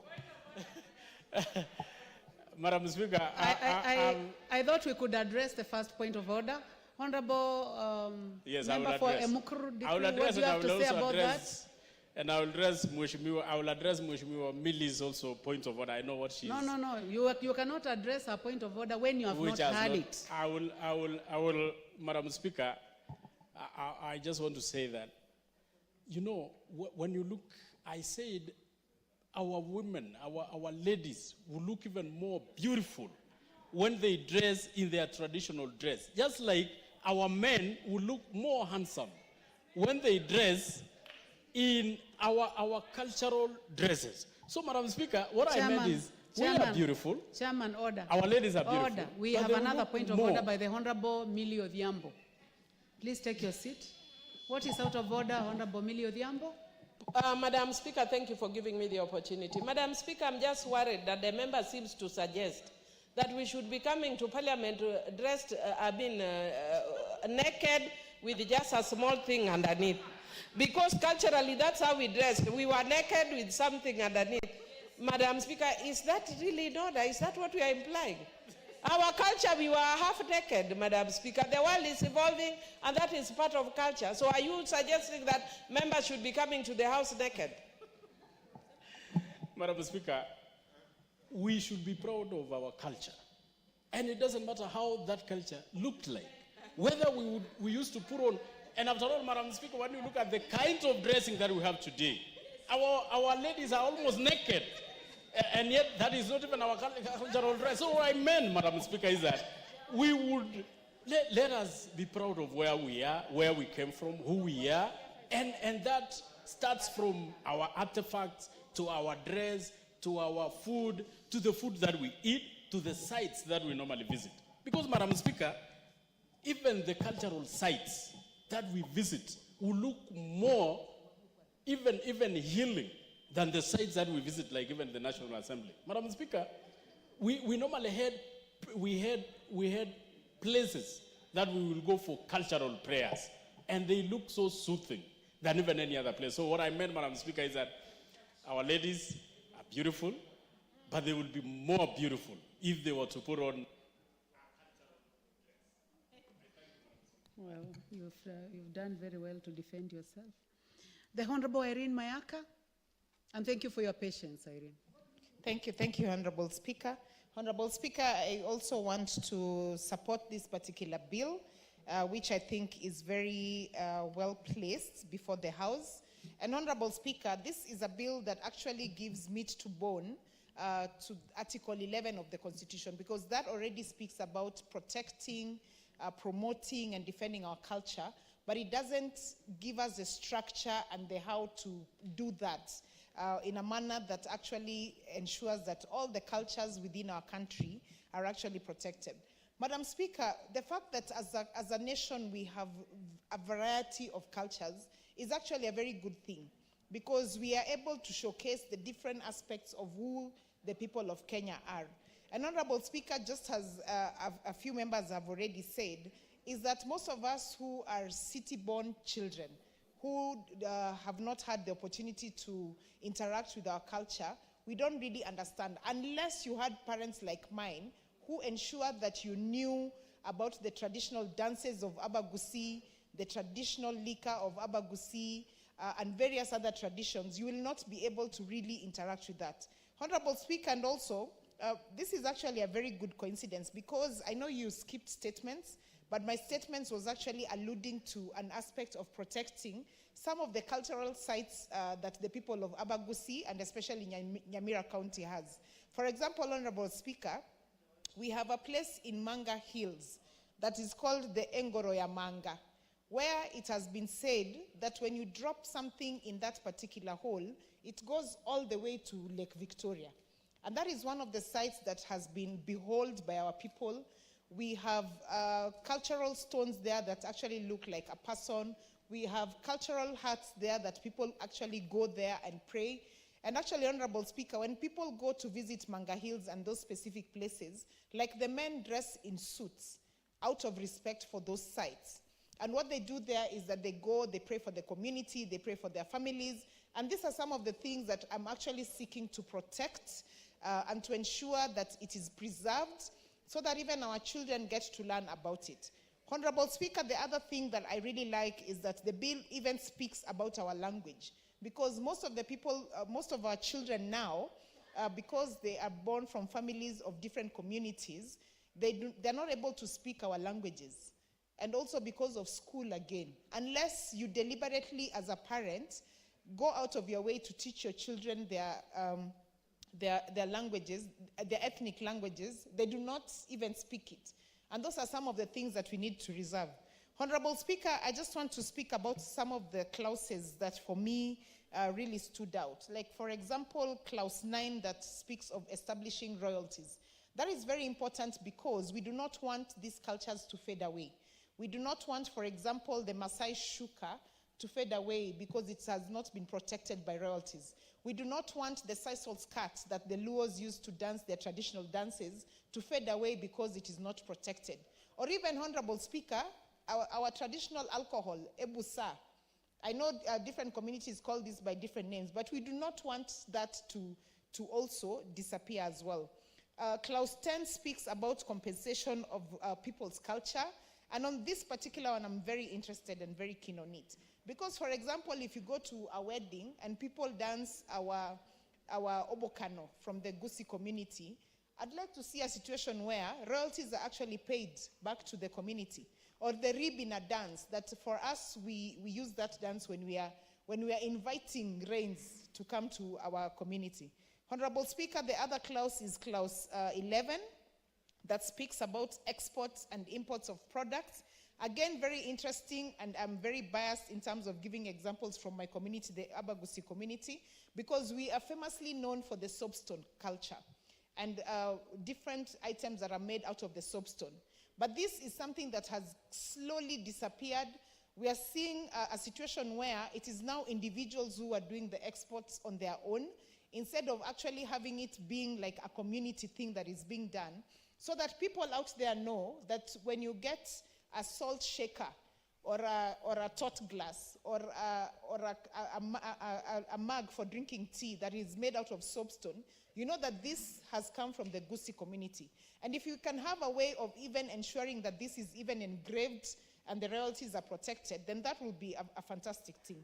Madam Speaker, I thought we could address the first point of order. Honorable yes, Member for Emukuru, what do you have to say about that? And I will address Mheshimiwa Milli's also point of order. I know what she is. No. You cannot address a point of order when you have not heard it. I will, Madam Speaker, I just want to say that, you know, when you look, I said our women, our ladies will look even more beautiful when they dress in their traditional dress. Just like our men will look more handsome when they dress in our cultural dresses. So, Madam Speaker, what I meant is, we are beautiful. Chairman, order. Our ladies are beautiful. Order. We have another point of order by the Honorable Millie Odhiambo. Please take your seat. What is out of order, Honorable Millie Odhiambo? Madam Speaker, thank you for giving me the opportunity. Madam Speaker, I'm just worried that the member seems to suggest that we should be coming to Parliament dressed, naked with just a small thing underneath. Because culturally, that's how we dressed. We were naked with something underneath. Madam Speaker, is that really in order? Is that what we are implying? Our culture, we were half naked, Madam Speaker. The world is evolving, and that is part of culture. So are you suggesting that members should be coming to the house naked? Madam Speaker, we should be proud of our culture. And it doesn't matter how that culture looked like. Whether we used to put on, and after all, Madam Speaker, when you look at the kind of dressing that we have today, our ladies are almost naked. And yet, that is not even our cultural dress. So what I meant, Madam Speaker, is that we would, let us be proud of where we are, where we came from, who we are. And that starts from our artifacts, to our dress, to our food, to the food that we eat, to the sites that we normally visit. Because, Madam Speaker, even the cultural sites that we visit will look more, even healing, than the sites that we visit, like even the National Assembly. Madam Speaker, we normally had places that we will go for cultural prayers, and they look so soothing than even any other place. So what I meant, Madam Speaker, is that our ladies are beautiful, but they will be more beautiful if they were to put on. Well, you've done very well to defend yourself. The Honorable Irene Mayaka, and thank you for your patience, Irene. Thank you, Honorable Speaker. Honorable Speaker, I also want to support this particular bill, which I think is very well placed before the House. And Honorable Speaker, this is a bill that actually gives meat to bone to Article 11 of the Constitution, because that already speaks about protecting, promoting, and defending our culture, but it doesn't give us the structure and the how to do that in a manner that actually ensures that all the cultures within our country are actually protected. Madam Speaker, the fact that as a nation we have a variety of cultures is actually a very good thing, because we are able to showcase the different aspects of who the people of Kenya are. And Honorable Speaker, just as a few members have already said, is that most of us who are city-born children, who have not had the opportunity to interact with our culture, we don't really understand, unless you had parents like mine who ensured that you knew about the traditional dances of Abagusi, the traditional liquor of Abagusi, and various other traditions. You will not be able to really interact with that. Honorable Speaker, and also, this is actually a very good coincidence, because I know you skipped statements, but my statements was actually alluding to an aspect of protecting some of the cultural sites that the people of Abagusi and especially Nyamira County has. For example, Honorable Speaker, we have a place in Manga Hills that is called the Engoroya Manga, where it has been said that when you drop something in that particular hole, it goes all the way to Lake Victoria. And that is one of the sites that has been beholden by our people, We have cultural stones there that actually look like a person. We have cultural huts there that people actually go there and pray. And actually, Honorable Speaker, when people go to visit Manga Hills and those specific places, like the men dress in suits out of respect for those sites. And what they do there is that they go, they pray for the community, they pray for their families. And these are some of the things that I'm actually seeking to protect and to ensure that it is preserved so that even our children get to learn about it. Honorable Speaker, the other thing that I really like is that the bill even speaks about our language. Because most of the people, most of our children now, because they are born from families of different communities, they're not able to speak our languages. And also because of school again. Unless you deliberately, as a parent, go out of your way to teach your children their languages, their ethnic languages, they do not even speak it. And those are some of the things that we need to reserve. Honorable Speaker, I just want to speak about some of the clauses that for me really stood out. Like, for example, clause 9 that speaks of establishing royalties. That is very important because we do not want these cultures to fade away. We do not want, for example, the Maasai shuka to fade away because it has not been protected by royalties. We do not want the sisal skirt that the Luos use to dance their traditional dances to fade away because it is not protected. Or even, Honorable Speaker, our traditional alcohol, ebusa. I know different communities call this by different names, but we do not want that to also disappear as well. Clause 10 speaks about compensation of people's culture. And on this particular one, I'm very interested and very keen on it. Because, for example, if you go to a wedding and people dance our obokano from the Gusi community, I'd like to see a situation where royalties are actually paid back to the community. Or the ribina dance, that for us, we use that dance when we are inviting rains to come to our community. Honorable Speaker, the other clause is clause 11, that speaks about exports and imports of products. Again, very interesting, and I'm very biased in terms of giving examples from my community, the Abagusi community, because we are famously known for the soapstone culture and different items that are made out of the soapstone. But this is something that has slowly disappeared. We are seeing a situation where it is now individuals who are doing the exports on their own, instead of actually having it being like a community thing that is being done, so that people out there know that when you get a salt shaker or a tot glass or a mug for drinking tea that is made out of soapstone, you know that this has come from the Gusi community. And if you can have a way of even ensuring that this is even engraved and the royalties are protected, then that will be a fantastic thing.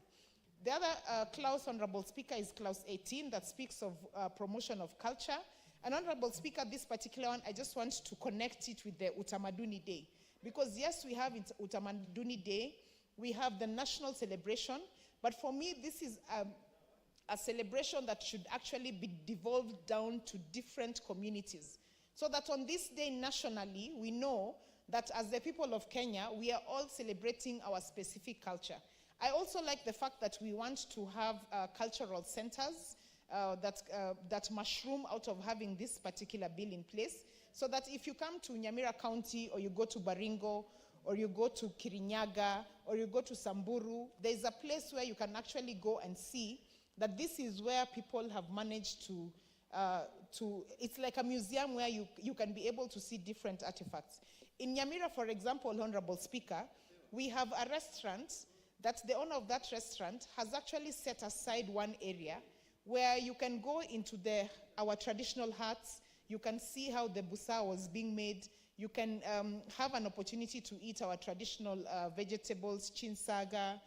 The other clause, Honorable Speaker, is clause 18 that speaks of promotion of culture. And Honorable Speaker, this particular one, I just want to connect it with the Utamaduni Day. Because yes, we have Utamaduni Day, we have the national celebration, but for me, this is a celebration that should actually be devolved down to different communities. So that on this day nationally, we know that as the people of Kenya, we are all celebrating our specific culture. I also like the fact that we want to have cultural centers that mushroom out of having this particular bill in place, so that if you come to Nyamira County, or you go to Baringo, or you go to Kirinyaga, or you go to Samburu, there's a place where you can actually go and see that this is where people have managed to it's like a museum where you can be able to see different artifacts. In Nyamira, for example, Honorable Speaker, we have a restaurant that the owner of that restaurant has actually set aside one area where you can go into our traditional huts, you can see how the busa was being made, you can have an opportunity to eat our traditional vegetables, chinsaga,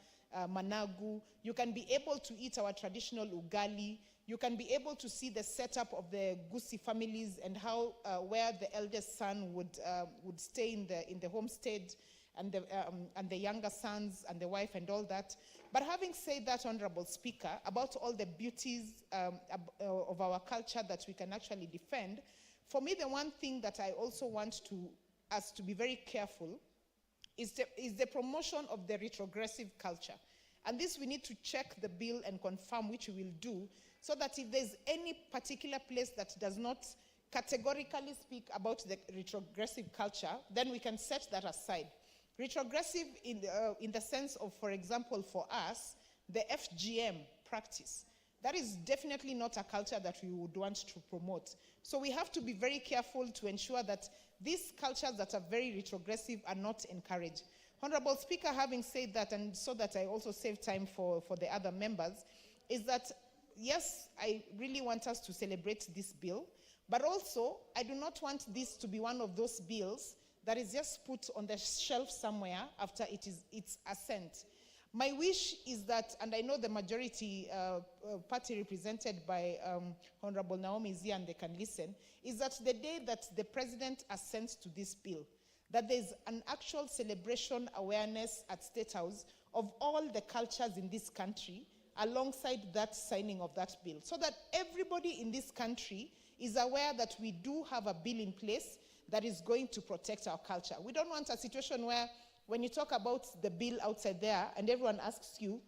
managu, you can be able to eat our traditional ugali, you can be able to see the setup of the Gusi families and how where the eldest son would stay in the homestead, and the younger sons and the wife and all that. But having said that, Honorable Speaker, about all the beauties of our culture that we can actually defend, for me, the one thing that I also want us to be very careful is the promotion of the retrogressive culture. And this we need to check the bill and confirm, which we will do, so that if there's any particular place that does not categorically speak about the retrogressive culture, then we can set that aside. Retrogressive in the sense of, for example, for us, the FGM practice. That is definitely not a culture that we would want to promote. So we have to be very careful to ensure that these cultures that are very retrogressive are not encouraged. Honorable Speaker, having said that, and so that I also save time for the other members, is that, yes, I really want us to celebrate this bill, but also I do not want this to be one of those bills that is just put on the shelf somewhere after its assent. My wish is that, and I know the majority party represented by Honorable Naomi Zian, they can listen, is that the day that the President assents to this bill, that there's an actual celebration awareness at State House of all the cultures in this country alongside that signing of that bill, so that everybody in this country is aware that we do have a bill in place that is going to protect our culture. We don't want a situation where when you talk about the bill outside there and everyone asks you,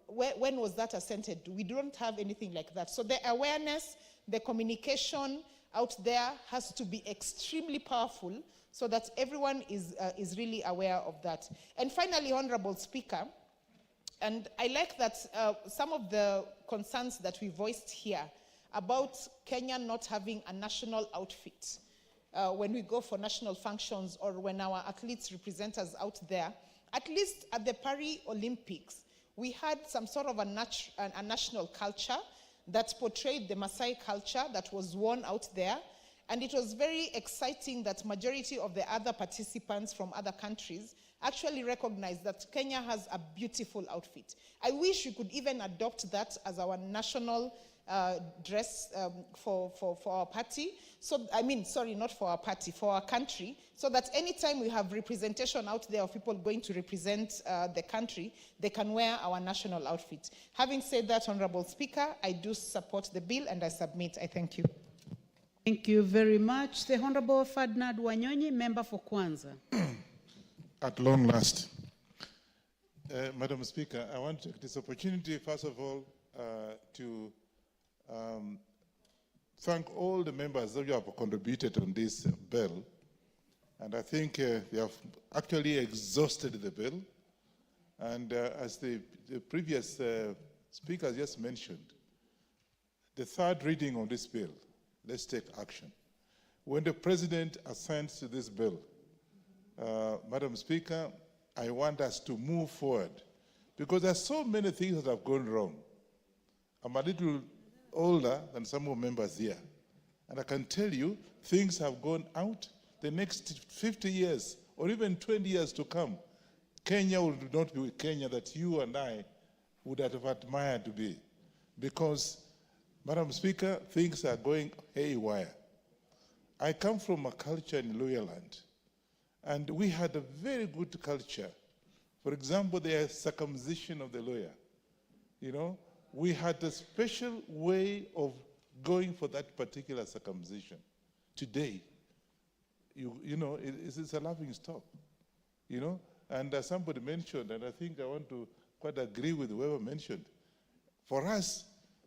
when was that assented to? We don't have anything like that. So the awareness, the communication out there has to be extremely powerful so that everyone is really aware of that. And finally, Honorable Speaker, and I like that some of the concerns that we voiced here about Kenya not having a national outfit when we go for national functions or when our athletes represent us out there. At least at the Paris Olympics, we had some sort of a national culture that portrayed the Maasai culture that was worn out there. And it was very exciting that majority of the other participants from other countries actually recognized that Kenya has a beautiful outfit. I wish we could even adopt that as our national dress for our party. So, I mean, sorry, not for our party, for our country, so that anytime we have representation out there of people going to represent the country, they can wear our national outfit. Having said that, Honorable Speaker, I do support the bill and I submit. I thank you. Thank you very much. The Honorable Ferdinand Wanyonyi, member for Kwanza. At long last. Madam Speaker, I want to take this opportunity, first of all, to thank all the members that you have contributed on this bill. And I think they have actually exhausted the bill. And as the previous speaker just mentioned, the third reading on this bill, let's take action. When the President assents to this bill, Madam Speaker, I want us to move forward because there are so many things that have gone wrong. I'm a little older than some of the members here, and I can tell you things have gone out. The next 50 years or even 20 years to come, Kenya will not be Kenya that you and I would have admired to be, because, Madam Speaker, things are going haywire. I come from a culture in Luhyaland, and we had a very good culture. For example, the circumcision of the lawyer. You know, we had a special way of going for that particular circumcision. Today, you know, it's a laughing stock. You know, and as somebody mentioned, and I think I want to quite agree with whoever mentioned, for us,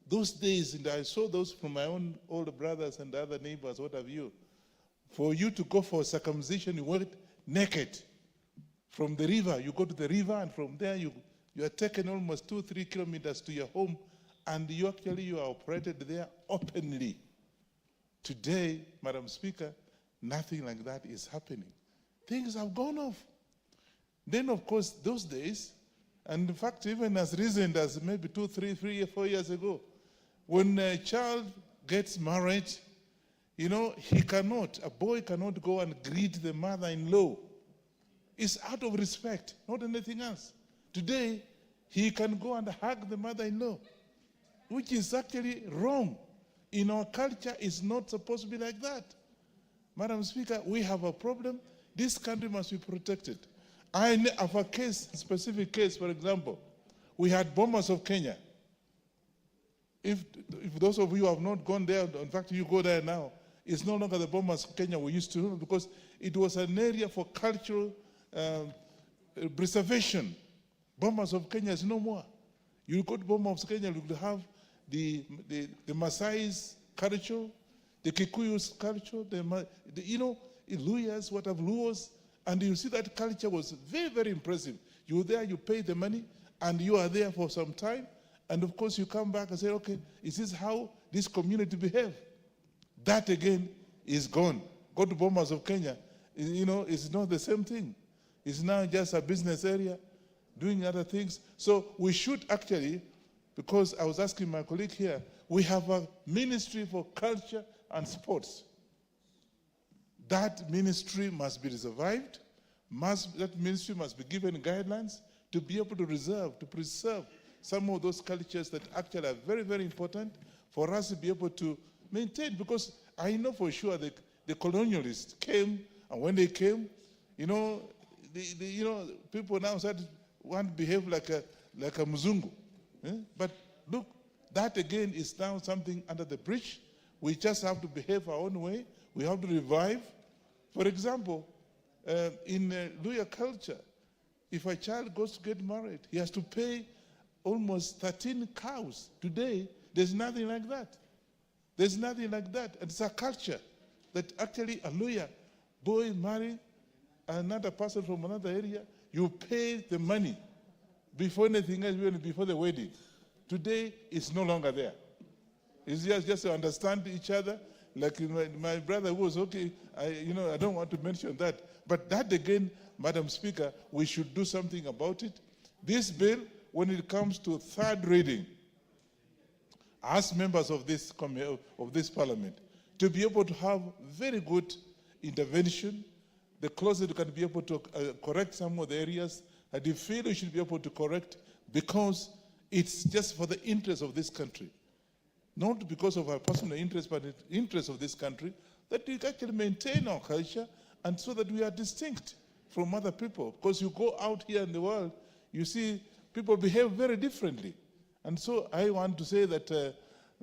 those days, and I saw those from my own older brothers and other neighbors, what have you, for you to go for circumcision, you went naked. From the river, you go to the river, and from there you are taken almost 2-3 kilometers to your home, and you are operated there openly. Today, Madam Speaker, nothing like that is happening. Things have gone off. Then, of course, those days, and in fact, even as recent as maybe 2, 3, 4 years ago, when a child gets married, you know, a boy cannot go and greet the mother-in-law. It's out of respect, not anything else. Today, he can go and hug the mother-in-law, which is actually wrong. In our culture, it's not supposed to be like that. Madam Speaker, we have a problem. This country must be protected. I have a case, a specific case, for example. We had Bomas of Kenya. If those of you have not gone there, in fact, you go there now, it's no longer the Bomas of Kenya we used to know, because it was an area for cultural preservation. Bomas of Kenya is no more. You go to Bomas of Kenya, you will have the Maasai's culture, the Kikuyus culture, Luyas, what have Luos, and you see that culture was very, very impressive. You're there, you pay the money, and you are there for some time, and of course you come back and say, okay, is this how this community behave? That again is gone. Go to Bomas of Kenya, it's not the same thing. It's now just a business area, doing other things. So we should actually, because I was asking my colleague here, we have a ministry for culture and sports. That ministry must be revived. That ministry must be given guidelines to be able to preserve some of those cultures that actually are very, very important for us to be able to maintain. Because I know for sure that the colonialists came, and when they came, people now want to behave like a Mzungu. But look, that again is now something under the bridge. We just have to behave our own way. We have to revive. For example, in Luya culture, if a child goes to get married, he has to pay almost 13 cows. Today, there's nothing like that. There's nothing like that. And it's a culture that actually a Luya boy marry another person from another area, you pay the money before anything else, even before the wedding. Today, it's no longer there. It's just to understand each other. Like my brother was, okay, I don't want to mention that. But that again, Madam Speaker, we should do something about it. This bill, when it comes to third reading, as members of this parliament, to be able to have very good intervention, the closer you can be able to correct some of the areas that you feel you should be able to correct, because it's just for the interest of this country. Not because of our personal interest, but the interest of this country, that we actually maintain our culture, and so that we are distinct from other people. Because you go out here in the world, you see people behave very differently. And so I want to say that,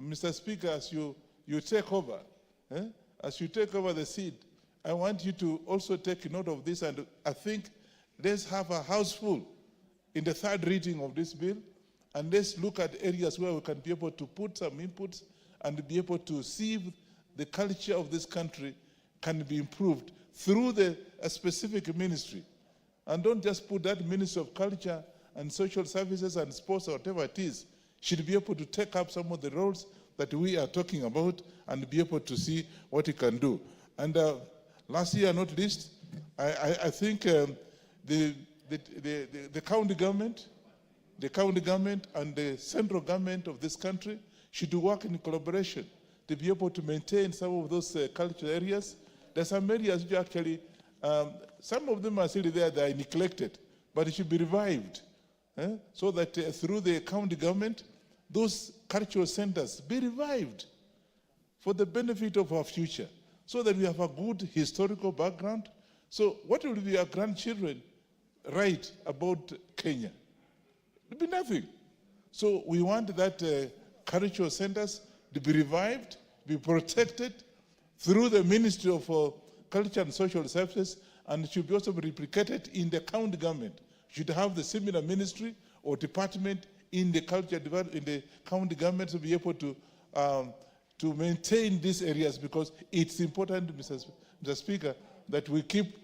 Mr. Speaker, as you take over, as you take over the seat, I want you to also take note of this, and I think let's have a house full in the third reading of this bill, and let's look at areas where we can be able to put some inputs and be able to see if the culture of this country can be improved through a specific ministry. And don't just put that Ministry of Culture and Social Services and Sports or whatever it is, should be able to take up some of the roles that we are talking about and be able to see what it can do. And last year, not least, I think the county government and the central government of this country should work in collaboration to be able to maintain some of those cultural areas. There's some areas which actually, some of them are still there, they are neglected, but it should be revived, so that through the county government, those cultural centers be revived for the benefit of our future, so that we have a good historical background. So what will be our grandchildren write about Kenya? It will be nothing. So we want that cultural centers to be revived, be protected through the Ministry of Culture and Social Services, and it should be also be replicated in the county government. Should have the similar ministry or department in the culture in the county government to be able to maintain these areas, because it's important, Mr. Speaker, that we keep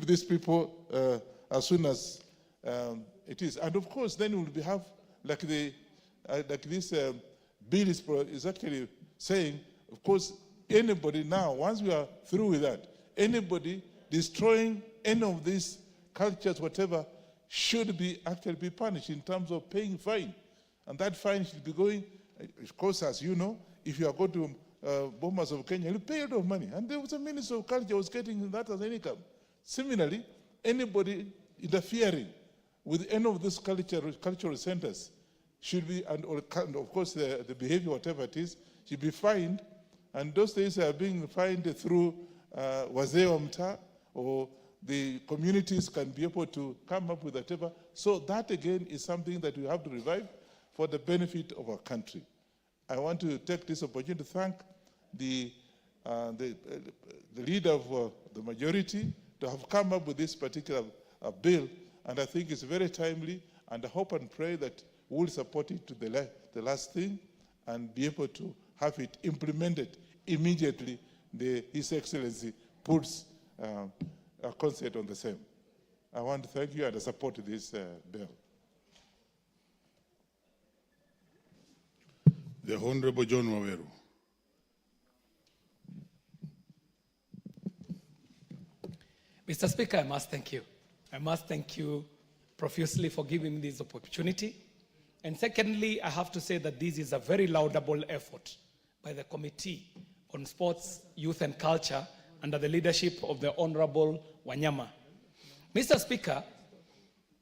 these people as soon as it is. And of course, then we'll have like this bill is actually saying, of course, anybody now, once we are through with that, anybody destroying any of these cultures, whatever, should be actually be punished in terms of paying fine. And that fine should be going, of course, as you know, if you are going to Bomas of Kenya, you pay a lot of money. And there was a Minister of Culture who was getting that as an income. Similarly, anybody interfering with any of these cultural centers should be, and of course the behavior, whatever it is, should be fined. And those things are being fined through wazee wa mtaa, or the communities can be able to come up with whatever. So that again is something that we have to revive for the benefit of our country. I want to take this opportunity to thank the leader of the majority to have come up with this particular bill, and I think it's very timely, and I hope and pray that we'll support it to the last thing and be able to have it implemented immediately His Excellency puts a concert on the same. I want to thank you and I support this bill. The Honorable John Waweru. Mr. Speaker, I must thank you. I must thank you profusely for giving me this opportunity. And secondly, I have to say that this is a very laudable effort by the Committee on Sports, Youth and Culture under the leadership of the Honorable Wanyama. Mr. Speaker,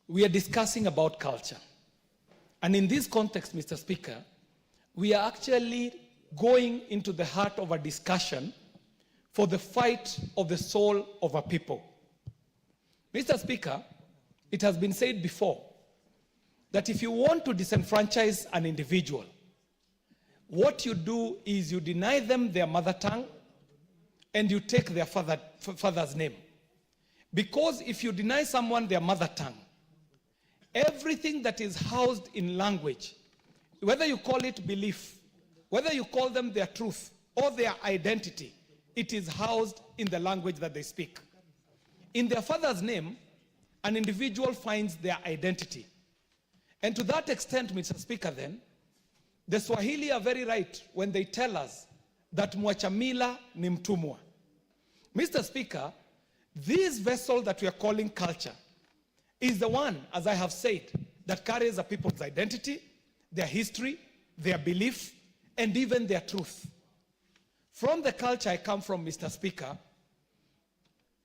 we are discussing about culture. And in this context, Mr. Speaker, we are actually going into the heart of a discussion for the fight of the soul of a people. Mr. Speaker, it has been said before that if you want to disenfranchise an individual, what you do is you deny them their mother tongue and you take their father's name. Because if you deny someone their mother tongue, everything that is housed in language, whether you call it belief, whether you call them their truth or their identity, it is housed in the language that they speak. In their father's name, an individual finds their identity. And to that extent, Mr. Speaker, then, the Swahili are very right when they tell us that mwachamila ni mtumwa. Mr. Speaker, this vessel that we are calling culture is the one, as I have said, that carries a people's identity, their history, their belief, and even their truth. From the culture I come from, Mr. Speaker,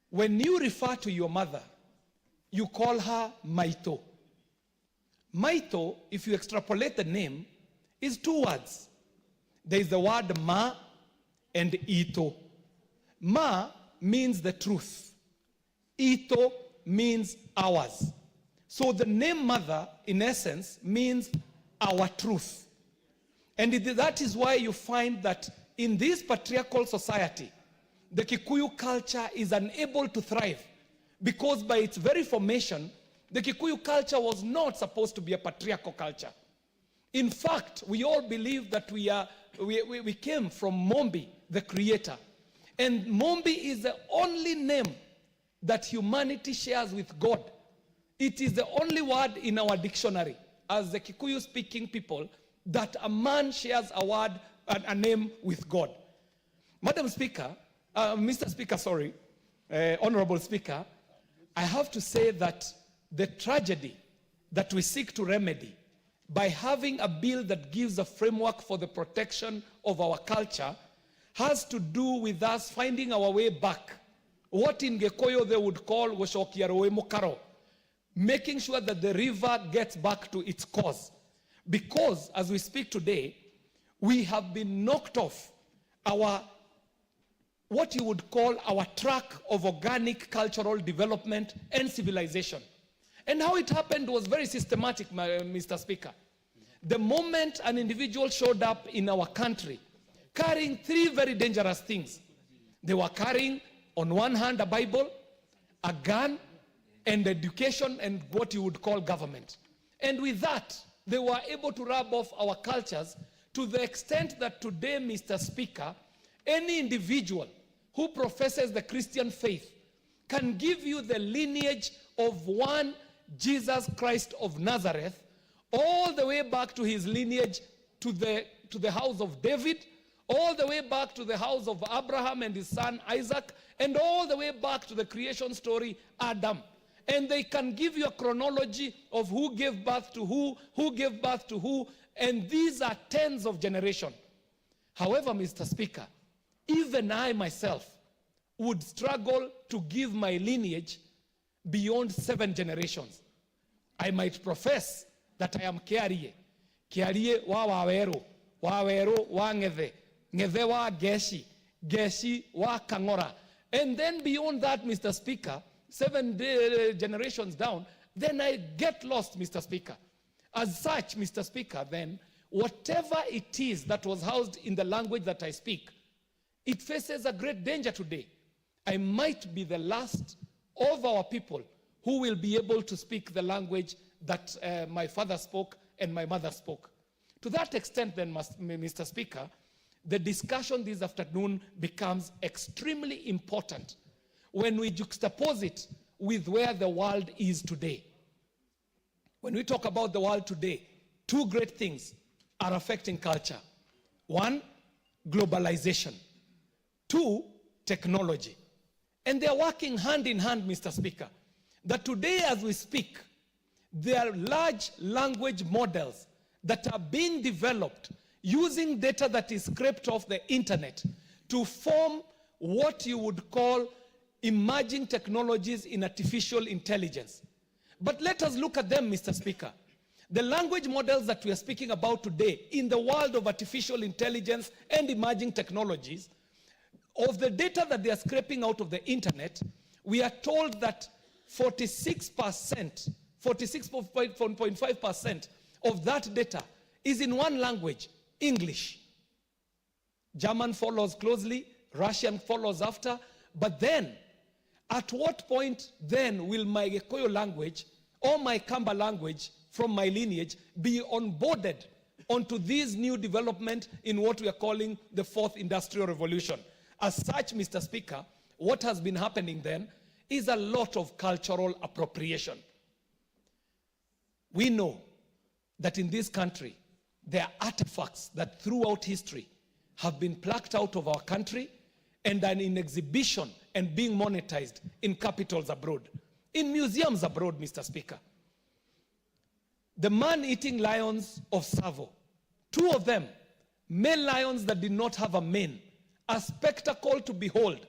when you refer to your mother, you call her Maito. Maito, if you extrapolate the name, is two words. There is the word ma and ito. Ma means the truth. Ito means ours. So the name mother, in essence, means our truth. And that is why you find that in this patriarchal society, the Kikuyu culture is unable to thrive because by its very formation, the Kikuyu culture was not supposed to be a patriarchal culture. In fact, we all believe that we came from Mombi, the creator. And Mombi is the only name that humanity shares with God. It is the only word in our dictionary, as the Kikuyu speaking people, that a man shares a word, a name with God. Madam Speaker, Mr. Speaker, sorry, Honorable Speaker, I have to say that the tragedy that we seek to remedy by having a bill that gives a framework for the protection of our culture has to do with us finding our way back. What in Gekuyu they would call Woshokiaroe Mokaro, making sure that the river gets back to its course. Because as we speak today, we have been knocked off our, what you would call our track of organic cultural development and civilization. And how it happened was very systematic, Mr. Speaker. The moment an individual showed up in our country carrying three very dangerous things, they were carrying on one hand a Bible, a gun, and education and what you would call government. And with that, they were able to rub off our cultures to the extent that today, Mr. Speaker, any individual who professes the Christian faith can give you the lineage of one Jesus Christ of Nazareth, all the way back to his lineage to the house of David, all the way back to the house of Abraham and his son Isaac, and all the way back to the creation story, Adam. And they can give you a chronology of who gave birth to who gave birth to who, and these are tens of generations. However, Mr. Speaker, even I myself would struggle to give my lineage beyond 7 generations. I might profess that I am Kiarie. Kiarie wa Waweru. Waweru wa Ng'ethe. Ng'ethe wa Geshi. Geshi wa Kang'ora. And then beyond that, Mr. Speaker, 7 generations down, then I get lost, Mr. Speaker. As such, Mr. Speaker, then, whatever it is that was housed in the language that I speak, it faces a great danger today. I might be the last of our people who will be able to speak the language that my father spoke and my mother spoke. To that extent, then, Mr. Speaker, the discussion this afternoon becomes extremely important when we juxtapose it with where the world is today. When we talk about the world today, two great things are affecting culture. One, globalization. Two, technology. And they are working hand in hand, Mr. Speaker. That today as we speak, there are large language models that are being developed using data that is scraped off the internet to form what you would call emerging technologies in artificial intelligence. But let us look at them, Mr. Speaker. The language models that we are speaking about today in the world of artificial intelligence and emerging technologies, of the data that they are scraping out of the internet, we are told that 46.5% of that data is in one language, English. German follows closely, Russian follows after, but then, at what point then will my Gikuyu language or my Kamba language from my lineage be onboarded onto this new development in what we are calling the fourth industrial revolution? As such, Mr. Speaker, what has been happening then is a lot of cultural appropriation. We know that in this country, there are artifacts that throughout history have been plucked out of our country and are in exhibition and being monetized in capitals abroad, in museums abroad, Mr. Speaker. The man-eating lions of Tsavo, two of them, male lions that did not have a mane, a spectacle to behold.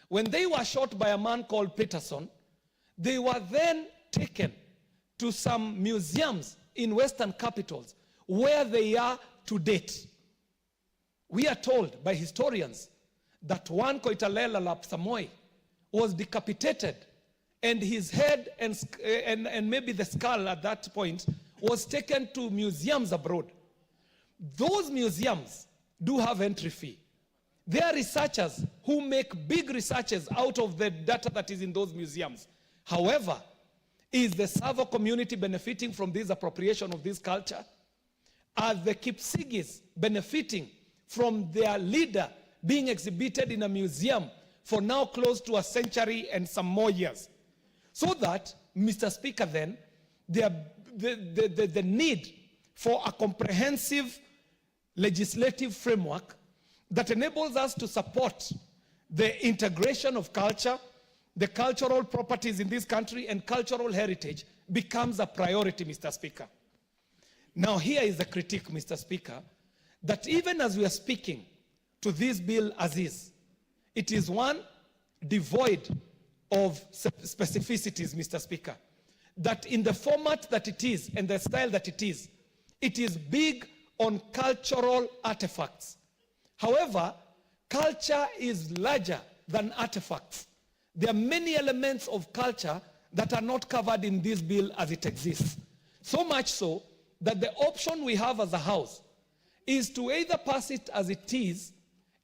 When they were shot by a man called Peterson, they were then taken to some museums in Western capitals where they are to date. We are told by historians that one Koitalel Arap Samoei was decapitated, and his head and maybe the skull at that point was taken to museums abroad. Those museums do have entry fee. There are researchers who make big researches out of the data that is in those museums. However, is the Tsavo community benefiting from this appropriation of this culture? Are the Kipsigis benefiting from their leader being exhibited in a museum for now close to a century and some more years? So that, Mr. Speaker, then, the need for a comprehensive legislative framework that enables us to support the integration of culture, the cultural properties in this country, and cultural heritage becomes a priority, Mr. Speaker. Now, here is the critique, Mr. Speaker, that even as we are speaking to this bill as is, it is one devoid of specificities, Mr. Speaker. That in the format that it is and the style that it is big on cultural artifacts. However, culture is larger than artifacts. There are many elements of culture that are not covered in this bill as it exists. So much so that the option we have as a House is to either pass it as it is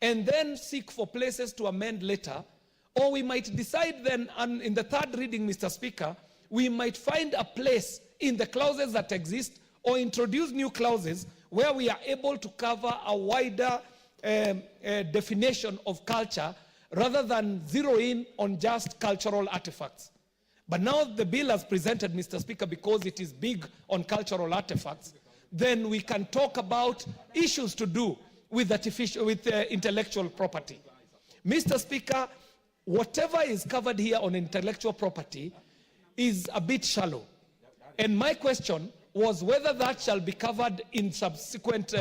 and then seek for places to amend later, or we might decide then, and in the third reading, Mr. Speaker, we might find a place in the clauses that exist or introduce new clauses where we are able to cover a wider definition of culture rather than zero in on just cultural artifacts. But now the bill has presented, Mr. Speaker, because it is big on cultural artifacts, then we can talk about issues to do with intellectual property. Mr. Speaker, whatever is covered here on intellectual property is a bit shallow. And my question was whether that shall be covered in subsequent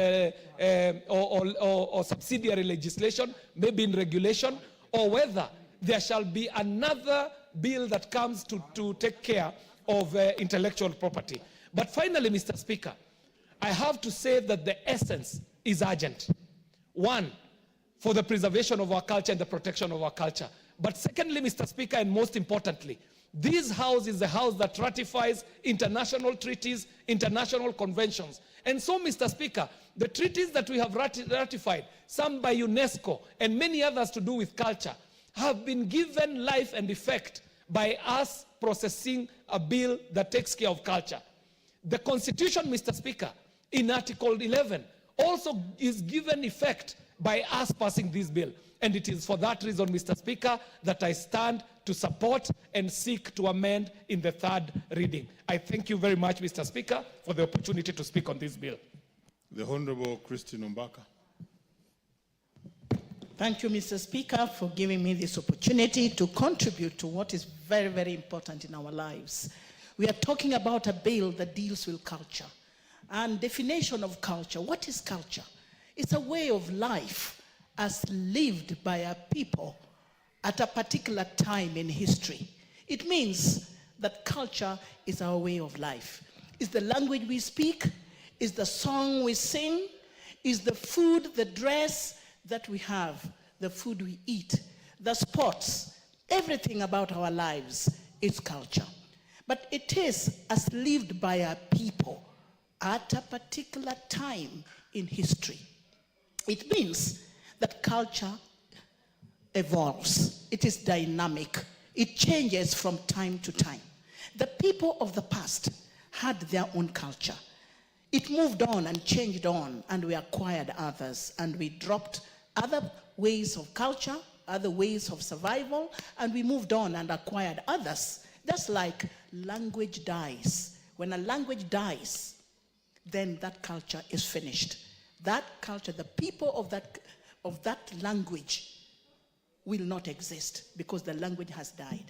or subsidiary legislation, maybe in regulation, or whether there shall be another bill that comes to take care of intellectual property. But finally, Mr. Speaker, I have to say that the essence is urgent. One, for the preservation of our culture and the protection of our culture. But secondly, Mr. Speaker, and most importantly, this House is the House that ratifies international treaties, international conventions. And so, Mr. Speaker, the treaties that we have ratified, some by UNESCO and many others to do with culture, have been given life and effect by us processing a bill that takes care of culture. The Constitution, Mr. Speaker, in Article 11, also is given effect by us passing this bill. And it is for that reason, Mr. Speaker, that I stand to support and seek to amend in the third reading. I thank you very much, Mr. Speaker, for the opportunity to speak on this bill. The Honorable Christine Umbaka. Thank you, Mr. Speaker, for giving me this opportunity to contribute to what is very, very important in our lives. We are talking about a bill that deals with culture. And definition of culture. What is culture? It's a way of life as lived by a people at a particular time in history. It means that culture is our way of life. It's the language we speak, it's the song we sing, it's the food, the dress that we have, the food we eat, the sports, everything about our lives is culture. But it is as lived by a people at a particular time in history. It means that culture evolves. It is dynamic. It changes from time to time. The people of the past had their own culture. It moved on and changed on, and we acquired others, and we dropped other ways of culture, other ways of survival, and we moved on and acquired others. Just like language dies. When a language dies, then that culture is finished. That culture, the people of that language will not exist because the language has died.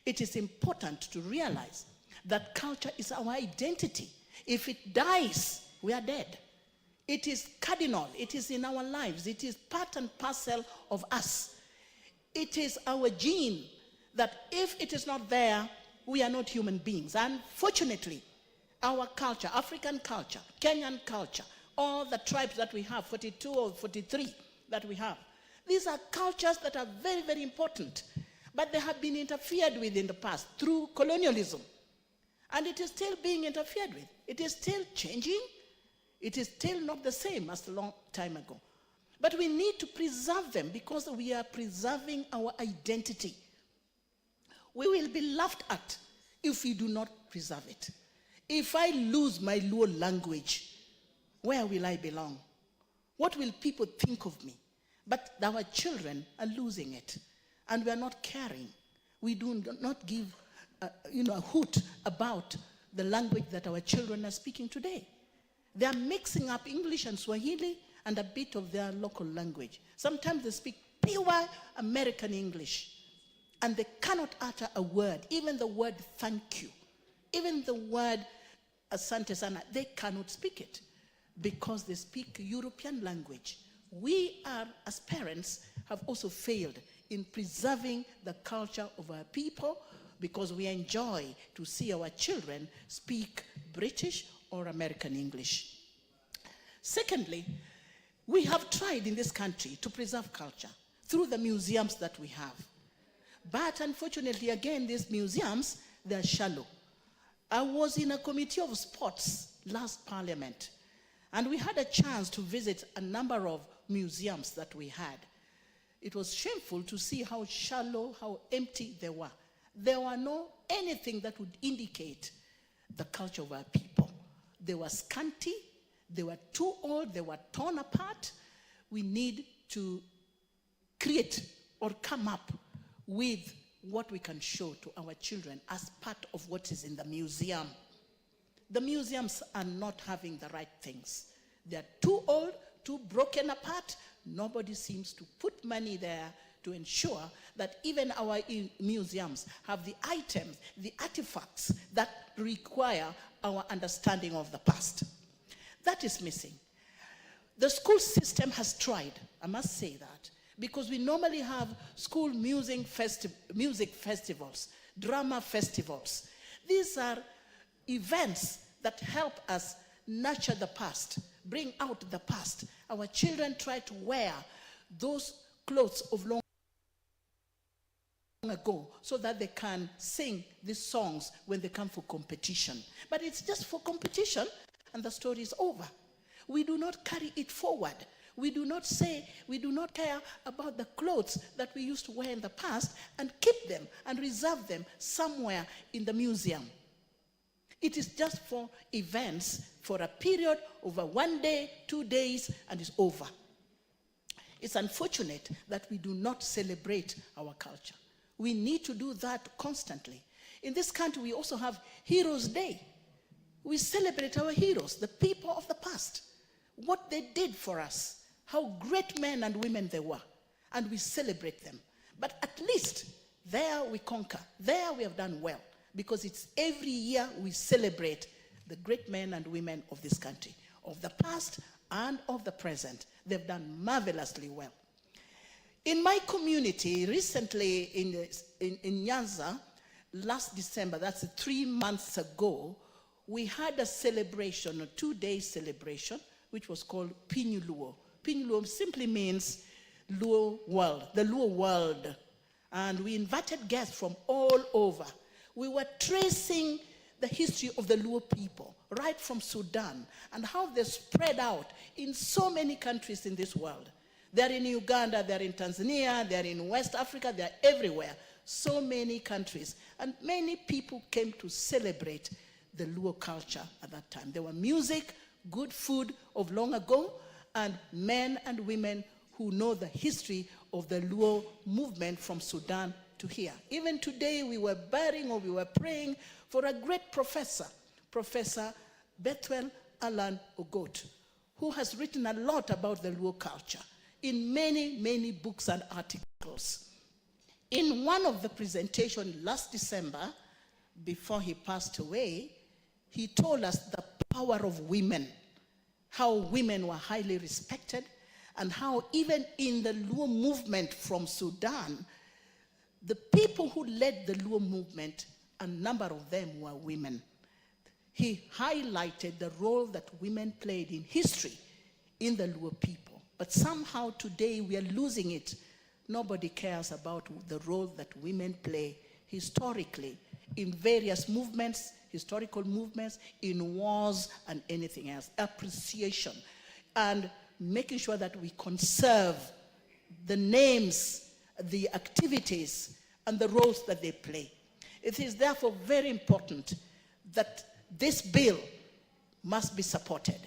It is important to realize that culture is our identity. If it dies, we are dead. It is cardinal. It is in our lives. It is part and parcel of us. It is our gene that if it is not there, we are not human beings. Unfortunately, our culture, African culture, Kenyan culture, all the tribes that we have, 42 or 43 that we have, these are cultures that are very, very important. But they have been interfered with in the past through colonialism. And it is still being interfered with. It is still changing. It is still not the same as a long time ago. But we need to preserve them because we are preserving our identity. We will be laughed at if we do not preserve it. If I lose my Luo language, where will I belong? What will people think of me? But our children are losing it, and we are not caring. We do not give a hoot about the language that our children are speaking today. They are mixing up English and Swahili and a bit of their local language. Sometimes they speak pure American English, and they cannot utter a word, even the word thank you, even the word asante sana, they cannot speak it because they speak European language. We are, as parents, have also failed in preserving the culture of our people because we enjoy to see our children speak British or American English. Secondly, we have tried in this country to preserve culture through the museums that we have. But unfortunately, again, these museums, they're shallow. I was in a committee of sports last parliament, and we had a chance to visit a number of museums that we had. It was shameful to see how shallow, how empty they were. There were no anything that would indicate the culture of our people. They were scanty, they were too old, they were torn apart. We need to create or come up with what we can show to our children as part of what is in the museum. The museums are not having the right things. They're too old, too broken apart. Nobody seems to put money there to ensure that even our museums have the items, the artifacts that require our understanding of the past. That is missing. The school system has tried, I must say that, because we normally have school music festivals, drama festivals. These are events that help us nurture the past, bring out the past. Our children try to wear those clothes of long ago so that they can sing these songs when they come for competition. But it's just for competition and the story is over. We do not carry it forward. We do not say, we do not care about the clothes that we used to wear in the past and keep them and reserve them somewhere in the museum. It is just for events for a period over 1 day, 2 days, and it's over. It's unfortunate that we do not celebrate our culture. We need to do that constantly. In this country, we also have Heroes Day. We celebrate our heroes, the people of the past, what they did for us, how great men and women they were, and we celebrate them. But at least there we conquer. There we have done well, because it's every year we celebrate the great men and women of this country, of the past and of the present. They've done marvelously well. In my community, recently in Nyanza, last December, that's 3 months ago, we had a celebration, a 2-day celebration, which was called Pinyuluo. Pinyuluo simply means Luo world, the Luo world. And we invited guests from all over. We were tracing the history of the Luo people, right from Sudan, and how they spread out in so many countries in this world. They're in Uganda, they're in Tanzania, they're in West Africa, they're everywhere. So many countries. And many people came to celebrate the Luo culture at that time. There were music, good food of long ago, and men and women who know the history of the Luo movement from Sudan to here. Even today, we were praying for a great professor, Professor Bethuel Alan Ogot, who has written a lot about the Luo culture in many, many books and articles. In one of the presentations last December, before he passed away, he told us the power of women, how women were highly respected, and how even in the Luo movement from Sudan, the people who led the Luo movement, a number of them were women. He highlighted the role that women played in history in the Luo people. But somehow today we are losing it. Nobody cares about the role that women play historically in various movements, historical movements, in wars and anything else. Appreciation and making sure that we conserve the names, the activities, and the roles that they play. It is therefore very important that this bill must be supported,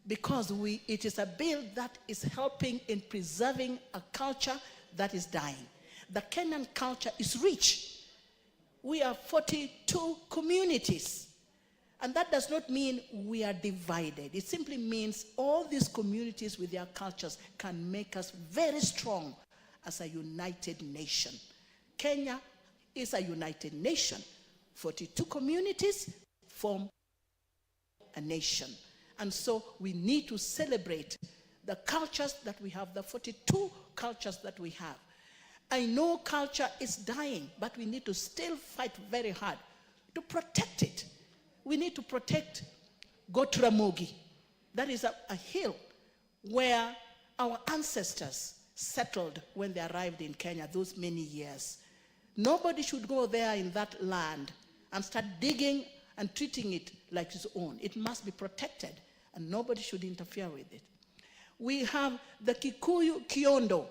because it is a bill that is helping in preserving a culture that is dying. The Kenyan culture is rich. We are 42 communities. And that does not mean we are divided. It simply means all these communities with their cultures can make us very strong as a united nation. Kenya is a united nation. 42 communities form a nation. And so we need to celebrate the cultures that we have, the 42 cultures that we have. I know culture is dying, but we need to still fight very hard to protect it. We need to protect Gotramogi. That is a hill where our ancestors settled when they arrived in Kenya those many years. Nobody should go there in that land and start digging and treating it like his own. It must be protected, and nobody should interfere with it. We have the Kikuyu Kiondo.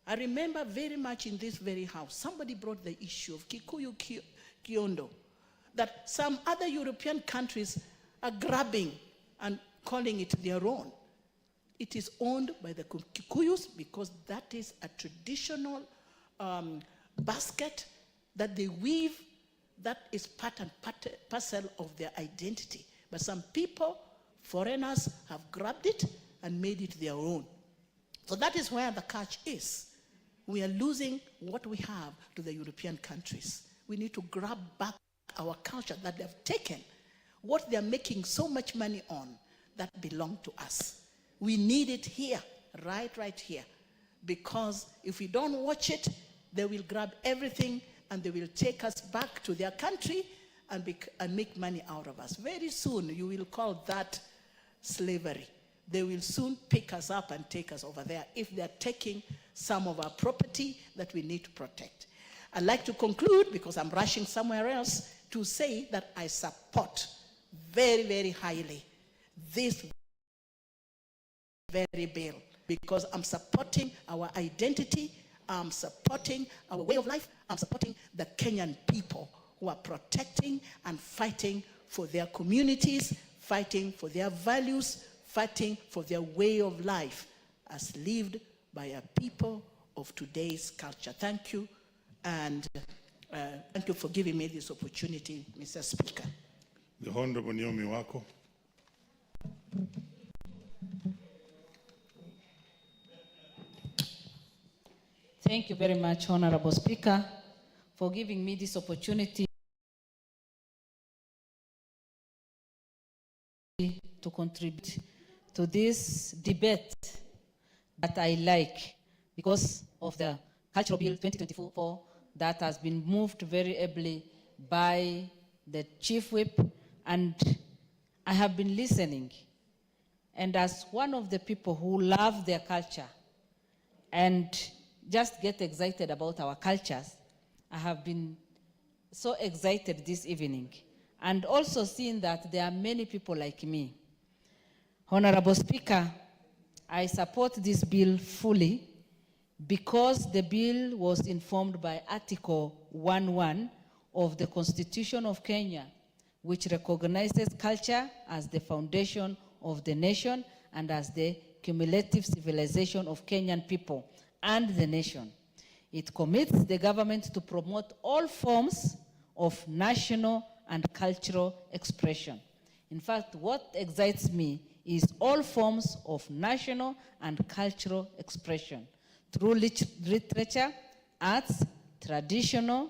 I remember very much in this very house, somebody brought the issue of Kikuyu Kiondo, that some other European countries are grabbing and calling it their own. It is owned by the Kikuyus because that is a traditional basket that they weave that is part and parcel of their identity. But some people, foreigners, have grabbed it and made it their own. So that is where the catch is. We are losing what we have to the European countries. We need to grab back our culture that they have taken, what they are making so much money on, that belong to us. We need it here, right here. Because if we don't watch it, they will grab everything and they will take us back to their country and make money out of us. Very soon, you will call that slavery. They will soon pick us up and take us over there if they're taking some of our property that we need to protect. I'd like to conclude, because I'm rushing somewhere else, to say that I support very, very highly this very bill, because I'm supporting our identity, I'm supporting our way of life, I'm supporting the Kenyan people who are protecting and fighting for their communities, fighting for their values, fighting for their way of life as lived by by a people of today's culture. Thank you, and thank you for giving me this opportunity, Mr. Speaker. The Honorable Naomi Wako. Thank you very much, Honorable Speaker, for giving me this opportunity to contribute to this debate that I like because of the Cultural Bill 2024 that has been moved very ably by the Chief Whip, and I have been listening. And as one of the people who love their culture and just get excited about our cultures, I have been so excited this evening, and also seeing that there are many people like me. Honorable Speaker, I support this bill fully because the bill was informed by Article 11 of the Constitution of Kenya, which recognizes culture as the foundation of the nation and as the cumulative civilization of Kenyan people and the nation. It commits the government to promote all forms of national and cultural expression. In fact, what excites me is all forms of national and cultural expression through literature, arts, traditional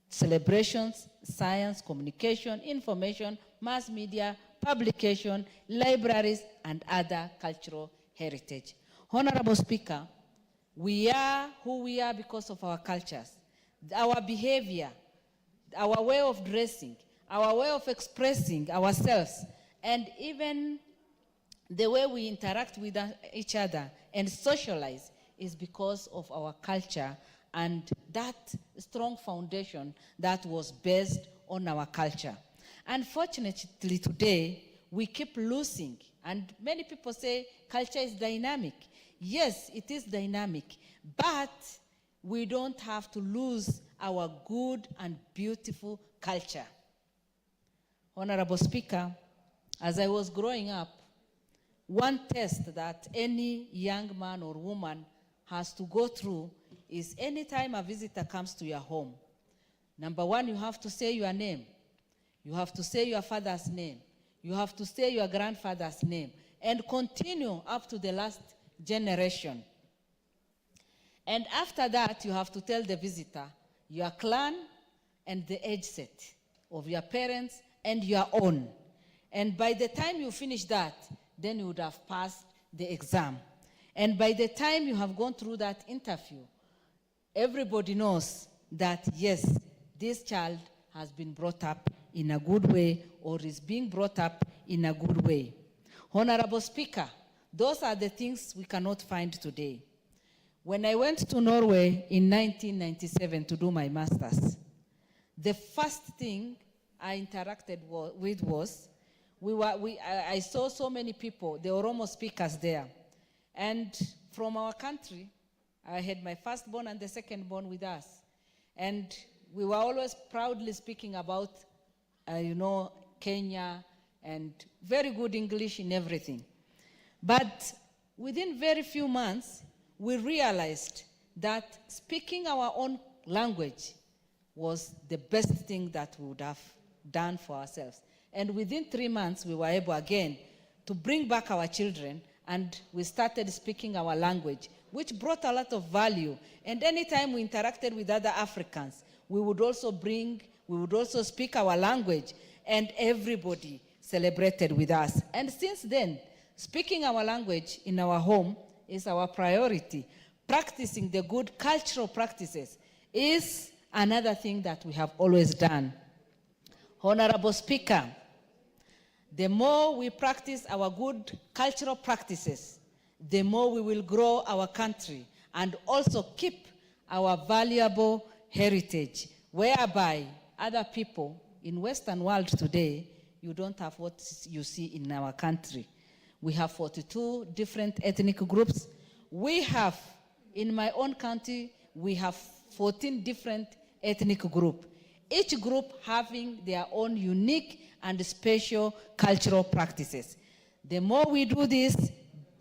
celebrations, science, communication, information, mass media, publication, libraries, and other cultural heritage. Honorable Speaker, we are who we are because of our cultures, our behavior, our way of dressing, our way of expressing ourselves, and even the way we interact with each other and socialize is because of our culture and that strong foundation that was based on our culture. Unfortunately, today, we keep losing, and many people say culture is dynamic. Yes, it is dynamic, but we don't have to lose our good and beautiful culture. Honorable Speaker, as I was growing up, one test that any young man or woman has to go through is anytime a visitor comes to your home, number one, you have to say your name. You have to say your father's name. You have to say your grandfather's name and continue up to the last generation. And after that, you have to tell the visitor your clan and the age set of your parents and your own. And by the time you finish that, then you would have passed the exam. And by the time you have gone through that interview, everybody knows that, yes, this child has been brought up in a good way or is being brought up in a good way. Honorable Speaker, those are the things we cannot find today. When I went to Norway in 1997 to do my master's, the first thing I interacted with was, I saw so many people, the Oromo speakers there. And from our country, I had my firstborn and the secondborn with us. And we were always proudly speaking about, Kenya and very good English in everything. But within very few months, we realized that speaking our own language was the best thing that we would have done for ourselves. And within 3 months, we were able again to bring back our children, and we started speaking our language, which brought a lot of value. And anytime we interacted with other Africans, we would also speak our language, and everybody celebrated with us. And since then, speaking our language in our home is our priority. Practicing the good cultural practices is another thing that we have always done. Honorable Speaker, the more we practice our good cultural practices, the more we will grow our country and also keep our valuable heritage, whereby other people in Western world today, you don't have what you see in our country. We have 42 different ethnic groups. We have, in my own country, we have 14 different ethnic groups, each group having their own unique and special cultural practices. The more we do this,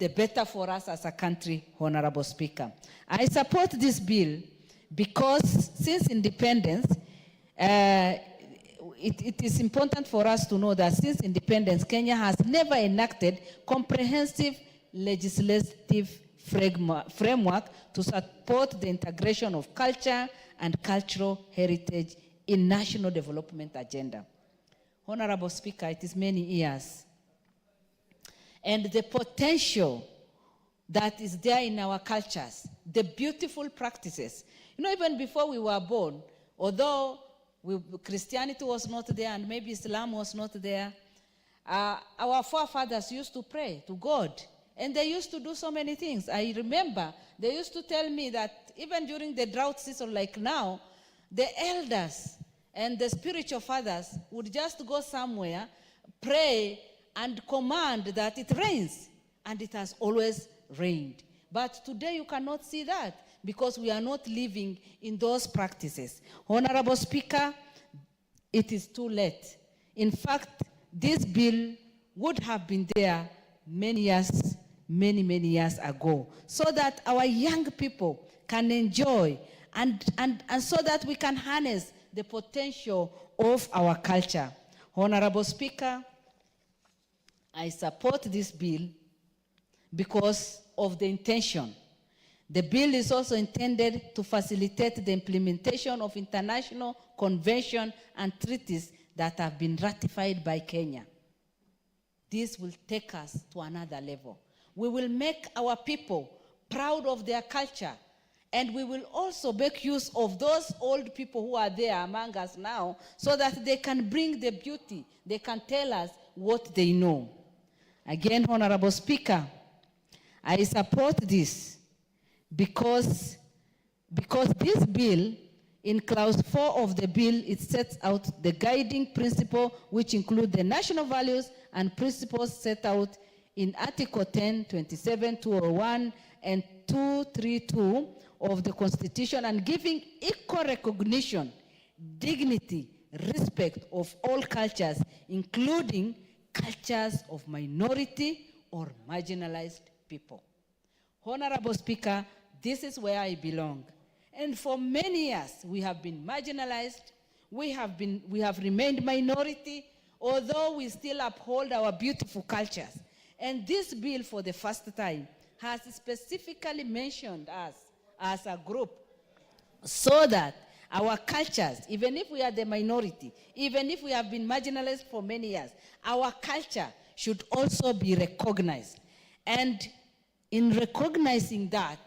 the better for us as a country, Honorable Speaker. I support this bill because since independence, it is important for us to know that since independence, Kenya has never enacted comprehensive legislative framework to support the integration of culture and cultural heritage in national development agenda. Honorable Speaker, it is many years. And the potential that is there in our cultures, the beautiful practices. You know, even before we were born, although Christianity was not there and maybe Islam was not there, our forefathers used to pray to God. And they used to do so many things. I remember they used to tell me that even during the drought season like now, the elders and the spiritual fathers would just go somewhere, pray, and command that it rains. And it has always rained. But today you cannot see that because we are not living in those practices. Honorable Speaker, it is too late. In fact, this bill would have been there many years ago, so that our young people can enjoy and so that we can harness the potential of our culture. Honorable Speaker, I support this bill because of the intention. The bill is also intended to facilitate the implementation of international conventions and treaties that have been ratified by Kenya. This will take us to another level. We will make our people proud of their culture, and we will also make use of those old people who are there among us now so that they can bring the beauty, they can tell us what they know. Again, Honorable Speaker, I support this because this bill, in clause 4 of the bill, it sets out the guiding principle which include the national values and principles set out in Article 10, 27, 201, and 232 of the Constitution, and giving equal recognition, dignity, respect of all cultures, including cultures of minority or marginalized people. Honorable Speaker, this is where I belong. And for many years, we have been marginalized, we have remained minority, although we still uphold our beautiful cultures. And this bill, for the first time, has specifically mentioned us as a group so that our cultures, even if we are the minority, even if we have been marginalized for many years, our culture should also be recognized. And in recognizing that,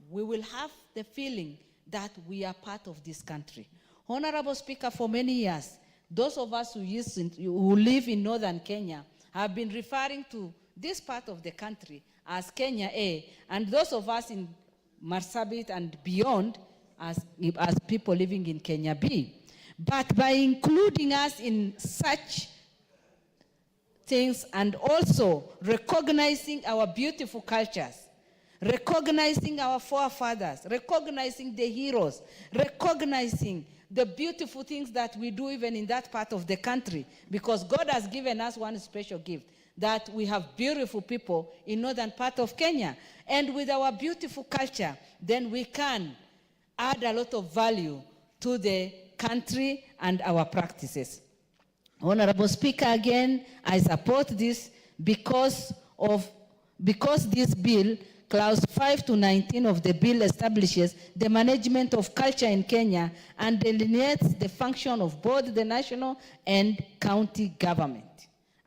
we will have the feeling that we are part of this country. Honorable Speaker, for many years, those of us who live in northern Kenya have been referring to this part of the country as Kenya A, and those of us in Marsabit and beyond as people living in Kenya B. But by including us in such things and also recognizing our beautiful cultures, recognizing our forefathers, recognizing the heroes, recognizing the beautiful things that we do even in that part of the country, because God has given us one special gift, that we have beautiful people in northern part of Kenya. And with our beautiful culture, then we can add a lot of value to the country and our practices. Honorable Speaker, again, I support this because this bill, clause 5 to 19 of the bill, establishes the management of culture in Kenya and delineates the function of both the national and county government.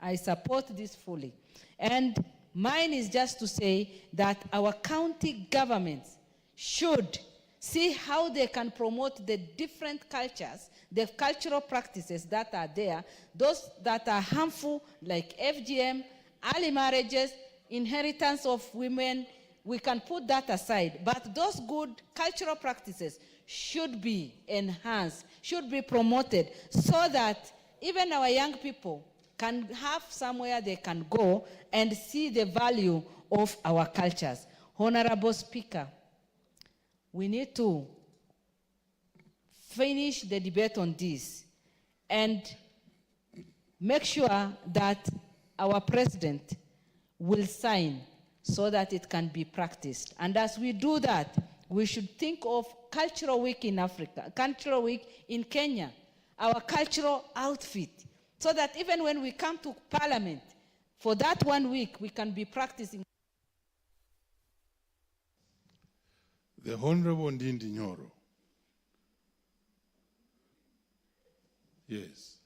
I support this fully. And mine is just to say that our county governments should see how they can promote the different cultures, the cultural practices that are there, those that are harmful, like FGM, early marriages, inheritance of women. We can put that aside. But those good cultural practices should be enhanced, should be promoted, so that even our young people can have somewhere they can go and see the value of our cultures. Honorable Speaker, we need to finish the debate on this and make sure that our president will sign so that it can be practiced. And as we do that, we should think of Cultural Week in Africa, Cultural Week in Kenya, our cultural outfit, so that even when we come to Parliament, for that 1 week, we can be practicing. The Honorable Ndindi Nyoro. Yes.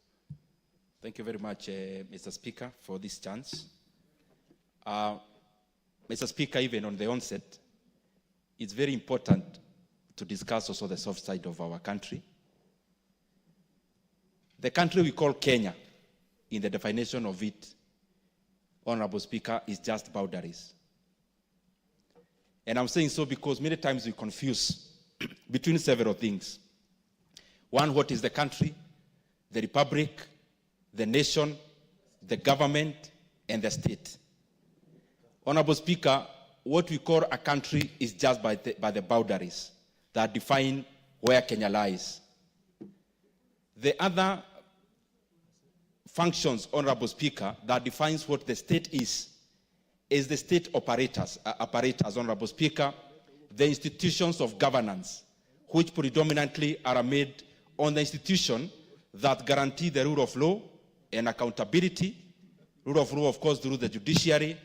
Thank you very much, Mr. Speaker, for this chance. Mr. Speaker, even on the onset, it's very important to discuss also the soft side of our country. The country we call Kenya, in the definition of it, Honorable Speaker, is just boundaries. And I'm saying so because many times we confuse between several things. One, what is the country, the republic, the nation, the government, and the state. Honorable Speaker, what we call a country is just by the boundaries that define where Kenya lies. The other functions, Honorable Speaker, that defines what the state is the state apparatus, Honorable Speaker, the institutions of governance, which predominantly are made on the institution that guarantee the rule of law and accountability, rule of law, of course, through the judiciary,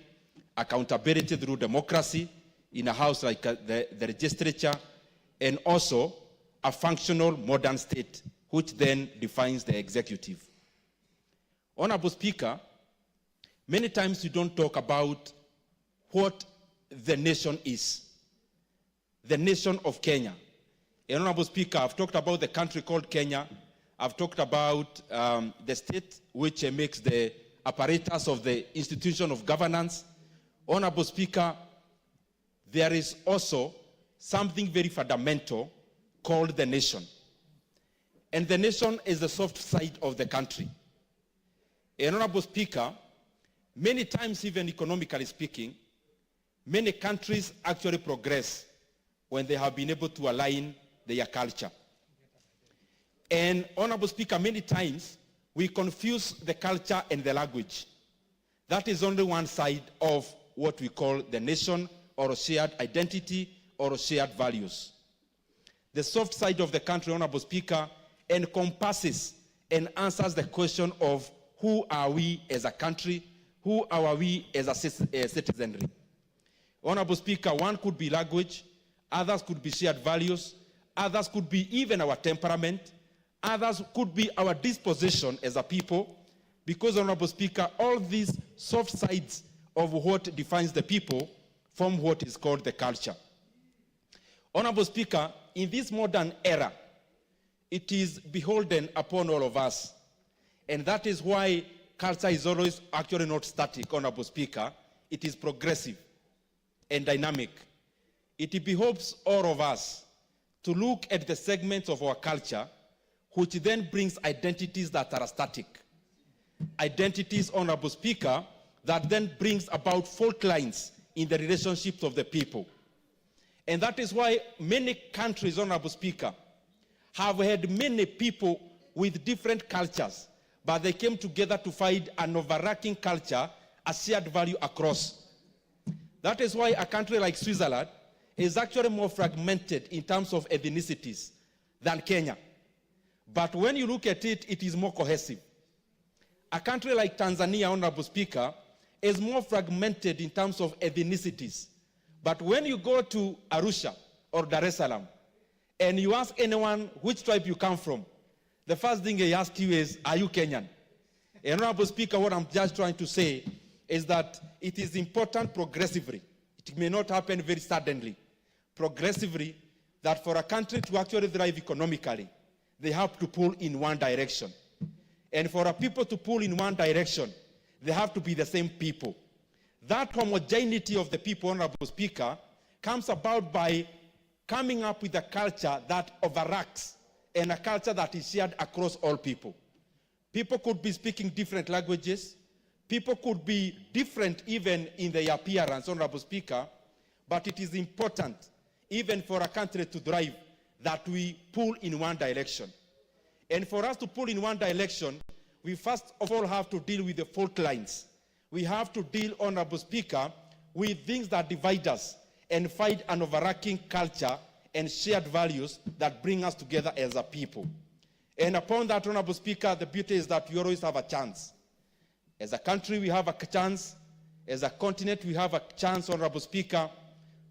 accountability through democracy in a house like the legislature, and also a functional modern state, which then defines the executive. Honorable Speaker, many times you don't talk about what the nation is, the nation of Kenya. And Honorable Speaker, I've talked about the country called Kenya. I've talked about the state, which makes the apparatus of the institution of governance. Honorable Speaker, there is also something very fundamental called the nation. And the nation is the soft side of the country. And Honorable Speaker, many times, even economically speaking, many countries actually progress when they have been able to align their culture. And Honorable Speaker, many times we confuse the culture and the language. That is only one side of what we call the nation, or shared identity, or shared values. The soft side of the country, Honorable Speaker, encompasses and answers the question of who are we as a country, who are we as a citizenry. Honorable Speaker, one could be language, others could be shared values, others could be even our temperament, others could be our disposition as a people, because, Honorable Speaker, all these soft sides of what defines the people form what is called the culture. Honorable Speaker, in this modern era, it is beholden upon all of us, and that is why culture is always actually not static, Honorable Speaker. It is progressive and dynamic. It behoves all of us to look at the segments of our culture which then brings identities that are static. Identities, Honorable Speaker, that then brings about fault lines in the relationships of the people. And that is why many countries, Honorable Speaker, have had many people with different cultures, but they came together to find an overarching culture, a shared value across. That is why a country like Switzerland is actually more fragmented in terms of ethnicities than Kenya. But when you look at it, it is more cohesive. A country like Tanzania, Honorable Speaker, is more fragmented in terms of ethnicities. But when you go to Arusha or Dar es Salaam, and you ask anyone which tribe you come from, the first thing they ask you is, are you Kenyan? And Honorable Speaker, what I'm just trying to say is that it is important progressively. It may not happen very suddenly. Progressively, that for a country to actually thrive economically, they have to pull in one direction. And for a people to pull in one direction, they have to be the same people. That homogeneity of the people, Honorable Speaker, comes about by coming up with a culture that overacts and a culture that is shared across all people. People could be speaking different languages. People could be different even in their appearance, Honorable Speaker, but it is important, even for a country to thrive, that we pull in one direction. And for us to pull in one direction, we first of all have to deal with the fault lines. We have to deal, Honorable Speaker, with things that divide us and find an overarching culture and shared values that bring us together as a people. And upon that, Honorable Speaker, the beauty is that we always have a chance. As a country, we have a chance. As a continent, we have a chance, Honorable Speaker,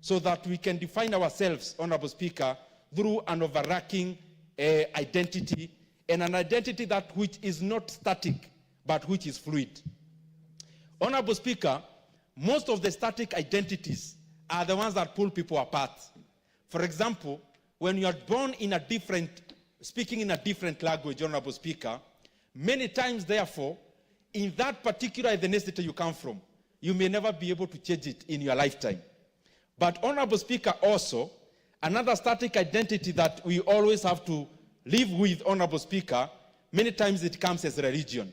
so that we can define ourselves, Honorable Speaker, through an overarching identity, and an identity that which is not static, but which is fluid. Honorable Speaker, most of the static identities are the ones that pull people apart. For example, when you are born in a different, speaking in a different language, Honorable Speaker, many times, therefore, in that particular ethnicity you come from, you may never be able to change it in your lifetime. But, Honorable Speaker, also, another static identity that we always have to live with, Honorable Speaker, many times it comes as religion.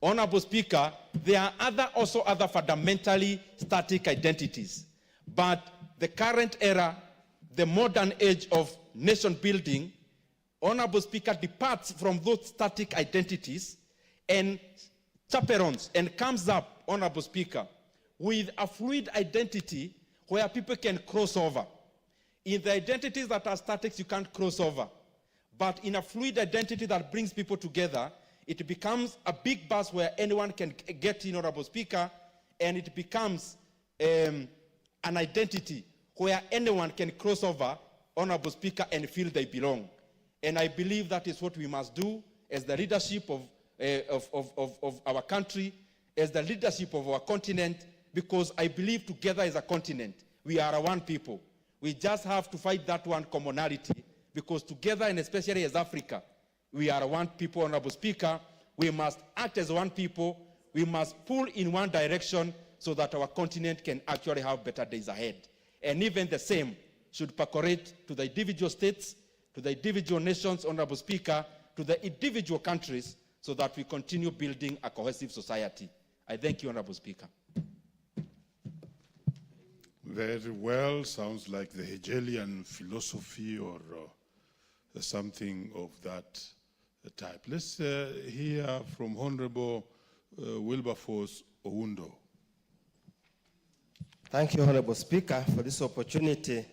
Honorable Speaker, there are also other fundamentally static identities. But the current era, the modern age of nation building, Honorable Speaker, departs from those static identities and chaperones and comes up, Honorable Speaker, with a fluid identity where people can cross over. In the identities that are static, you can't cross over. But in a fluid identity that brings people together, it becomes a big bus where anyone can get in, Honorable Speaker, and it becomes an identity where anyone can cross over, Honorable Speaker, and feel they belong. And I believe that is what we must do as the leadership of our country, as the leadership of our continent, because I believe together as a continent, we are one people. We just have to fight that one commonality, because together, and especially as Africa, we are one people, Honorable Speaker. We must act as one people. We must pull in one direction so that our continent can actually have better days ahead. And even the same should percolate to the individual states, to the individual nations, Honorable Speaker, to the individual countries, so that we continue building a cohesive society. I thank you, Honorable Speaker. Very well. Sounds like the Hegelian philosophy or something of that type. Let's hear from Honorable Wilberforce Oundo. Thank you, Honorable Speaker, for this opportunity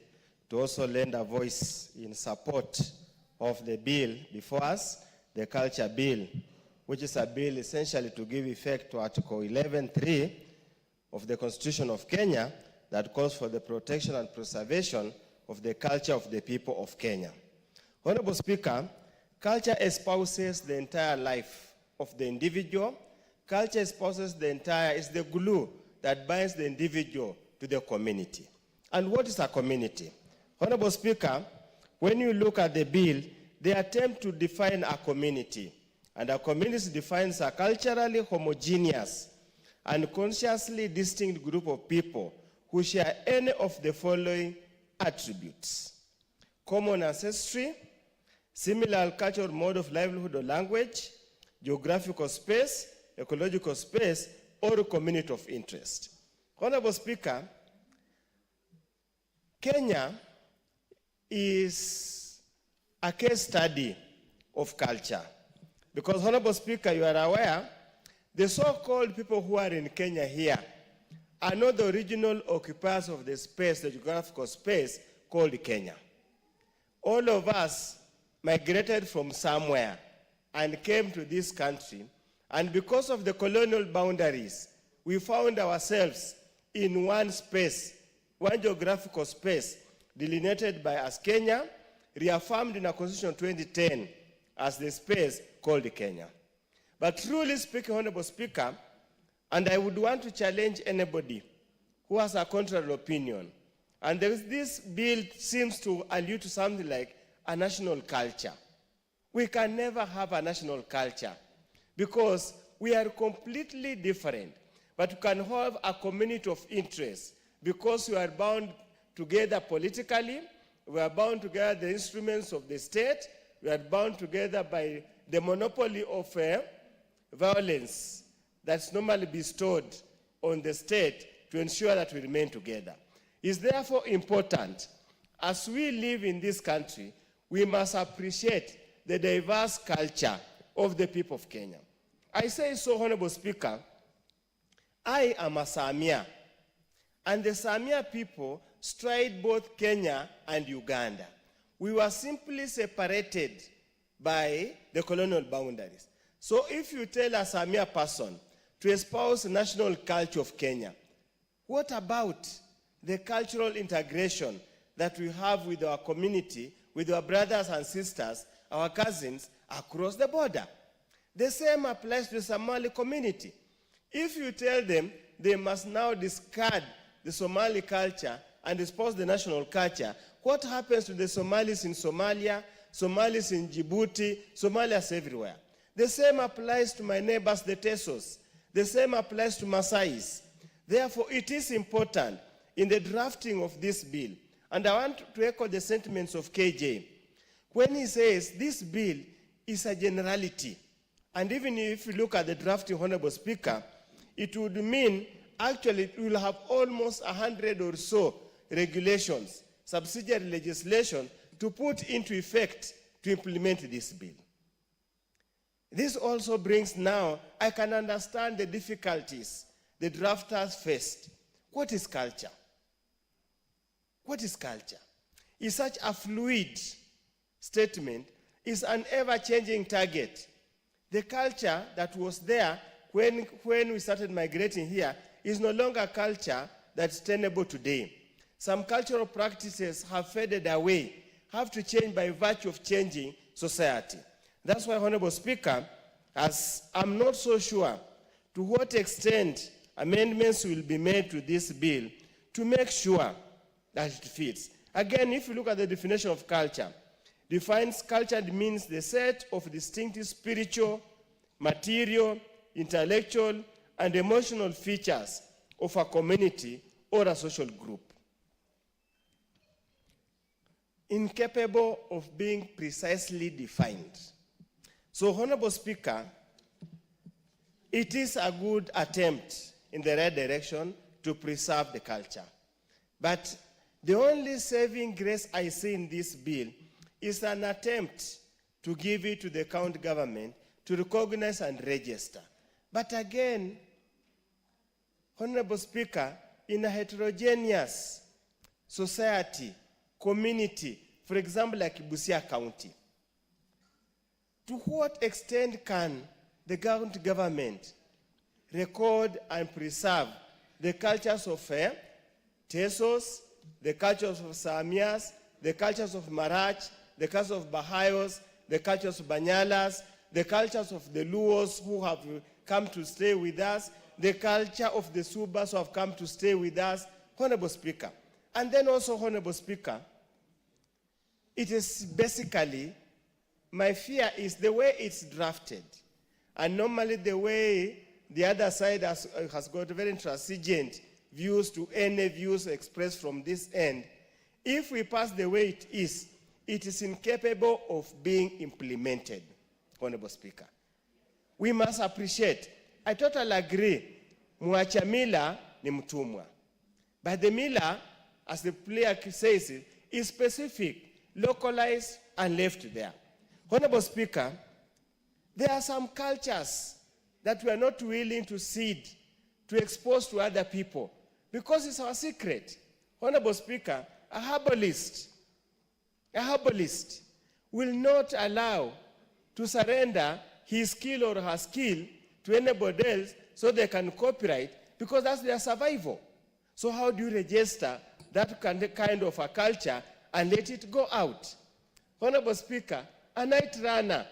to also lend a voice in support of the bill before us, the Culture Bill, which is a bill essentially to give effect to Article 11.3 of the Constitution of Kenya that calls for the protection and preservation of the culture of the people of Kenya. Honorable Speaker, culture espouses the entire life of the individual. Culture espouses is the glue that binds the individual to the community. And what is a community? Honorable Speaker, when you look at the bill, they attempt to define a community. And a community defines a culturally homogeneous and consciously distinct group of people who share any of the following attributes: common ancestry, similar cultural mode of livelihood or language, geographical space, ecological space, or community of interest. Honorable Speaker, Kenya is a case study of culture. Because, Honorable Speaker, you are aware, the so-called people who are in Kenya here are not the original occupiers of the space, the geographical space called Kenya. All of us migrated from somewhere and came to this country, and because of the colonial boundaries, we found ourselves in one space, one geographical space, delineated by us Kenya, reaffirmed in our Constitution 2010 as the space called Kenya. But truly speaking, Honorable Speaker, and I would want to challenge anybody who has a contrary opinion, and this bill seems to allude to something like a national culture. We can never have a national culture because we are completely different, but we can have a community of interest because we are bound together politically, we are bound together by the instruments of the state, we are bound together by the monopoly of violence that's normally bestowed on the state to ensure that we remain together. It's therefore important, as we live in this country, we must appreciate the diverse culture of the people of Kenya. I say so, Honorable Speaker, I am a Samia. and the Samia people strayed both Kenya and Uganda. We were simply separated by the colonial boundaries. So if you tell a Samia person to espouse the national culture of Kenya, what about the cultural integration that we have with our community, with our brothers and sisters, our cousins across the border? The same applies to the Somali community. If you tell them they must now discard the Somali culture and espouse the national culture, what happens to the Somalis in Somalia, Somalis in Djibouti, Somalians everywhere? The same applies to my neighbors, the Tesos. The same applies to Masais. Therefore, it is important in the drafting of this bill, and I want to echo the sentiments of KJ, when he says this bill is a generality. And even if you look at the drafting, Honorable Speaker, it would mean actually it will have almost 100 or so regulations, subsidiary legislation, to put into effect to implement this bill. This also brings now, I can understand the difficulties the drafters faced. What is culture? What is culture? Is such a fluid statement, is an ever-changing target. The culture that was there when we started migrating here is no longer culture that's tenable today. Some cultural practices have faded away, have to change by virtue of changing society. That's why, Honorable Speaker, as I'm not so sure to what extent amendments will be made to this bill to make sure that it fits. Again, if you look at the definition of culture, defines culture means the set of distinctive spiritual, material, intellectual, and emotional features of a community or a social group. Incapable of being precisely defined. So, Honorable Speaker, it is a good attempt in the right direction to preserve the culture. But the only saving grace I see in this bill is an attempt to give it to the county government to recognize and register. But again, Honorable Speaker, in a heterogeneous society, community, for example, like Busia County, to what extent can the county government record and preserve the cultures of Tesos, the cultures of Samias, the cultures of Marach, the cultures of Bahayos, the cultures of Banyalas, the cultures of the Luos who have come to stay with us, the culture of the Subas who have come to stay with us, Honorable Speaker. And then also, Honorable Speaker, it is basically, my fear is the way it's drafted. And normally the way the other side has got very intransigent views to any views expressed from this end. If we pass the way it is incapable of being implemented, Honorable Speaker. We must appreciate, I totally agree, mwacha mila ni mtumwa. But the mila, as the player says, is specific, localized, and left there. Honorable Speaker, there are some cultures that we are not willing to cede, to expose to other people, because it's our secret. Honorable Speaker, a herbalist will not allow to surrender his skill or her skill to anybody else so they can copyright, because that's their survival. So how do you register that kind of a culture and let it go out? Honorable Speaker, a night runner,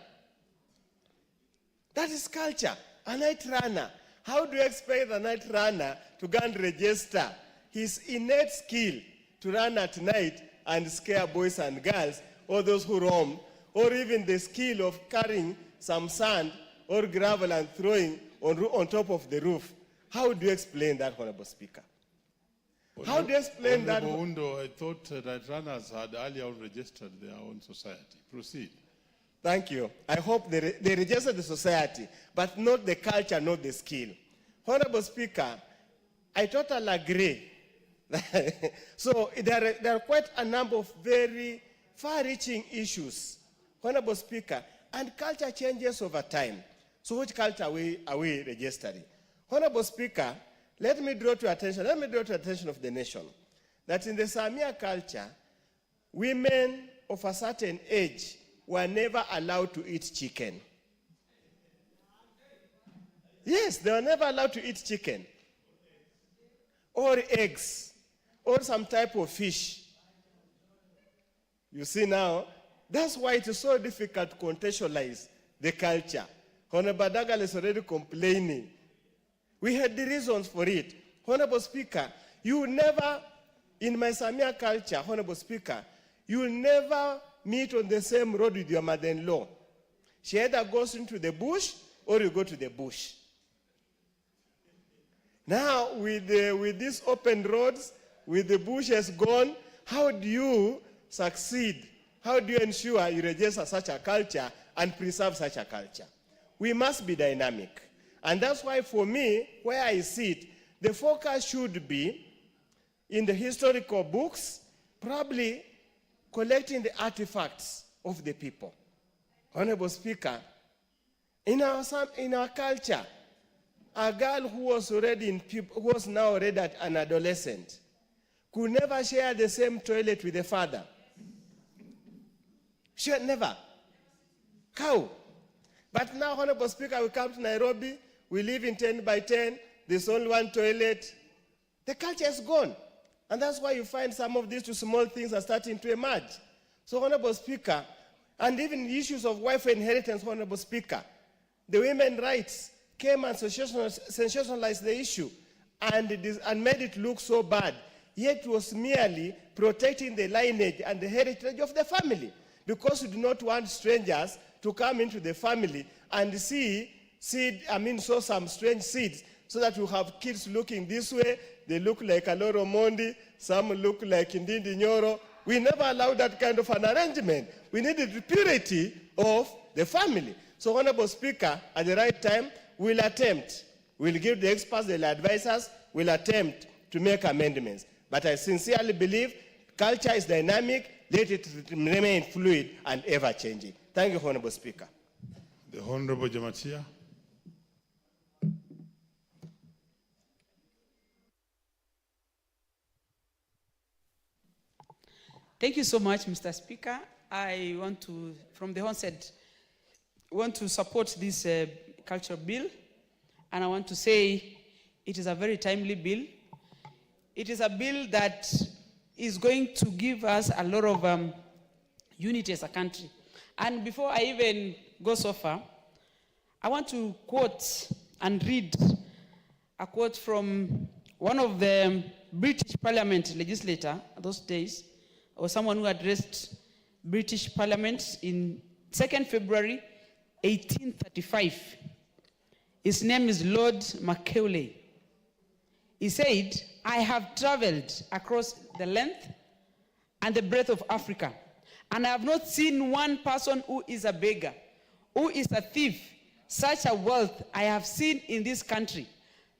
that is culture, a night runner. How do you expect the night runner to go and register his innate skill to run at night and scare boys and girls, or those who roam, or even the skill of carrying some sand or gravel and throwing on top of the roof? How do you explain that, Honorable Speaker? How do you explain that? Undo, I thought that runners had earlier registered their own society. Proceed. Thank you. I hope they registered the society, but not the culture, not the skill. Honorable Speaker, I totally agree. So there are quite a number of very far-reaching issues, Honorable Speaker, and culture changes over time. So which culture are we registering? Honorable Speaker, let me draw to attention of the nation that in the Samia culture, women of a certain age were never allowed to eat chicken. Yes, they were never allowed to eat chicken or eggs or some type of fish. You see now, that's why it is so difficult to contextualize the culture. Honorable Dagal is already complaining. We had the reasons for it. Honorable Speaker, you never, in my Samia culture, Honorable Speaker, you will never meet on the same road with your mother-in-law. She either goes into the bush or you go to the bush. Now, with these open roads, with the bushes gone, how do you succeed? How do you ensure you register such a culture and preserve such a culture? We must be dynamic. And that's why for me, where I sit, the focus should be in the historical books, probably collecting the artifacts of the people. Honorable Speaker, in our culture, a girl who was now already an adolescent could never share the same toilet with the father. She had never. How? But now, Honorable Speaker, we come to Nairobi, we live in 10 by 10, there's only one toilet. The culture is gone. And that's why you find some of these two small things are starting to emerge. So, Honorable Speaker, and even the issues of wife inheritance, Honorable Speaker, the women's rights came and sensationalized the issue and made it look so bad. Yet it was merely protecting the lineage and the heritage of the family, because we do not want strangers to come into the family and sow some strange seeds, so that you have kids looking this way, they look like Aloro Mondi, some look like Ndindi Nyoro. We never allow that kind of an arrangement. We needed the purity of the family. So, Honorable Speaker, at the right time, we'll give the experts, the advisors, we'll attempt to make amendments. But I sincerely believe culture is dynamic, let it remain fluid and ever-changing. Thank you, Honorable Speaker. The Honorable Jamatia. Thank you so much, Mr. Speaker. I want to, from the onset, support this cultural bill. And I want to say it is a very timely bill. It is a bill that is going to give us a lot of unity as a country. And before I even go so far, I want to quote and read a quote from one of the British Parliament legislator those days, or someone who addressed British Parliament in 2nd February 1835. His name is Lord Macaulay. He said, "I have traveled across the length and the breadth of Africa, and I have not seen one person who is a beggar, who is a thief. Such a wealth I have seen in this country,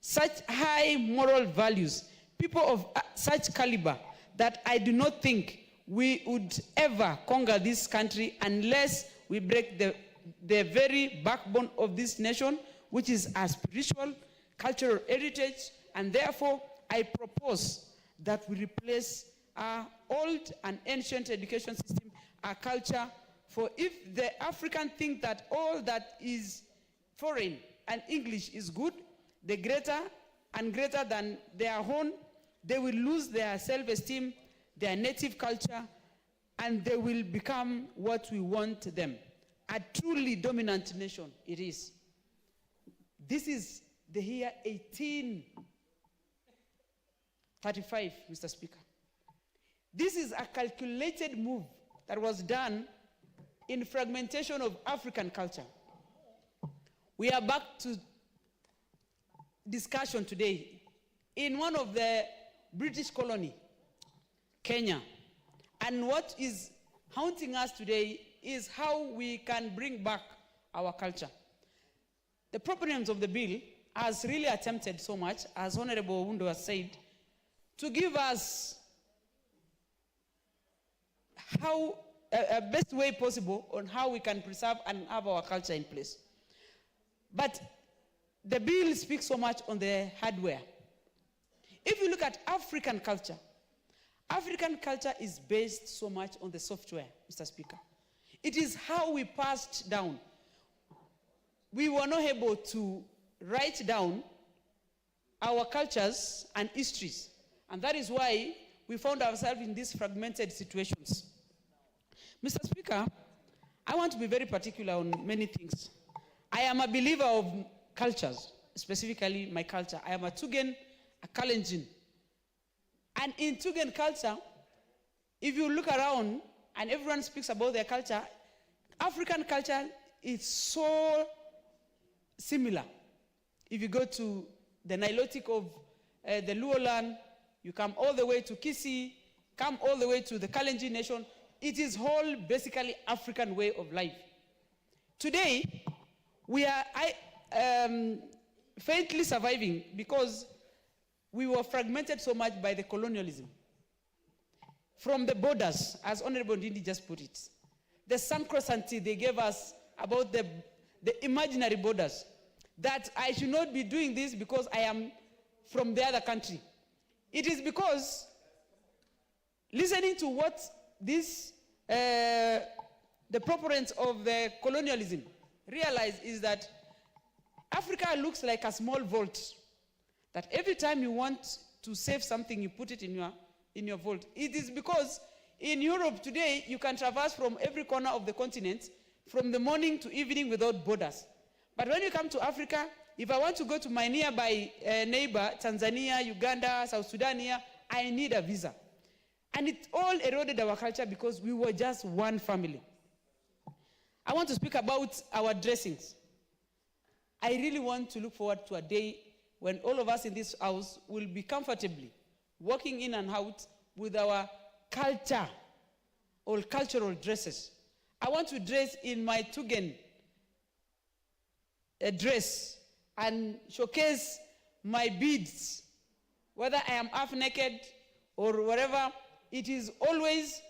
such high moral values, people of such caliber, that I do not think we would ever conquer this country unless we break the very backbone of this nation, which is our spiritual, cultural heritage. And therefore, I propose that we replace our old and ancient education system, our culture. For if the African think that all that is foreign and English is good, the greater and greater than their own, they will lose their self-esteem, their native culture, and they will become what we want them. A truly dominant nation it is. This is the year 1835, Mr. Speaker. This is a calculated move that was done in fragmentation of African culture. We are back to discussion today in one of the British colony, Kenya. And what is haunting us today is how we can bring back our culture. The proponents of the bill has really attempted so much, as Honorable Wundo has said, to give us how a best way possible on how we can preserve and have our culture in place. But the bill speaks so much on the hardware. If you look at African culture is based so much on the software, Mr. Speaker. It is how we passed down. We were not able to write down our cultures and histories. And that is why we found ourselves in these fragmented situations. Mr. Speaker, I want to be very particular on many things. I am a believer of cultures, specifically my culture. I am a Tugen, a Kalenjin. And in Tugen culture, if you look around and everyone speaks about their culture, African culture is so similar. If you go to the Nilotic of the Luoland, you come all the way to Kisii, come all the way to the Kalenjin nation, it is whole basically African way of life. Today, we are faintly surviving because we were fragmented so much by the colonialism. From the borders, as Honorable Ndindi just put it, the sacrosanctity they gave us about the imaginary borders, that I should not be doing this because I am from the other country. It is because listening to what this, the proponents of the colonialism realize is that Africa looks like a small vault, that every time you want to save something, you put it in your vault. It is because in Europe today, you can traverse from every corner of the continent from the morning to evening without borders. But when you come to Africa, if I want to go to my nearby neighbor, Tanzania, Uganda, South Sudan here, I need a visa. And it all eroded our culture because we were just one family. I want to speak about our dressings. I really want to look forward to a day when all of us in this house will be comfortably walking in and out with our culture or cultural dresses. I want to dress in my Tugen dress and showcase my beads, whether I am half naked or whatever. It is always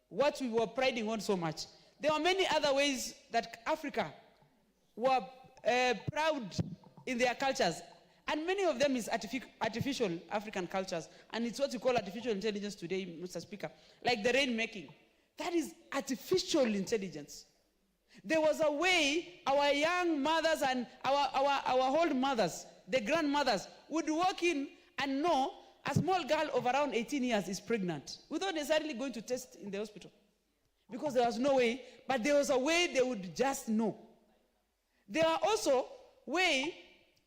what we were priding on so much. There are many other ways that Africa were proud in their cultures, and many of them is artificial African cultures, and it's what we call artificial intelligence today, Mr. Speaker, like the rainmaking. That is artificial intelligence. There was a way our young mothers and our old mothers, the grandmothers, would walk in and know a small girl of around 18 years is pregnant without necessarily going to test in the hospital. Because there was no way, but there was a way they would just know. There are also ways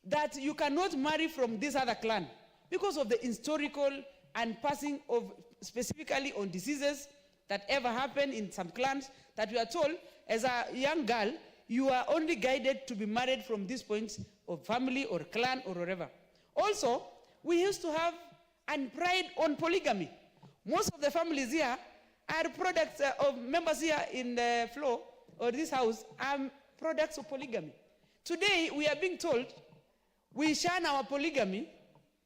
that you cannot marry from this other clan because of the historical and passing of specifically on diseases that ever happened in some clans, that we are told as a young girl, you are only guided to be married from this point of family or clan or whatever. Also, we used to have and pride on polygamy. Most of the families here are products of members here in the floor or this house are products of polygamy. Today, we are being told we shun our polygamy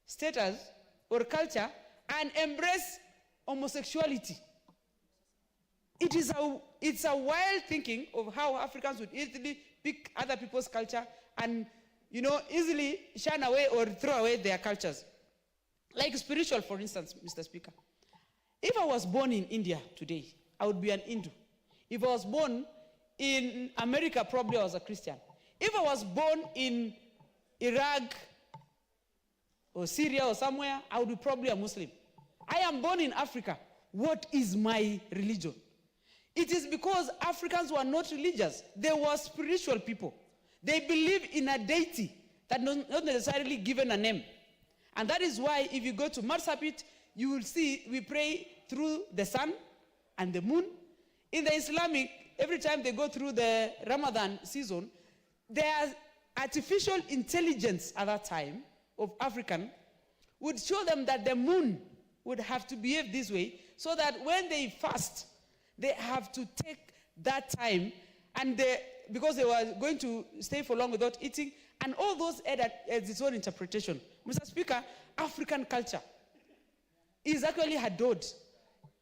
status or culture and embrace homosexuality. It's a wild thinking of how Africans would easily pick other people's culture and, easily shun away or throw away their cultures. Like spiritual, for instance, Mr. Speaker. If I was born in India today, I would be an Hindu. If I was born in America, probably I was a Christian. If I was born in Iraq or Syria or somewhere, I would be probably a Muslim. I am born in Africa. What is my religion? It is because Africans were not religious. They were spiritual people. They believe in a deity that not necessarily given a name. And that is why if you go to Marsabit, you will see we pray through the sun and the moon. In the Islamic, every time they go through the Ramadan season, their artificial intelligence at that time of African would show them that the moon would have to behave this way so that when they fast, they have to take that time and because they were going to stay for long without eating, and all those had its own interpretation. Mr. Speaker, African culture is actually adored.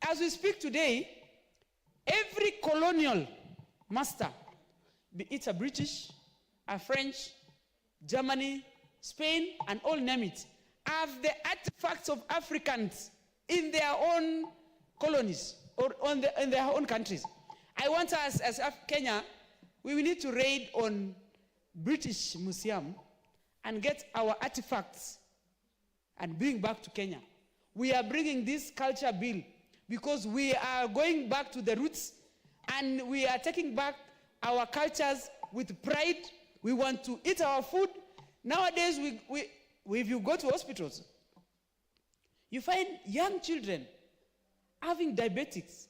As we speak today, every colonial master, be it a British, a French, Germany, Spain, and all name it, have the artifacts of Africans in their own colonies or in their own countries. I want us, as Kenya, we need to raid on British Museum and get our artifacts and bring back to Kenya. We are bringing this culture bill because we are going back to the roots and we are taking back our cultures with pride. We want to eat our food. Nowadays, if you go to hospitals, you find young children having diabetics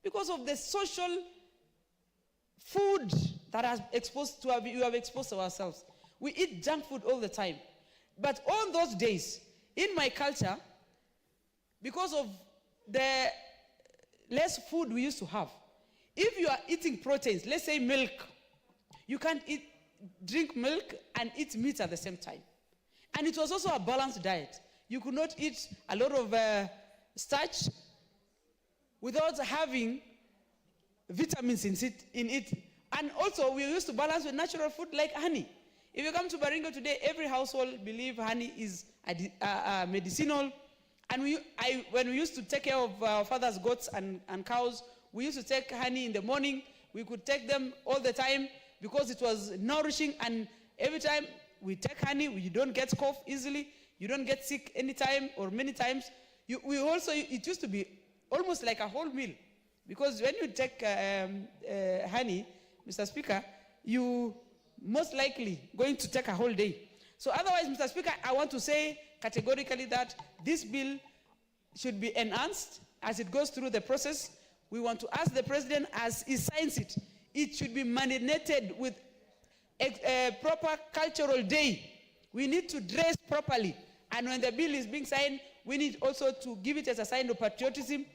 because of the social food that we have exposed ourselves. We eat junk food all the time. But on those days, in my culture, because of the less food we used to have, if you are eating proteins, let's say milk, you can't drink milk and eat meat at the same time. And it was also a balanced diet. You could not eat a lot of starch without having vitamins in it. And also, we used to balance with natural food like honey. If you come to Baringo today, every household believes honey is medicinal. And when we used to take care of our father's goats and cows, we used to take honey in the morning. We could take them all the time because it was nourishing. And every time we take honey, you don't get cough easily. You don't get sick anytime or many times. It used to be almost like a whole meal. Because when you take honey, Mr. Speaker, you most likely going to take a whole day. So otherwise, Mr. Speaker, I want to say categorically that this bill should be enhanced as it goes through the process. We want to ask the President, as he signs it, it should be mandated with a proper cultural day. We need to dress properly. And when the bill is being signed, we need also to give it as a sign of patriotism.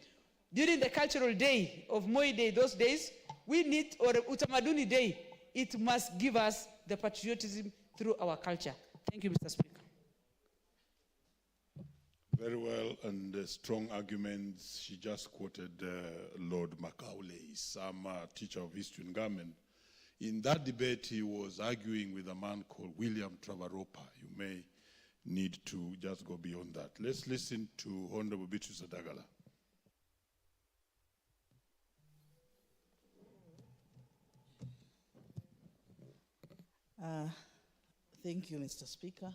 During the cultural day of Moi Day, those days, we need, or Utamaduni Day, it must give us the patriotism through our culture. Thank you, Mr. Speaker. Very well, and strong arguments. She just quoted Lord Macaulay, some teacher of history and government. In that debate, he was arguing with a man called William Travaropa. You may need to just go beyond that. Let's listen to Honorable Beatrice Adagala. Thank you, Mr. Speaker,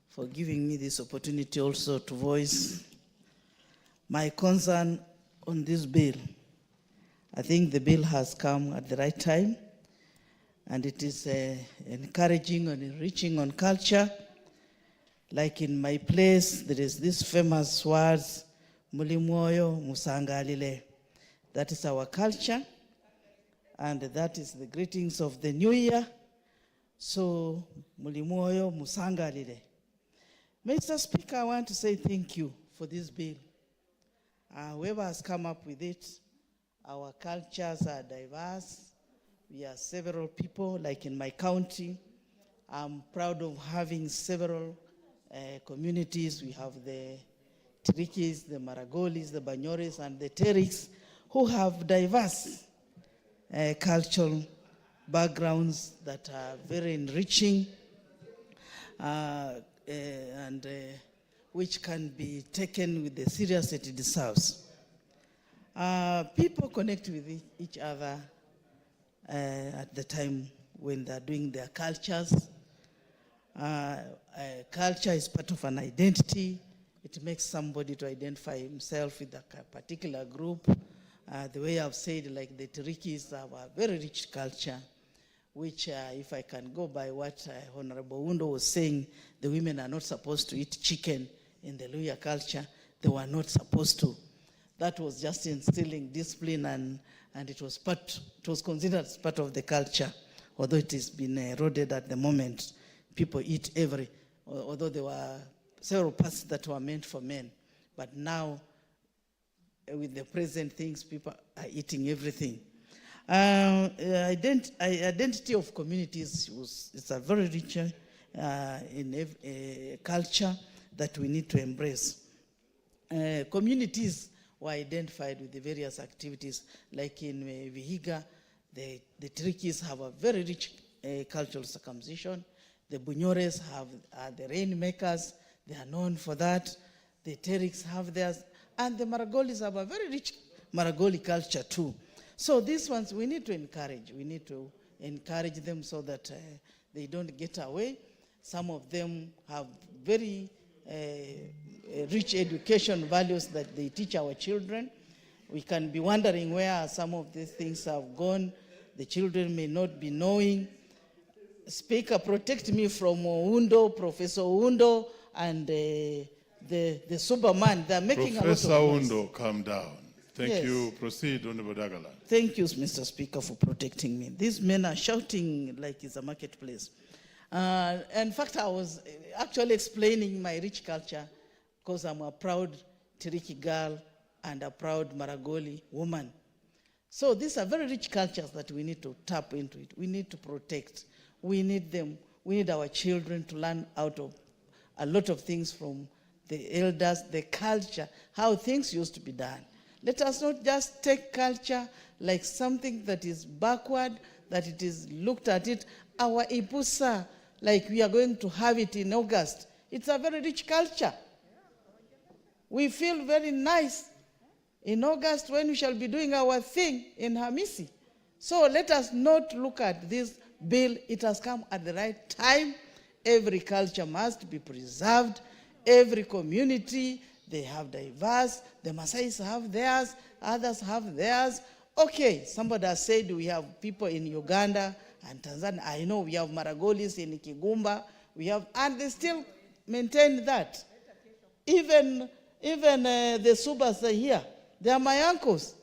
for giving me this opportunity also to voice my concern on this bill. I think the bill has come at the right time, and it is encouraging and enriching on culture. Like in my place, there is this famous words, Mulimoyo Musangalile. That is our culture, and that is the greetings of the new year. So, Mulimoyo Musangalile. Mr. Speaker, I want to say thank you for this bill. Whoever has come up with it, our cultures are diverse. We are several people, like in my county. I'm proud of having several communities. We have the Tirikis, the Maragolis, the Banyores, and the Teriks, who have diverse cultural backgrounds that are very enriching and which can be taken with the seriousness it deserves. People connect with each other at the time when they're doing their cultures. Culture is part of an identity. It makes somebody to identify himself with a particular group. The way I've said, like the Tirikis have a very rich culture, which if I can go by what Honorable Undo was saying, the women are not supposed to eat chicken in the Luya culture. They were not supposed to. That was just instilling discipline, and it was considered part of the culture, although it has been eroded at the moment. People eat although there were several parts that were meant for men. But now, with the present things, people are eating everything. Identity of communities is a very rich culture that we need to embrace. Communities were identified with the various activities, like in Vihiga, the Tirikis have a very rich cultural circumcision. The Bunyores are the rainmakers. They are known for that. The Teriks have theirs. And the Maragolis have a very rich Maragoli culture too. So these ones we need to encourage. We need to encourage them so that they don't get away. Some of them have very rich education values that they teach our children. We can be wondering where some of these things have gone. The children may not be knowing. Speaker, protect me from Oundo, Professor Oundo, and the Superman. They're making Professor a lot of noise. Oundo, calm down. Thank Yes. you. Proceed, Honorable Dagala. Thank you, Mr. Speaker, for protecting me. These men are shouting like it's a marketplace. In fact, I was actually explaining my rich culture because I'm a proud Tiriki girl and a proud Maragoli woman. So these are very rich cultures that we need to tap into it. We need to protect. We need them. We need our children to learn out of a lot of things from the elders, the culture, how things used to be done. Let us not just take culture like something that is backward, that it is looked at it. Our Ipusa, like we are going to have it in August, it's a very rich culture. We feel very nice in August when we shall be doing our thing in Hamisi. So let us not look at this bill. It has come at the right time. Every culture must be preserved. Every community, they have diverse. The Maasais have theirs, others have theirs. Okay, somebody has said we have people in Uganda and Tanzania. I know we have Maragolis in Kigumba. We have, and they still maintain that. Even the Subas are here. They are my uncles.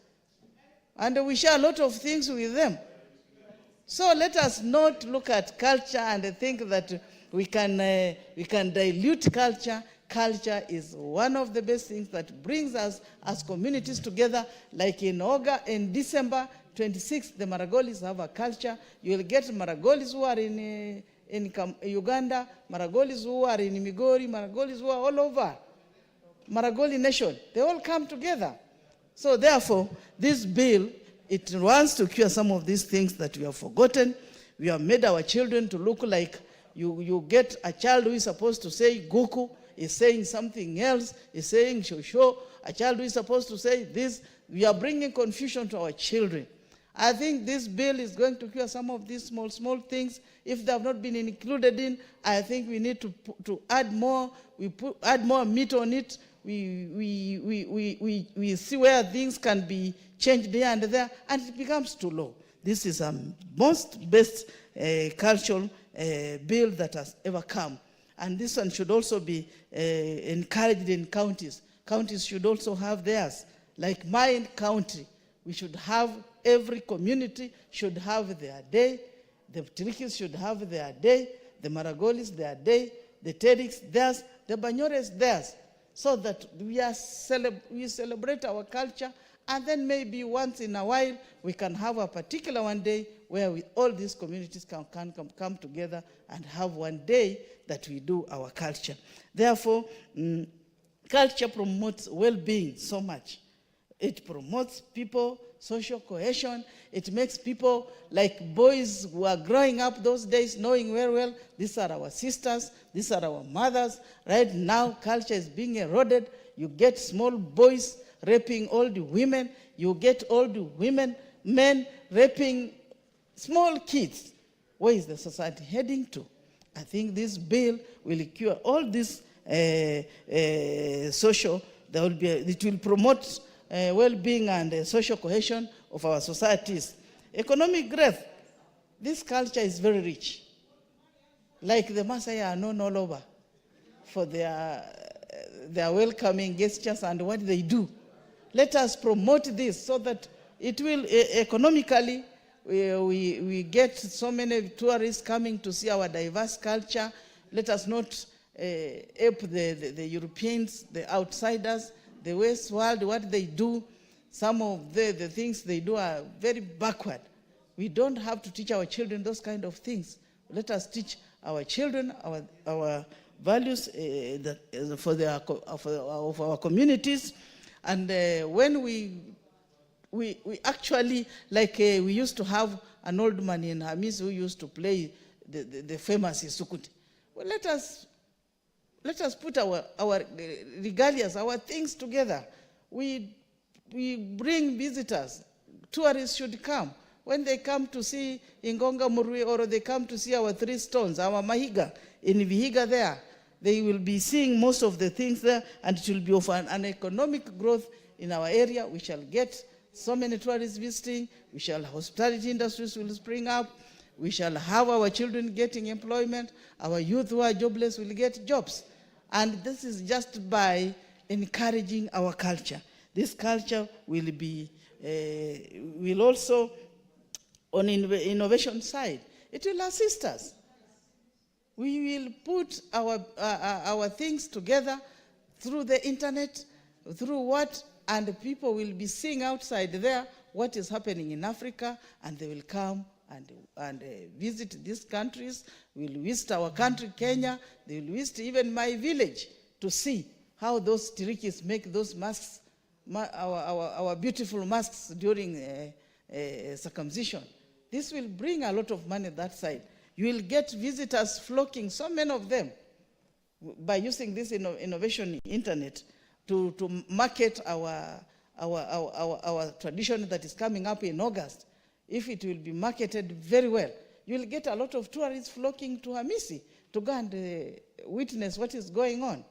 And we share a lot of things with them. So let us not look at culture and think that we can dilute culture. Culture is one of the best things that brings us as communities together. Like in August, in December 26th, the Maragolis have a culture. You will get Maragolis who are in Uganda, Maragolis who are in Migori, Maragolis who are all over. Maragoli nation, they all come together. So therefore, this bill, it wants to cure some of these things that we have forgotten. We have made our children to look like you get a child who is supposed to say Goku, is saying something else, is saying Shosho. A child who is supposed to say this. We are bringing confusion to our children. I think this bill is going to cure some of these small things. If they have not been included in, I think we need to add more. Add more meat on it. We see where things can be changed here and there, and it becomes too low. This is a most best cultural bill that has ever come. And this one should also be encouraged in counties. Counties should also have theirs. Like my county, we should have, every community should have their day. The Tirikis should have their day. The Maragolis their day. The Teriks theirs. The Banyores theirs. So that we celebrate our culture, and then maybe once in a while we can have a particular one day where all these communities can come together and have one day that we do our culture. Therefore, culture promotes well-being so much. It promotes people, social cohesion. It makes people like boys who are growing up those days knowing very well, these are our sisters, these are our mothers. Right now, culture is being eroded. You get small boys raping old women. You get old men raping small kids. Where is the society heading to? I think this bill will cure all this social, it will promote well-being and social cohesion of our societies. Economic growth, this culture is very rich. Like the Maasai are known all over for their welcoming gestures and what they do. Let us promote this so that it will economically, we get so many tourists coming to see our diverse culture. Let us not ape the Europeans, the outsiders, the West world, what they do. Some of the things they do are very backward. We don't have to teach our children those kind of things. Let us teach our children our values of our communities. And when we actually, like we used to have an old man in Hamis who used to play the famous Isukuti. Well, let us put our regalias, our things together. We bring visitors. Tourists should come. When they come to see Ingonga Murui, or they come to see our 3 stones, our Mahiga, in Vihiga there, they will be seeing most of the things there, and it will be of an economic growth in our area. We shall get so many tourists visiting. We shall, hospitality industries will spring up. We shall have our children getting employment. Our youth who are jobless will get jobs. And this is just by encouraging our culture. This culture will be, will also, on innovation side, it will assist us. We will put our things together through the internet, through what, and people will be seeing outside there what is happening in Africa, and they will come and visit these countries. We'll visit our country, Kenya. They will visit even my village to see how those Tirikis make those masks, our beautiful masks during circumcision. This will bring a lot of money that side. You will get visitors flocking, so many of them, by using this innovation internet to market our tradition that is coming up in August. If it will be marketed very well, you will get a lot of tourists flocking to Hamisi to go and witness what is going on.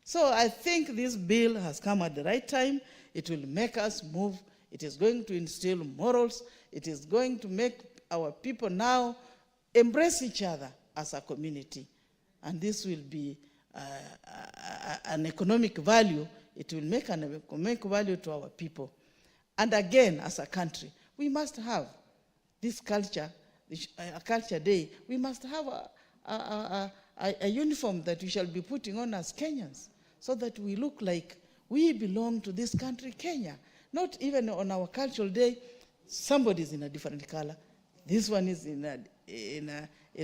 So I think this bill has come at the right time. It will make us move. It is going to instill morals. It is going to make our people now embrace each other as a community. And this will be an economic value. It will make an economic value to our people. And again, as a country, we must have this culture, a culture day. We must have a uniform that we shall be putting on as Kenyans, so that we look like we belong to this country, Kenya. Not even on our cultural day, somebody is in a different color. This one is in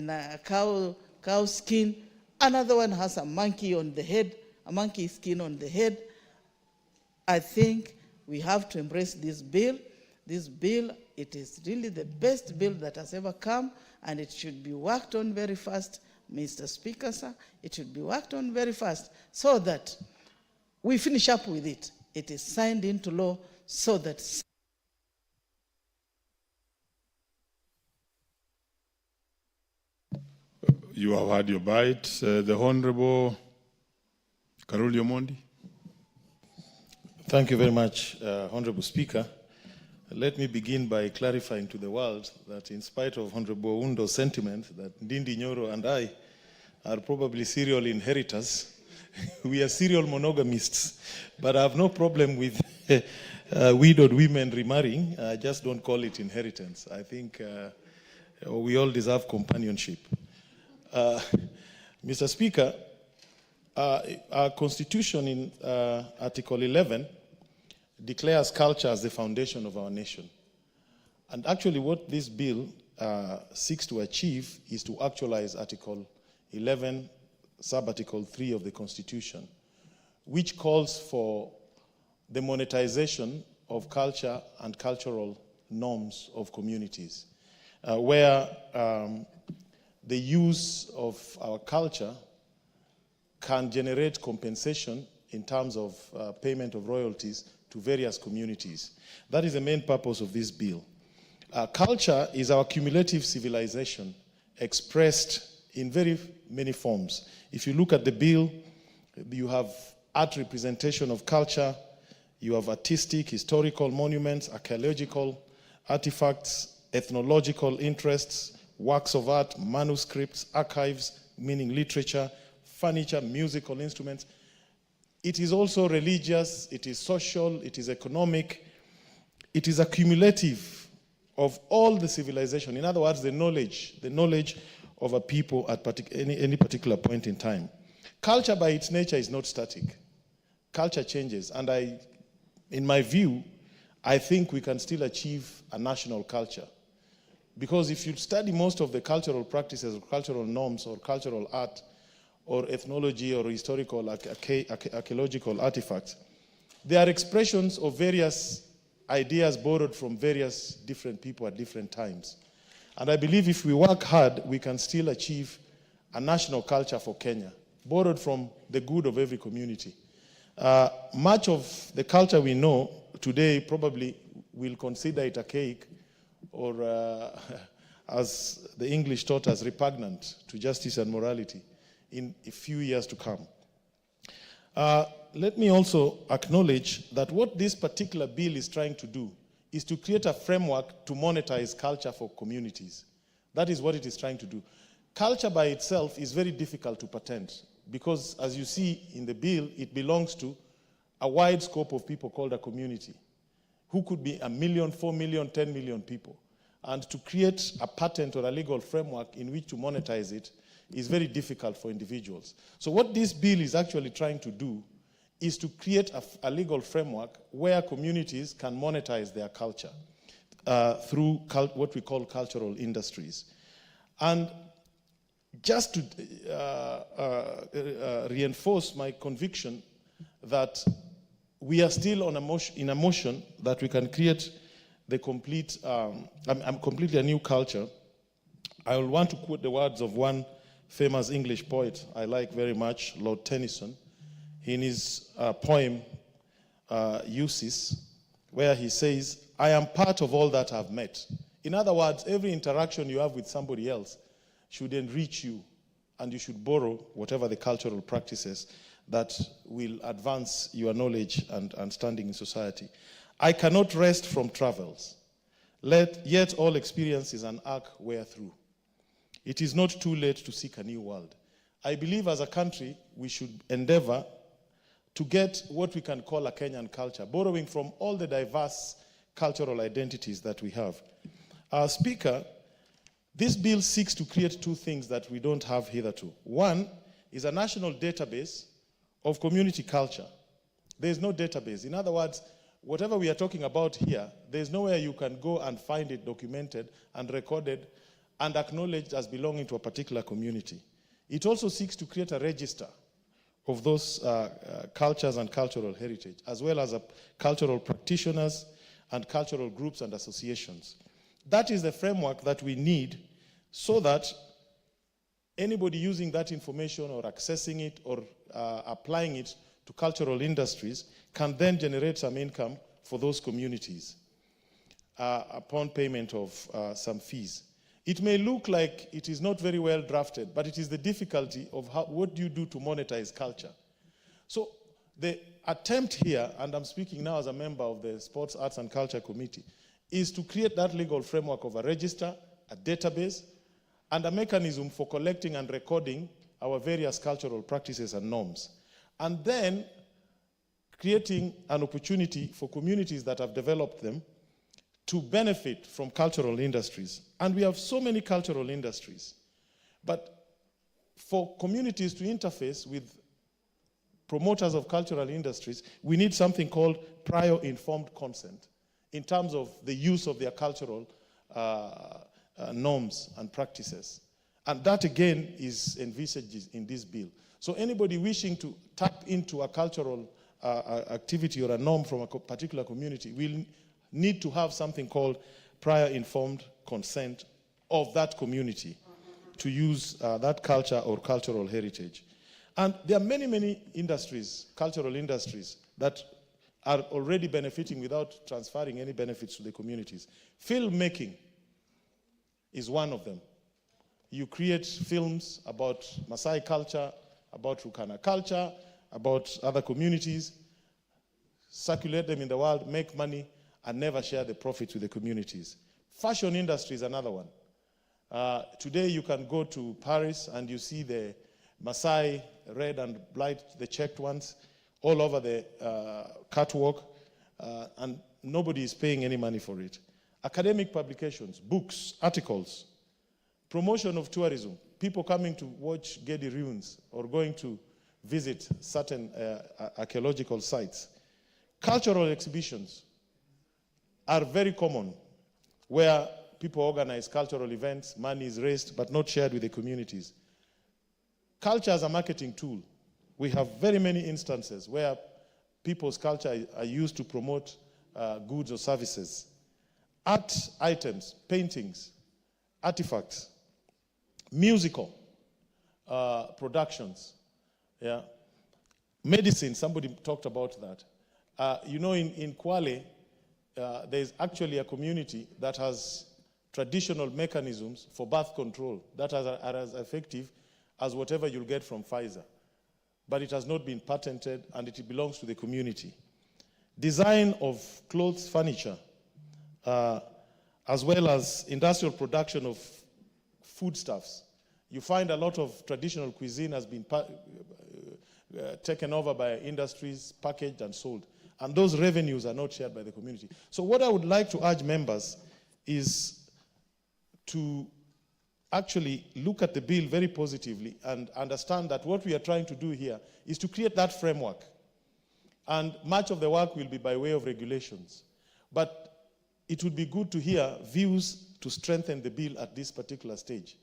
a cow skin. Another one has a monkey on the head, a monkey skin on the head. I think we have to embrace this bill. This bill, it is really the best bill that has ever come, and it should be worked on very fast, Mr. Speaker, sir. It should be worked on very fast so that we finish up with it. It is signed into law so that you have had your bite. The Honorable Karoli Omondi. Thank you very much, Honorable Speaker. Let me begin by clarifying to the world that in spite of Honorable Undo's sentiment that Ndindi Nyoro and I are probably serial inheritors, we are serial monogamists, but I have no problem with widowed women remarrying. I just don't call it inheritance. I think we all deserve companionship. Mr. Speaker, our Constitution in Article 11 declares culture as the foundation of our nation. And actually what this bill seeks to achieve is to actualize Article 11, Sub-Article 3 of the Constitution, which calls for the monetization of culture and cultural norms of communities, where the use of our culture can generate compensation in terms of payment of royalties to various communities. That is the main purpose of this bill. Culture is our cumulative civilization expressed in very many forms. If you look at the bill, you have art representation of culture, you have artistic, historical monuments, archaeological artifacts, ethnological interests, works of art, manuscripts, archives, meaning literature, furniture, musical instruments. It is also religious, it is social, it is economic. It is accumulative of all the civilization. In other words, the knowledge of a people at any particular point in time. Culture by its nature is not static. Culture changes, and in my view, I think we can still achieve a national culture. Because if you study most of the cultural practices, or cultural norms, or cultural art, or ethnology, or historical archaeological artifacts, they are expressions of various ideas borrowed from various different people at different times. And I believe if we work hard, we can still achieve a national culture for Kenya. borrowed from the good of every community. Much of the culture we know today probably will consider it archaic or, as the English taught us, repugnant to justice and morality in a few years to come. Let me also acknowledge that what this particular bill is trying to do is to create a framework to monetize culture for communities. That is what it is trying to do. Culture by itself is very difficult to patent because, as you see in the bill, it belongs to a wide scope of people called a community, who could be 1 million, 4 million, 10 million people. And to create a patent or a legal framework in which to monetize it is very difficult for individuals. So what this bill is actually trying to do is to create a legal framework where communities can monetize their culture through what we call cultural industries. And just to reinforce my conviction that we are still on in a motion that we can create the complete, completely a new culture, I will want to quote the words of one famous English poet I like very much, Lord Tennyson, in his poem, Ulysses, where he says, "I am part of all that I've met." In other words, every interaction you have with somebody else should enrich you, and you should borrow whatever the cultural practices that will advance your knowledge and standing in society. "I cannot rest from travels, yet all experience is an arc wherethrough. It is not too late to seek a new world." I believe as a country, we should endeavor to get what we can call a Kenyan culture, borrowing from all the diverse cultural identities that we have. Speaker, this bill seeks to create two things that we don't have hitherto. One is a national database of community culture. There is no database. In other words, whatever we are talking about here, there's nowhere you can go and find it documented and recorded and acknowledged as belonging to a particular community. It also seeks to create a register of those cultures and cultural heritage, as well as cultural practitioners and cultural groups and associations. That is the framework that we need so that anybody using that information or accessing it or applying it to cultural industries can then generate some income for those communities upon payment of some fees. It may look like it is not very well drafted, but it is the difficulty of what do you do to monetize culture. So the attempt here, and I'm speaking now as a member of the Sports, Arts and Culture Committee, is to create that legal framework of a register, a database, and a mechanism for collecting and recording our various cultural practices and norms. And then creating an opportunity for communities that have developed them to benefit from cultural industries. And we have so many cultural industries. But for communities to interface with promoters of cultural industries, we need something called prior informed consent in terms of the use of their cultural norms and practices. And that, again, is envisaged in this bill. So anybody wishing to tap into a cultural activity or a norm from a particular community will need to have something called prior informed consent of that community to use that culture or cultural heritage. And there are many, many industries, cultural industries, that are already benefiting without transferring any benefits to the communities. Filmmaking is one of them. You create films about Maasai culture, about Turkana culture, about other communities, circulate them in the world, make money, and never share the profits with the communities. Fashion industry is another one. Today you can go to Paris and you see the Maasai red and black, the checked ones, all over the catwalk, and nobody is paying any money for it. Academic publications, books, articles, promotion of tourism, people coming to watch Gedi ruins or going to visit certain archaeological sites. Cultural exhibitions are very common, where people organize cultural events, money is raised but not shared with the communities. Culture as a marketing tool. We have very many instances where people's culture are used to promote goods or services. Art items, paintings, artifacts, musical productions, Yeah. Medicine, somebody talked about that. You know, in Kwale, there's actually a community that has traditional mechanisms for birth control that are as effective as whatever you'll get from Pfizer. But it has not been patented, and it belongs to the community. Design of clothes, furniture, as well as industrial production of foodstuffs. You find a lot of traditional cuisine has been taken over by industries, packaged and sold. And those revenues are not shared by the community. So what I would like to urge members is to actually look at the bill very positively and understand that what we are trying to do here is to create that framework. And much of the work will be by way of regulations. But it would be good to hear views to strengthen the bill at this particular stage.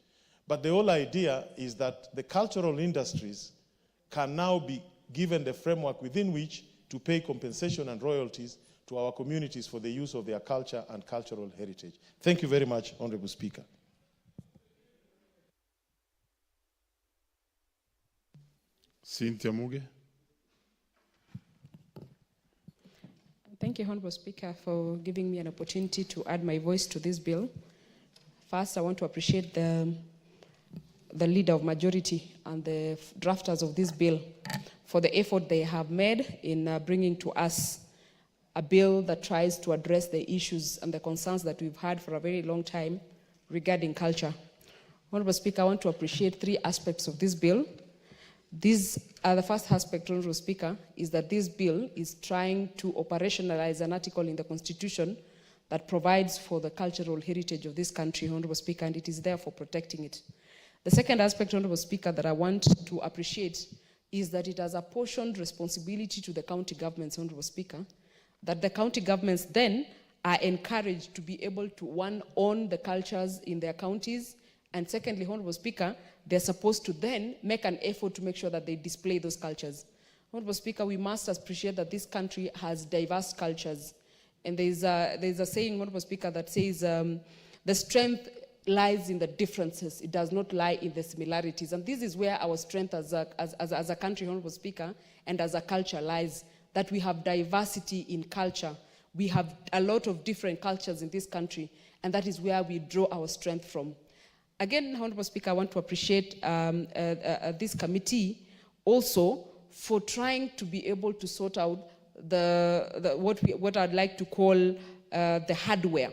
But the whole idea is that the cultural industries can now be given the framework within which to pay compensation and royalties to our communities for the use of their culture and cultural heritage. Thank you very much, Honorable Speaker. Cynthia Muge. Thank you, Honorable Speaker, for giving me an opportunity to add my voice to this bill. First, I want to appreciate the leader of majority and the drafters of this bill for the effort they have made in bringing to us a bill that tries to address the issues and the concerns that we've had for a very long time regarding culture. Honorable Speaker, I want to appreciate three aspects of this bill. The first aspect, Honorable Speaker, is that this bill is trying to operationalize an article in the Constitution that provides for the cultural heritage of this country, Honorable Speaker, and it is there for protecting it. The second aspect, Honorable Speaker, that I want to appreciate is that it has apportioned responsibility to the county governments, Honorable Speaker, that the county governments then are encouraged to be able to, one, own the cultures in their counties, and secondly, Honorable Speaker, they're supposed to then make an effort to make sure that they display those cultures. Honorable Speaker, we must appreciate that this country has diverse cultures. And there's a saying, Honorable Speaker, that says the strength lies in the differences. It does not lie in the similarities. And this is where our strength as a country, Honorable Speaker, and as a culture lies, that we have diversity in culture. We have a lot of different cultures in this country, and that is where we draw our strength from. Again, Honorable Speaker, I want to appreciate this committee also for trying to be able to sort out what I'd like to call the hardware.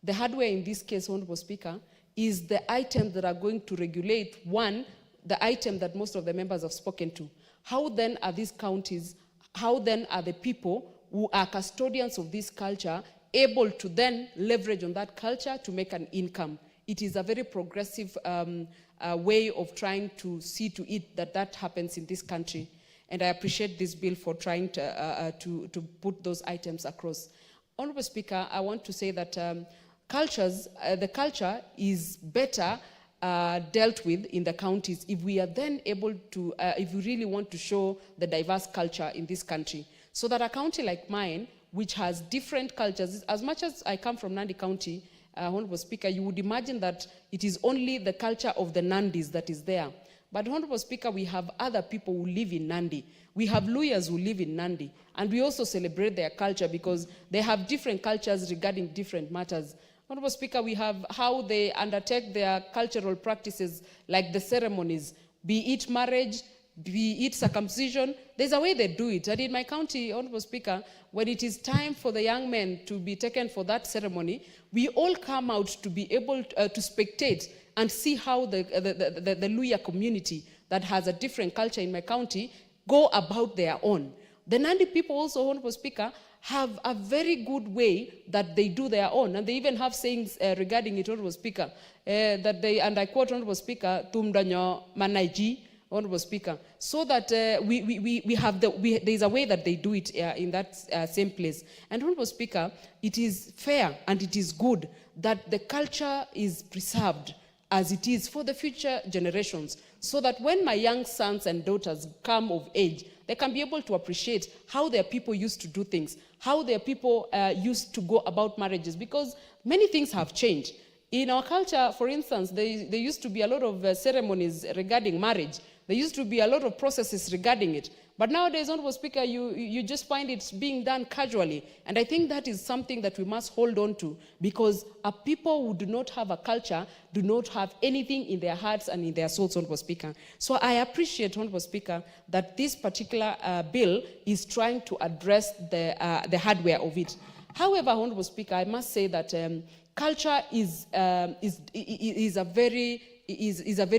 The hardware in this case, Honorable Speaker, is the items that are going to regulate, one, the item that most of the members have spoken to. How then are these counties, how then are the people who are custodians of this culture able to then leverage on that culture to make an income? It is a very progressive way of trying to see to it that that happens in this country. And I appreciate this bill for trying to put those items across. Honorable Speaker, I want to say that the culture is better dealt with in the counties if we are then able to, if we really want to show the diverse culture in this country. So that a county like mine, which has different cultures, as much as I come from Nandi County, Honorable Speaker, you would imagine that it is only the culture of the Nandis that is there. But Honorable Speaker, we have other people who live in Nandi. We have lawyers who live in Nandi. And we also celebrate their culture because they have different cultures regarding different matters. Honorable Speaker, we have how they undertake their cultural practices, like the ceremonies, be it marriage, be it circumcision. There's a way they do it. And in my county, Honorable Speaker, when it is time for the young men to be taken for that ceremony, we all come out to be able to spectate and see how the Luhya community that has a different culture in my county go about their own. The Nandi people also, Honorable Speaker, have a very good way that they do their own. And they even have sayings regarding it, Honorable Speaker, that they, and I quote, Honorable Speaker, Tumdanyo Manaiji, Honorable Speaker, so that there's a way that they do it in that same place. And Honorable Speaker, it is fair and it is good that the culture is preserved as it is for the future generations, so that when my young sons and daughters come of age, they can be able to appreciate how their people used to do things, how their people used to go about marriages, because many things have changed. In our culture, for instance, there used to be a lot of ceremonies regarding marriage. There used to be a lot of processes regarding it. But nowadays, Honorable Speaker, you just find it being done casually. And I think that is something that we must hold on to, because a people who do not have a culture do not have anything in their hearts and in their souls, Honorable Speaker. So I appreciate, Honorable Speaker, that this particular bill is trying to address the hardware of it. However, Honorable Speaker, I must say that culture is a very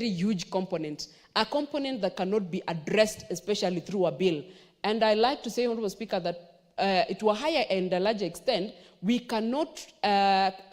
huge component, a component that cannot be addressed, especially through a bill. And I like to say, Honorable Speaker, that to a higher and a larger extent, we cannot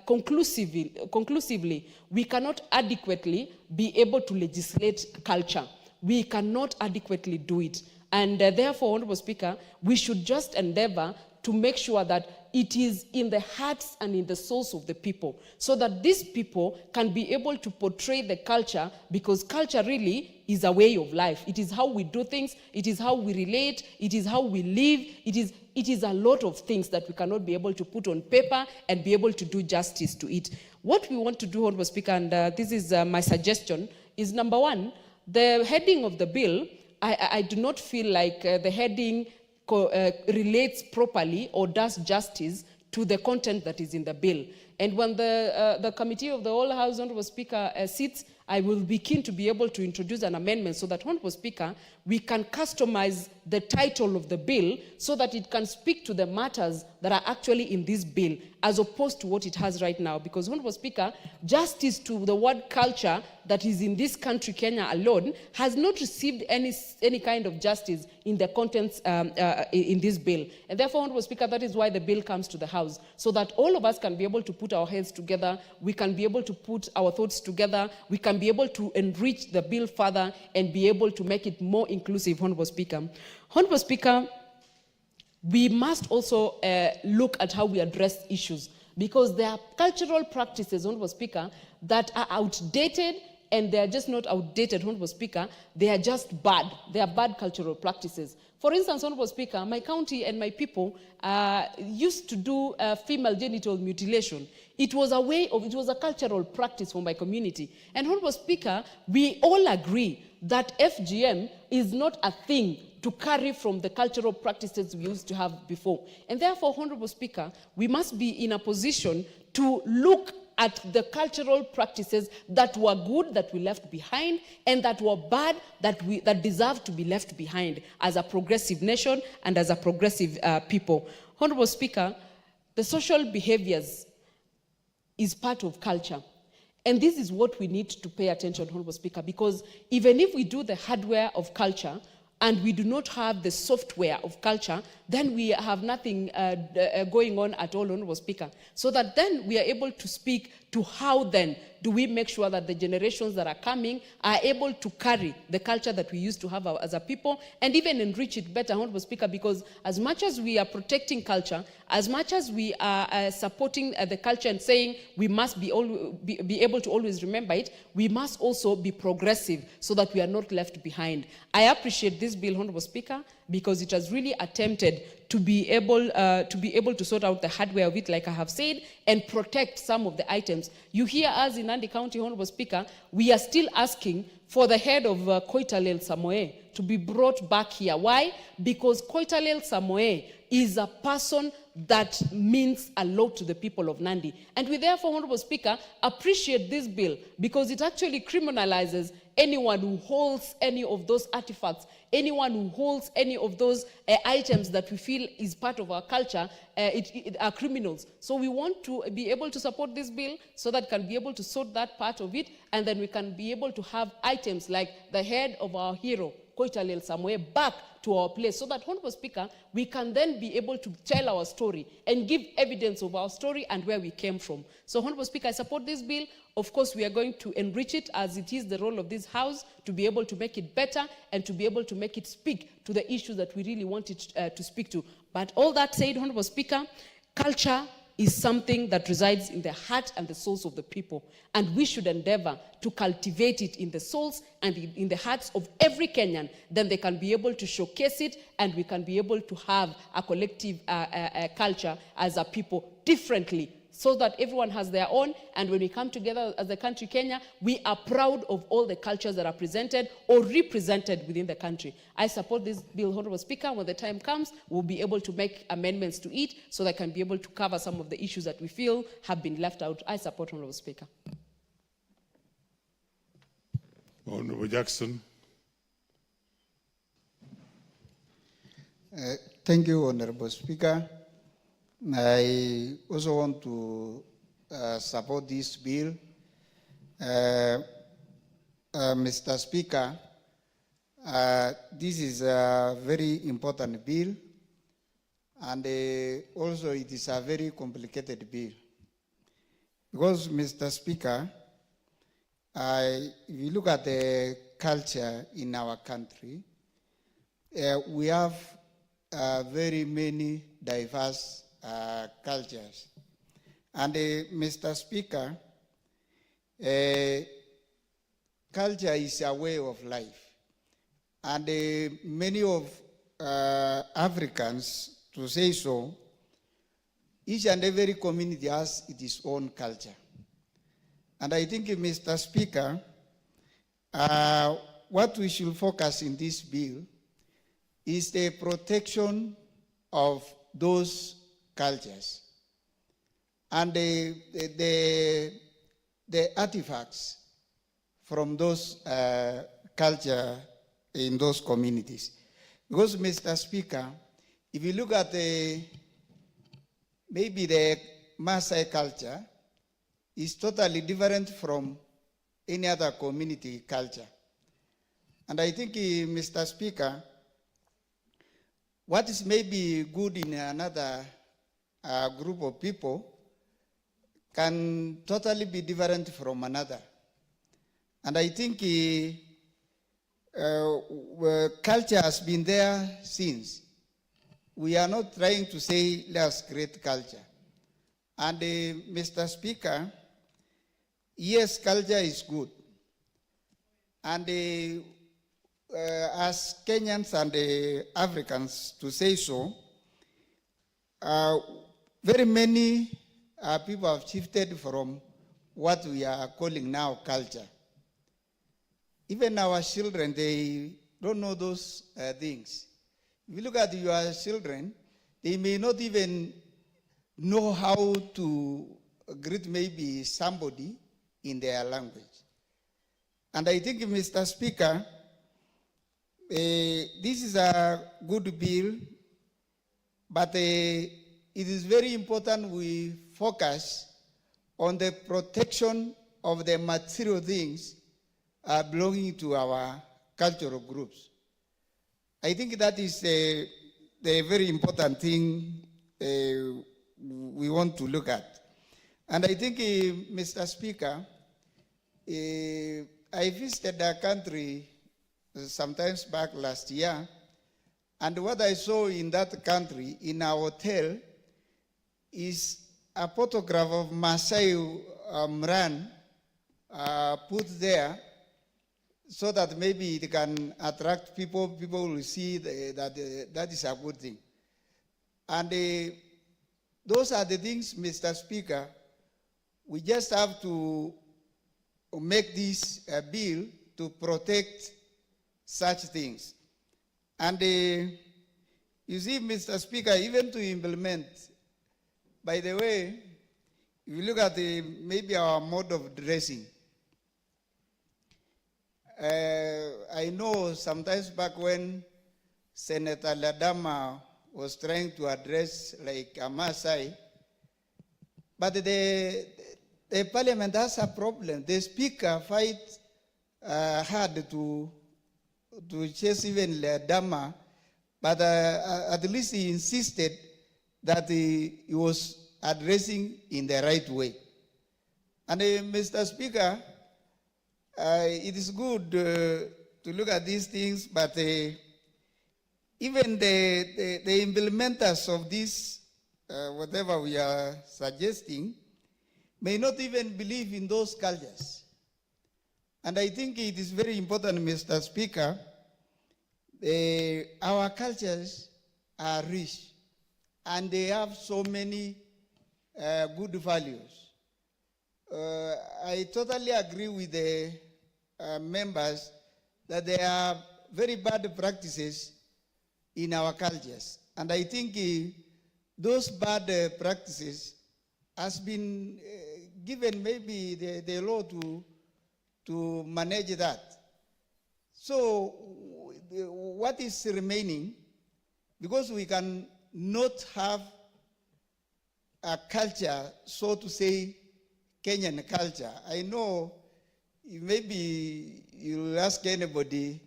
conclusively, we cannot adequately be able to legislate culture. We cannot adequately do it. And therefore, Honorable Speaker, we should just endeavor to make sure that it is in the hearts and in the souls of the people, so that these people can be able to portray the culture, because culture really is a way of life. It is how we do things, it is how we relate, it is how we live, it is a lot of things that we cannot be able to put on paper and be able to do justice to it. What we want to do, Honorable Speaker, and this is my suggestion, is number one, the heading of the bill, I do not feel like the heading relates properly or does justice to the content that is in the bill. And when the Committee of the Whole House, Honorable Speaker, sits, I will be keen to be able to introduce an amendment so that, Honorable Speaker, we can customize the title of the bill so that it can speak to the matters that are actually in this bill, as opposed to what it has right now. Because, Honorable Speaker, justice to the word culture that is in this country, Kenya alone, has not received any kind of justice in the contents in this bill. And therefore, Honorable Speaker, that is why the bill comes to the House, so that all of us can be able to put our heads together, we can be able to put our thoughts together, we can be able to enrich the bill further and be able to make it more inclusive, Honorable Speaker. Honorable Speaker, we must also look at how we address issues, because there are cultural practices, Honorable Speaker, that are outdated, and they are just not outdated, Honorable Speaker, they are just bad. They are bad cultural practices. For instance, Honorable Speaker, my county and my people used to do female genital mutilation. It was a cultural practice for my community. And Honorable Speaker, we all agree that FGM is not a thing to carry from the cultural practices we used to have before. And therefore, Honorable Speaker, we must be in a position to look at the cultural practices that were good, that we left behind, and that were bad, that deserve to be left behind as a progressive nation and as a progressive people. Honorable Speaker, the social behaviors is part of culture. And this is what we need to pay attention, Honorable Speaker, because even if we do the hardware of culture, and we do not have the software of culture, then we have nothing going on at all, Honorable Speaker. So that then we are able to speak to how then do we make sure that the generations that are coming are able to carry the culture that we used to have as a people, and even enrich it better, Honorable Speaker, because as much as we are protecting culture, as much as we are supporting the culture and saying we must be able to always remember it, we must also be progressive so that we are not left behind. I appreciate this bill, Honorable Speaker, because it has really attempted to be able to sort out the hardware of it, like I have said, and protect some of the items. You hear us in Nandi County, Honorable Speaker, we are still asking for the head of Koitalel Samoe to be brought back here. Why? Because Koitalel Samoe is a person that means a lot to the people of Nandi. And we therefore, Honorable Speaker, appreciate this bill because it actually criminalizes anyone who holds any of those artifacts, anyone who holds any of those items that we feel is part of our culture, are criminals. So we want to be able to support this bill so that can be able to sort that part of it, and then we can be able to have items like the head of our hero, Koitalel Samoe, back to our place, so that, Honorable Speaker, we can then be able to tell our story and give evidence of our story and where we came from. So, Honorable Speaker, I support this bill. Of course, we are going to enrich it, as it is the role of this House to be able to make it better and to be able to make it speak to the issues that we really want it to speak to. But all that said, Honorable Speaker, culture is something that resides in the heart and the souls of the people. And we should endeavor to cultivate it in the souls and in the hearts of every Kenyan. Then they can be able to showcase it, and we can be able to have a collective culture as a people differently, so that everyone has their own, and when we come together as a country, Kenya, we are proud of all the cultures that are presented or represented within the country. I support this bill, Honorable Speaker. When the time comes, we'll be able to make amendments to it so that I can be able to cover some of the issues that we feel have been left out. I support, Honorable Speaker. Honorable Jackson. Thank you, Honorable Speaker. I also want to support this bill. Mr. Speaker, this is a very important bill, and also it is a very complicated bill. Because, Mr. Speaker, if you look at the culture in our country, we have very many diverse cultures. And Mr. Speaker, culture is a way of life. And many of Africans, to say so, each and every community has its own culture. And I think, Mr. Speaker, what we should focus in this bill is the protection of those cultures and the artifacts from those culture in those communities. Because, Mr. Speaker, if you look at maybe the Maasai culture, is totally different from any other community culture. And I think, Mr. Speaker, what is maybe good in another group of people can totally be different from another. And I think culture has been there since. We are not trying to say let's create culture. And Mr. Speaker, yes, culture is good. And as Kenyans and Africans, to say so, very many people have shifted from what we are calling now culture. Even our children, they don't know those things. If you look at your children, they may not even know how to greet maybe somebody in their language. And I think, Mr. Speaker, this is a good bill, but it is very important we focus on the protection of the material things belonging to our cultural groups. I think that is the very important thing we want to look at. And I think, Mr. Speaker, I visited a country sometimes back last year, and what I saw in that country, in our hotel, is a photograph of Maasai Mran put there so that maybe it can attract people. People will see that is a good thing. And those are the things, Mr. Speaker, we just have to make this bill to protect such things. And you see, Mr. Speaker, even to implement, by the way, if you look at maybe our mode of dressing, I know sometimes back when Senator Ladama was trying to address like a Maasai, but the parliament has a problem. The speaker fight hard to chase even Ladama, but at least he insisted that he was addressing in the right way. And Mr. Speaker, it is good to look at these things, but even the implementers of this, whatever we are suggesting, may not even believe in those cultures. And I think it is very important, Mr. Speaker, our cultures are rich, and they have so many good values. I totally agree with the members that there are very bad practices in our cultures. And I think those bad practices has been given maybe the law to manage that. So what is remaining, because we can not have a culture, so to say, Kenyan culture. I know maybe you ask anybody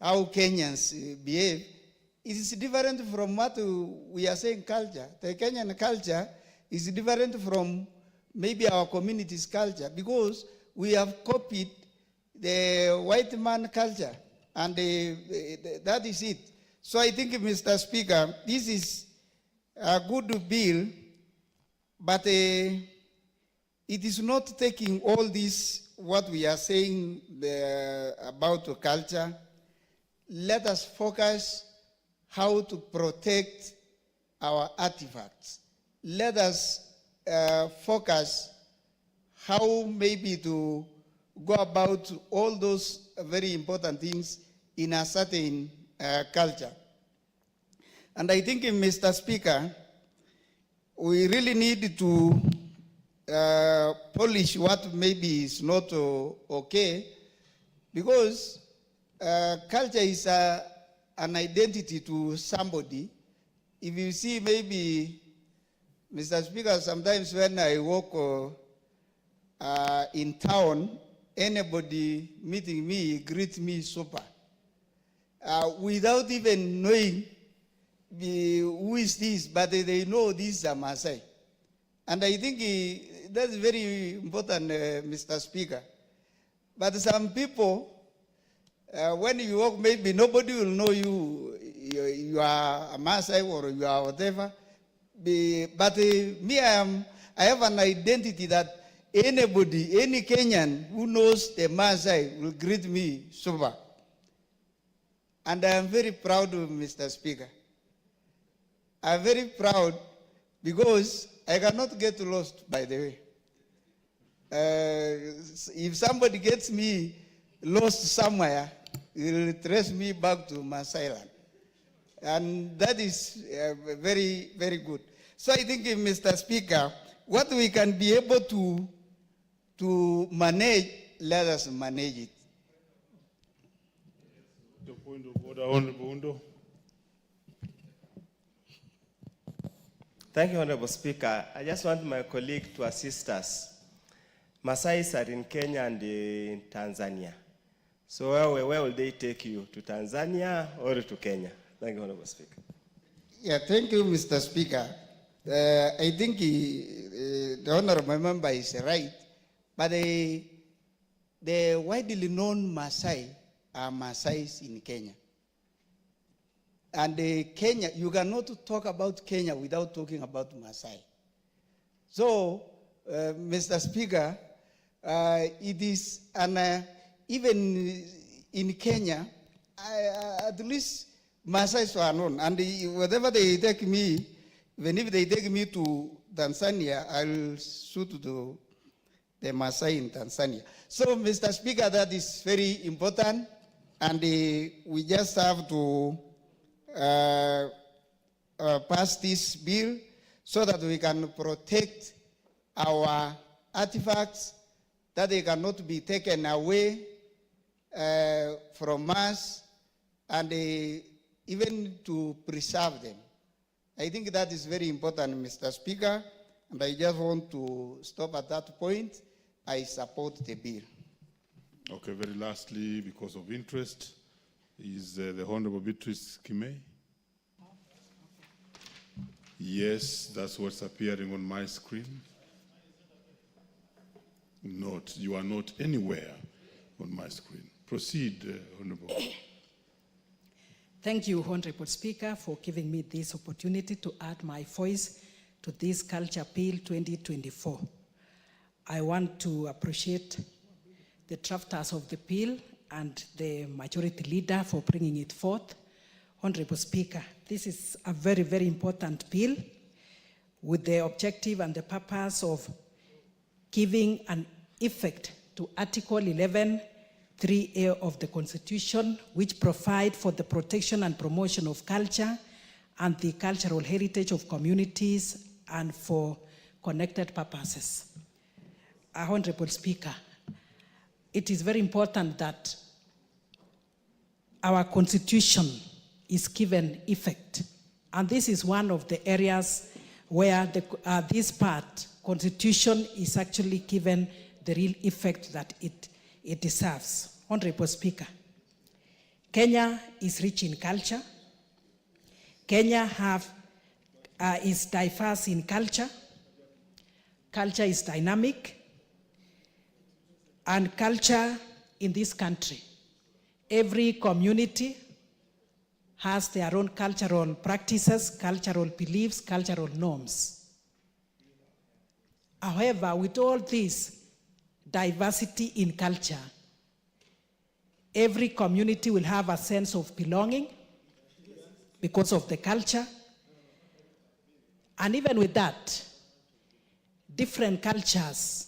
how Kenyans behave. It is different from what we are saying culture. The Kenyan culture is different from maybe our community's culture, because we have copied the white man culture, and that is it. So I think, Mr. Speaker, this is a good bill, but it is not taking all this, what we are saying about culture. Let us focus how to protect our artifacts. Let us focus how maybe to go about all those very important things in a certain culture. And I think, Mr. Speaker, we really need to polish what maybe is not okay, because culture is an identity to somebody. If you see maybe, Mr. Speaker, sometimes when I walk in town, anybody meeting me greets me super, without even knowing who is this, but they know this is a Maasai. And I think that's very important, Mr. Speaker. But some people, when you walk, maybe nobody will know you are a Maasai or you are whatever. But me, I have an identity that anybody, any Kenyan who knows the Maasai will greet me super. And I am very proud of Mr. Speaker. I'm very proud because I cannot get lost, by the way. If somebody gets me lost somewhere, he will trace me back to Maasai land. And that is very, very good. So I think, Mr. Speaker, what we can be able to manage, let us manage it. The point of order, Honorable Undo. Thank you, Honorable Speaker. I just want my colleague to assist us. Maasais are in Kenya and in Tanzania. So where will they take you? To Tanzania or to Kenya? Thank you, Honorable Speaker. Yeah, thank you, Mr. Speaker. I think the Honorable Member is right, but the widely known Maasai are Maasais in Kenya. And Kenya, you cannot talk about Kenya without talking about Maasai. So, Mr. Speaker, it is even in Kenya, at least Maasais are known. And whatever they take me, even if they take me to Tanzania, I'll shoot to the Maasai in Tanzania. So, Mr. Speaker, that is very important. And we just have to pass this bill so that we can protect our artifacts, that they cannot be taken away from us, and even to preserve them. I think that is very important, Mr. Speaker, and I just want to stop at that point. I support the bill. Okay, very lastly, because of interest, is the Honorable Beatrice Kimei? Yes, that's what's appearing on my screen. Not, you are not anywhere on my screen. Proceed, Honorable. Thank you, Honorable Speaker, for giving me this opportunity to add my voice to this Culture Bill 2024. I want to appreciate the drafters of the bill and the majority leader for bringing it forth. Honorable Speaker, this is a very, very important bill. with the objective and the purpose of giving an effect to Article 11(3)(a) of the Constitution, which provide for the protection and promotion of culture and the cultural heritage of communities and for connected purposes. Honorable Speaker, it is very important that our Constitution is given effect. And this is one of the areas where this part, Constitution, is actually given the real effect that it deserves. Honorable Speaker, Kenya is rich in culture. Kenya is diverse in culture. Culture is dynamic. And culture in this country, every community has their own cultural practices, cultural beliefs, cultural norms. However, with all this diversity in culture, every community will have a sense of belonging because of the culture. And even with that, different cultures,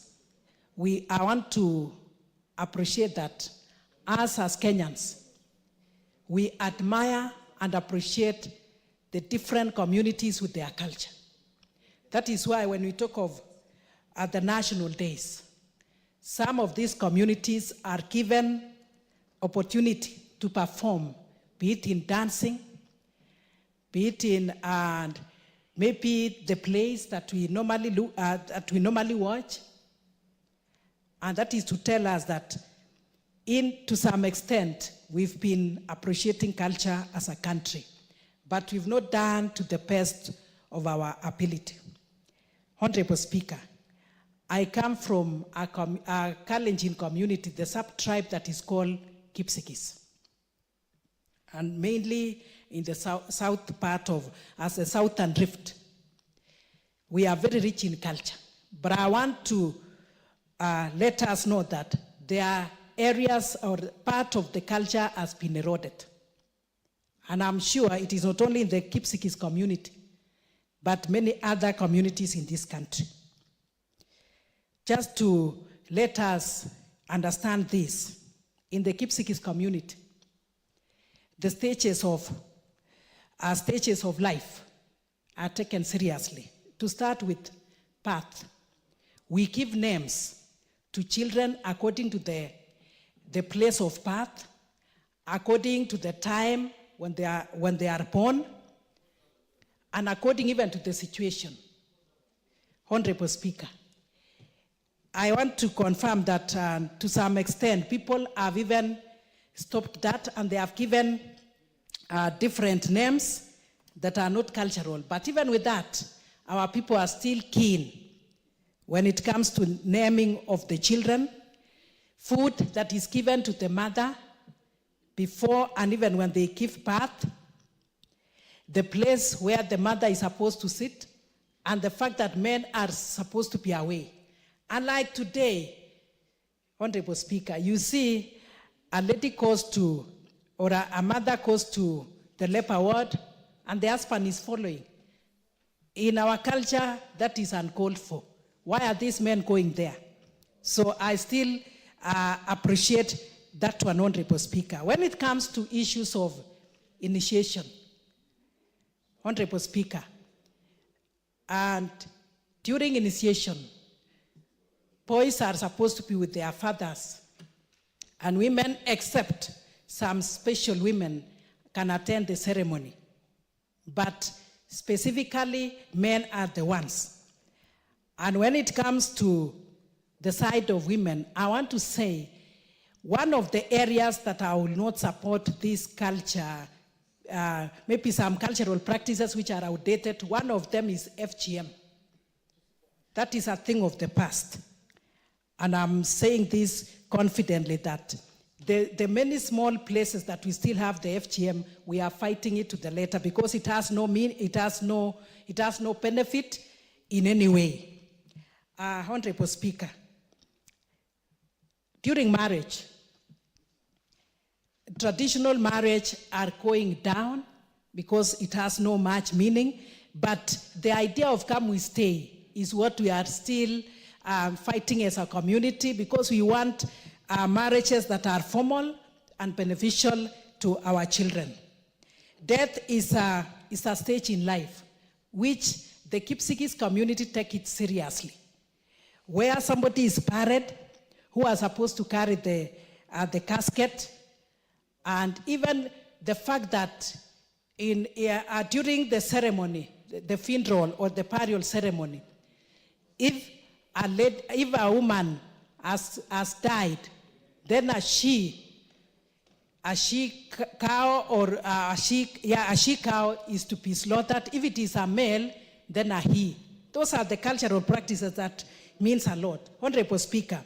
I want to appreciate that us as Kenyans, we admire and appreciate the different communities with their culture. That is why when we talk of the national days, some of these communities are given opportunity to perform, be it in dancing, be it in maybe the plays that we normally watch. And that is to tell us that to some extent, we've been appreciating culture as a country, but we've not done to the best of our ability. Honorable Speaker, I come from a Kalenjin community, the sub-tribe that is called Kipsigis, and mainly in the south part as the Southern Rift. We are very rich in culture, but I want to let us know that there are areas or part of the culture has been eroded. And I'm sure it is not only in the Kipsigis community, but many other communities in this country. Just to let us understand this, in the Kipsigis community, the stages of life are taken seriously. To start with birth, we give names to children according to the place of birth, according to the time when they are born, and according even to the situation. Honorable Speaker, I want to confirm that to some extent, people have even stopped that and they have given different names that are not cultural. But even with that, our people are still keen when it comes to naming of the children, food that is given to the mother before and even when they give birth, the place where the mother is supposed to sit, and the fact that men are supposed to be away. Unlike today, Honorable Speaker, you see a lady goes to, or a mother goes to the labor ward and the husband is following. In our culture, that is uncalled for. Why are these men going there? So I still appreciate that one, Honorable Speaker. When it comes to issues of initiation, Honorable Speaker, and during initiation, boys are supposed to be with their fathers, and women, except some special women, can attend the ceremony. But specifically, men are the ones. And when it comes to the side of women, I want to say one of the areas that I will not support this culture, maybe some cultural practices which are outdated, one of them is FGM. That is a thing of the past. And I'm saying this confidently that the many small places that we still have the FGM, we are fighting it to the letter because it has no benefit in any way. Honorable Speaker, during marriage, traditional marriage are going down because it has no much meaning. but the idea of come we stay is what we are still fighting as a community, because we want marriages that are formal and beneficial to our children. Death is a stage in life which the Kipsigis community take it seriously. Where somebody is buried who are supposed to carry the casket, and even the fact that during the ceremony, the funeral or the burial ceremony, if a woman has died, then a she cow or a she cow is to be slaughtered. If it is a male, then a he. Those are the cultural practices that means a lot. Honorable Speaker,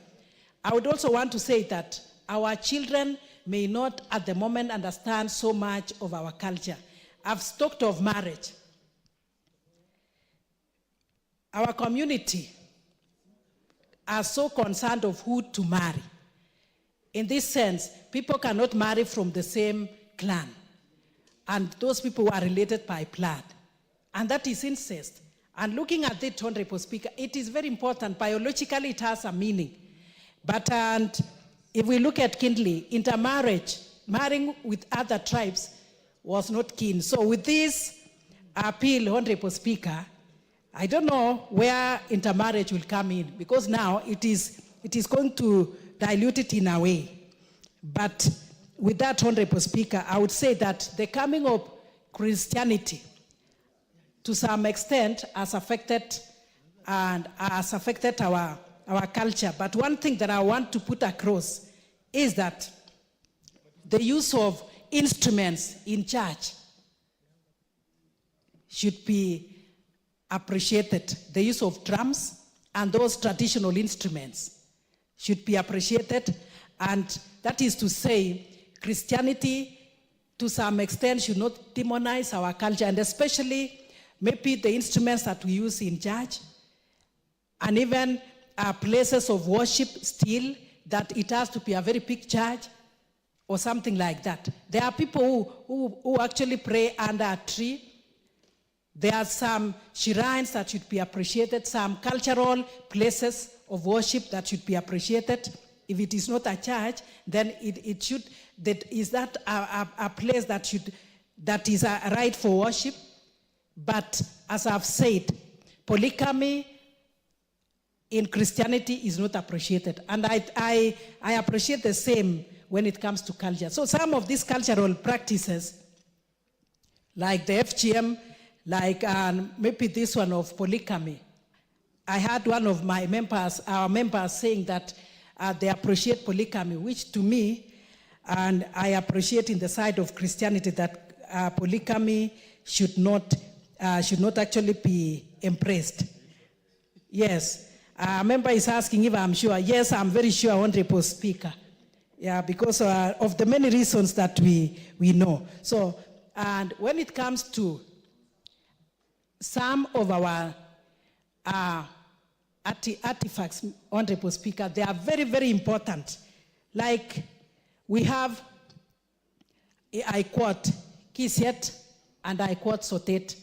I would also want to say that our children may not at the moment understand so much of our culture. I've talked of marriage. Our community are so concerned of who to marry. In this sense, people cannot marry from the same clan, and those people are related by blood, and that is incest. And looking at it, Honorable Speaker, it is very important. Biologically, it has a meaning. But if we look at kindly, intermarriage, marrying with other tribes was not keen. So with this appeal, Honorable Speaker, I don't know where intermarriage will come in, because now it is going to dilute it in a way. But with that, Honorable Speaker, I would say that the coming of Christianity to some extent has affected our culture. But one thing that I want to put across is that the use of instruments in church should be appreciated. The use of drums and those traditional instruments should be appreciated. And that is to say, Christianity to some extent should not demonize our culture, and especially maybe the instruments that we use in church, and even places of worship still, that it has to be a very big church or something like that. There are people who actually pray under a tree. There are some shrines that should be appreciated, some cultural places of worship that should be appreciated. If it is not a church, then it should, is that a place that is a right for worship? But as I've said, polygamy in Christianity is not appreciated. And I appreciate the same when it comes to culture. So some of these cultural practices, like the FGM, like maybe this one of polygamy, I had one of my members, our members, saying that they appreciate polygamy, which to me, and I appreciate in the side of Christianity, that polygamy should not actually be embraced. Yes. A member is asking if I'm sure. Yes, I'm very sure, Honorable Speaker. Yeah, because of the many reasons that we know. So, and when it comes to some of our artifacts, Honorable Speaker, they are very, very important. Like we have, I quote, Kisiet and I quote Sotet.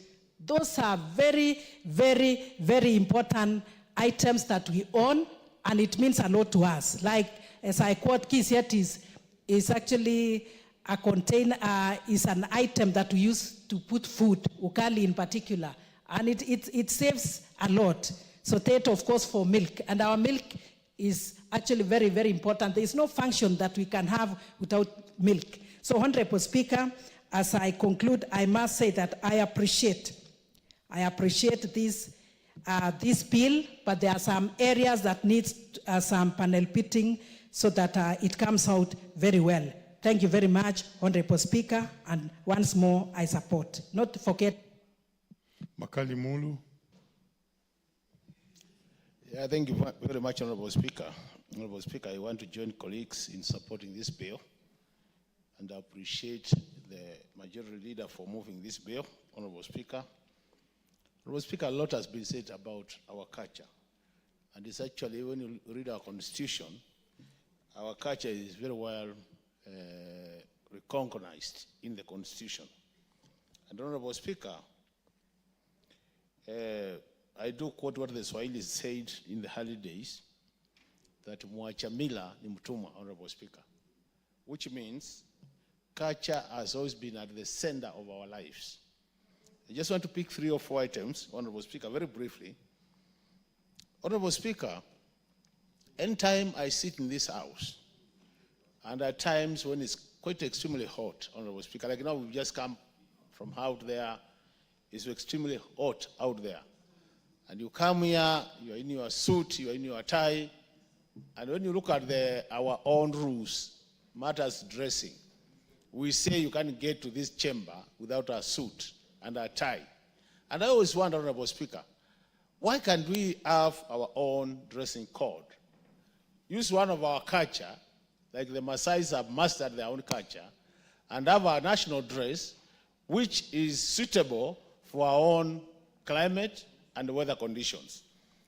Those are very, very, very important items that we own, and it means a lot to us. Like, as I quote, Kisiet is actually a container, is an item that we use to put food, ukali in particular, and it saves a lot. So that, of course, for milk, and our milk is actually very, very important. There is no function that we can have without milk. So, Honorable Speaker, as I conclude, I must say that I appreciate this bill, but there are some areas that needs some panel beating so that it comes out very well. Thank you very much, Honorable Speaker, and once more, I support. Not to forget. Makali Mulu. Yeah, thank you very much, Honorable Speaker. Honorable Speaker, I want to join colleagues in supporting this bill, and I appreciate the majority leader for moving this bill, Honorable Speaker. Honorable Speaker, a lot has been said about our culture, and it's actually, when you read our constitution, our culture is very well recognized in the constitution. And Honorable Speaker, I do quote what the Swahili said in the early days, that mwacha mila ni mtumwa, Honorable Speaker, which means culture has always been at the center of our lives. I just want to pick 3 or 4 items, Honorable Speaker, very briefly. Honorable Speaker, anytime I sit in this house, and at times when it's quite extremely hot, Honorable Speaker, like now we've just come from out there, it's extremely hot out there. And you come here, you're in your suit, you're in your tie, and when you look at our own rules, matters dressing, we say you can't get to this chamber without a suit and a tie. And I always wonder, Honorable Speaker, why can't we have our own dressing code? Use one of our culture, like the Maasais have mastered their own culture, and have our national dress, which is suitable for our own climate and weather conditions.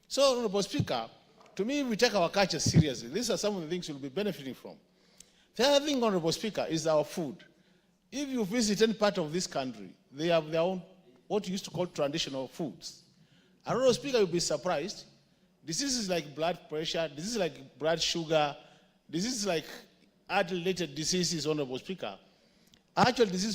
So, Honorable Speaker, to me, we take our culture seriously. These are some of the things we'll be benefiting from. The other thing, Honorable Speaker, is our food. If you visit any part of this country, they have their own, what you used to call traditional foods. And Honorable Speaker, you'll be surprised. Diseases like blood pressure, diseases like blood sugar, diseases like heart-related diseases, Honorable Speaker, actual diseases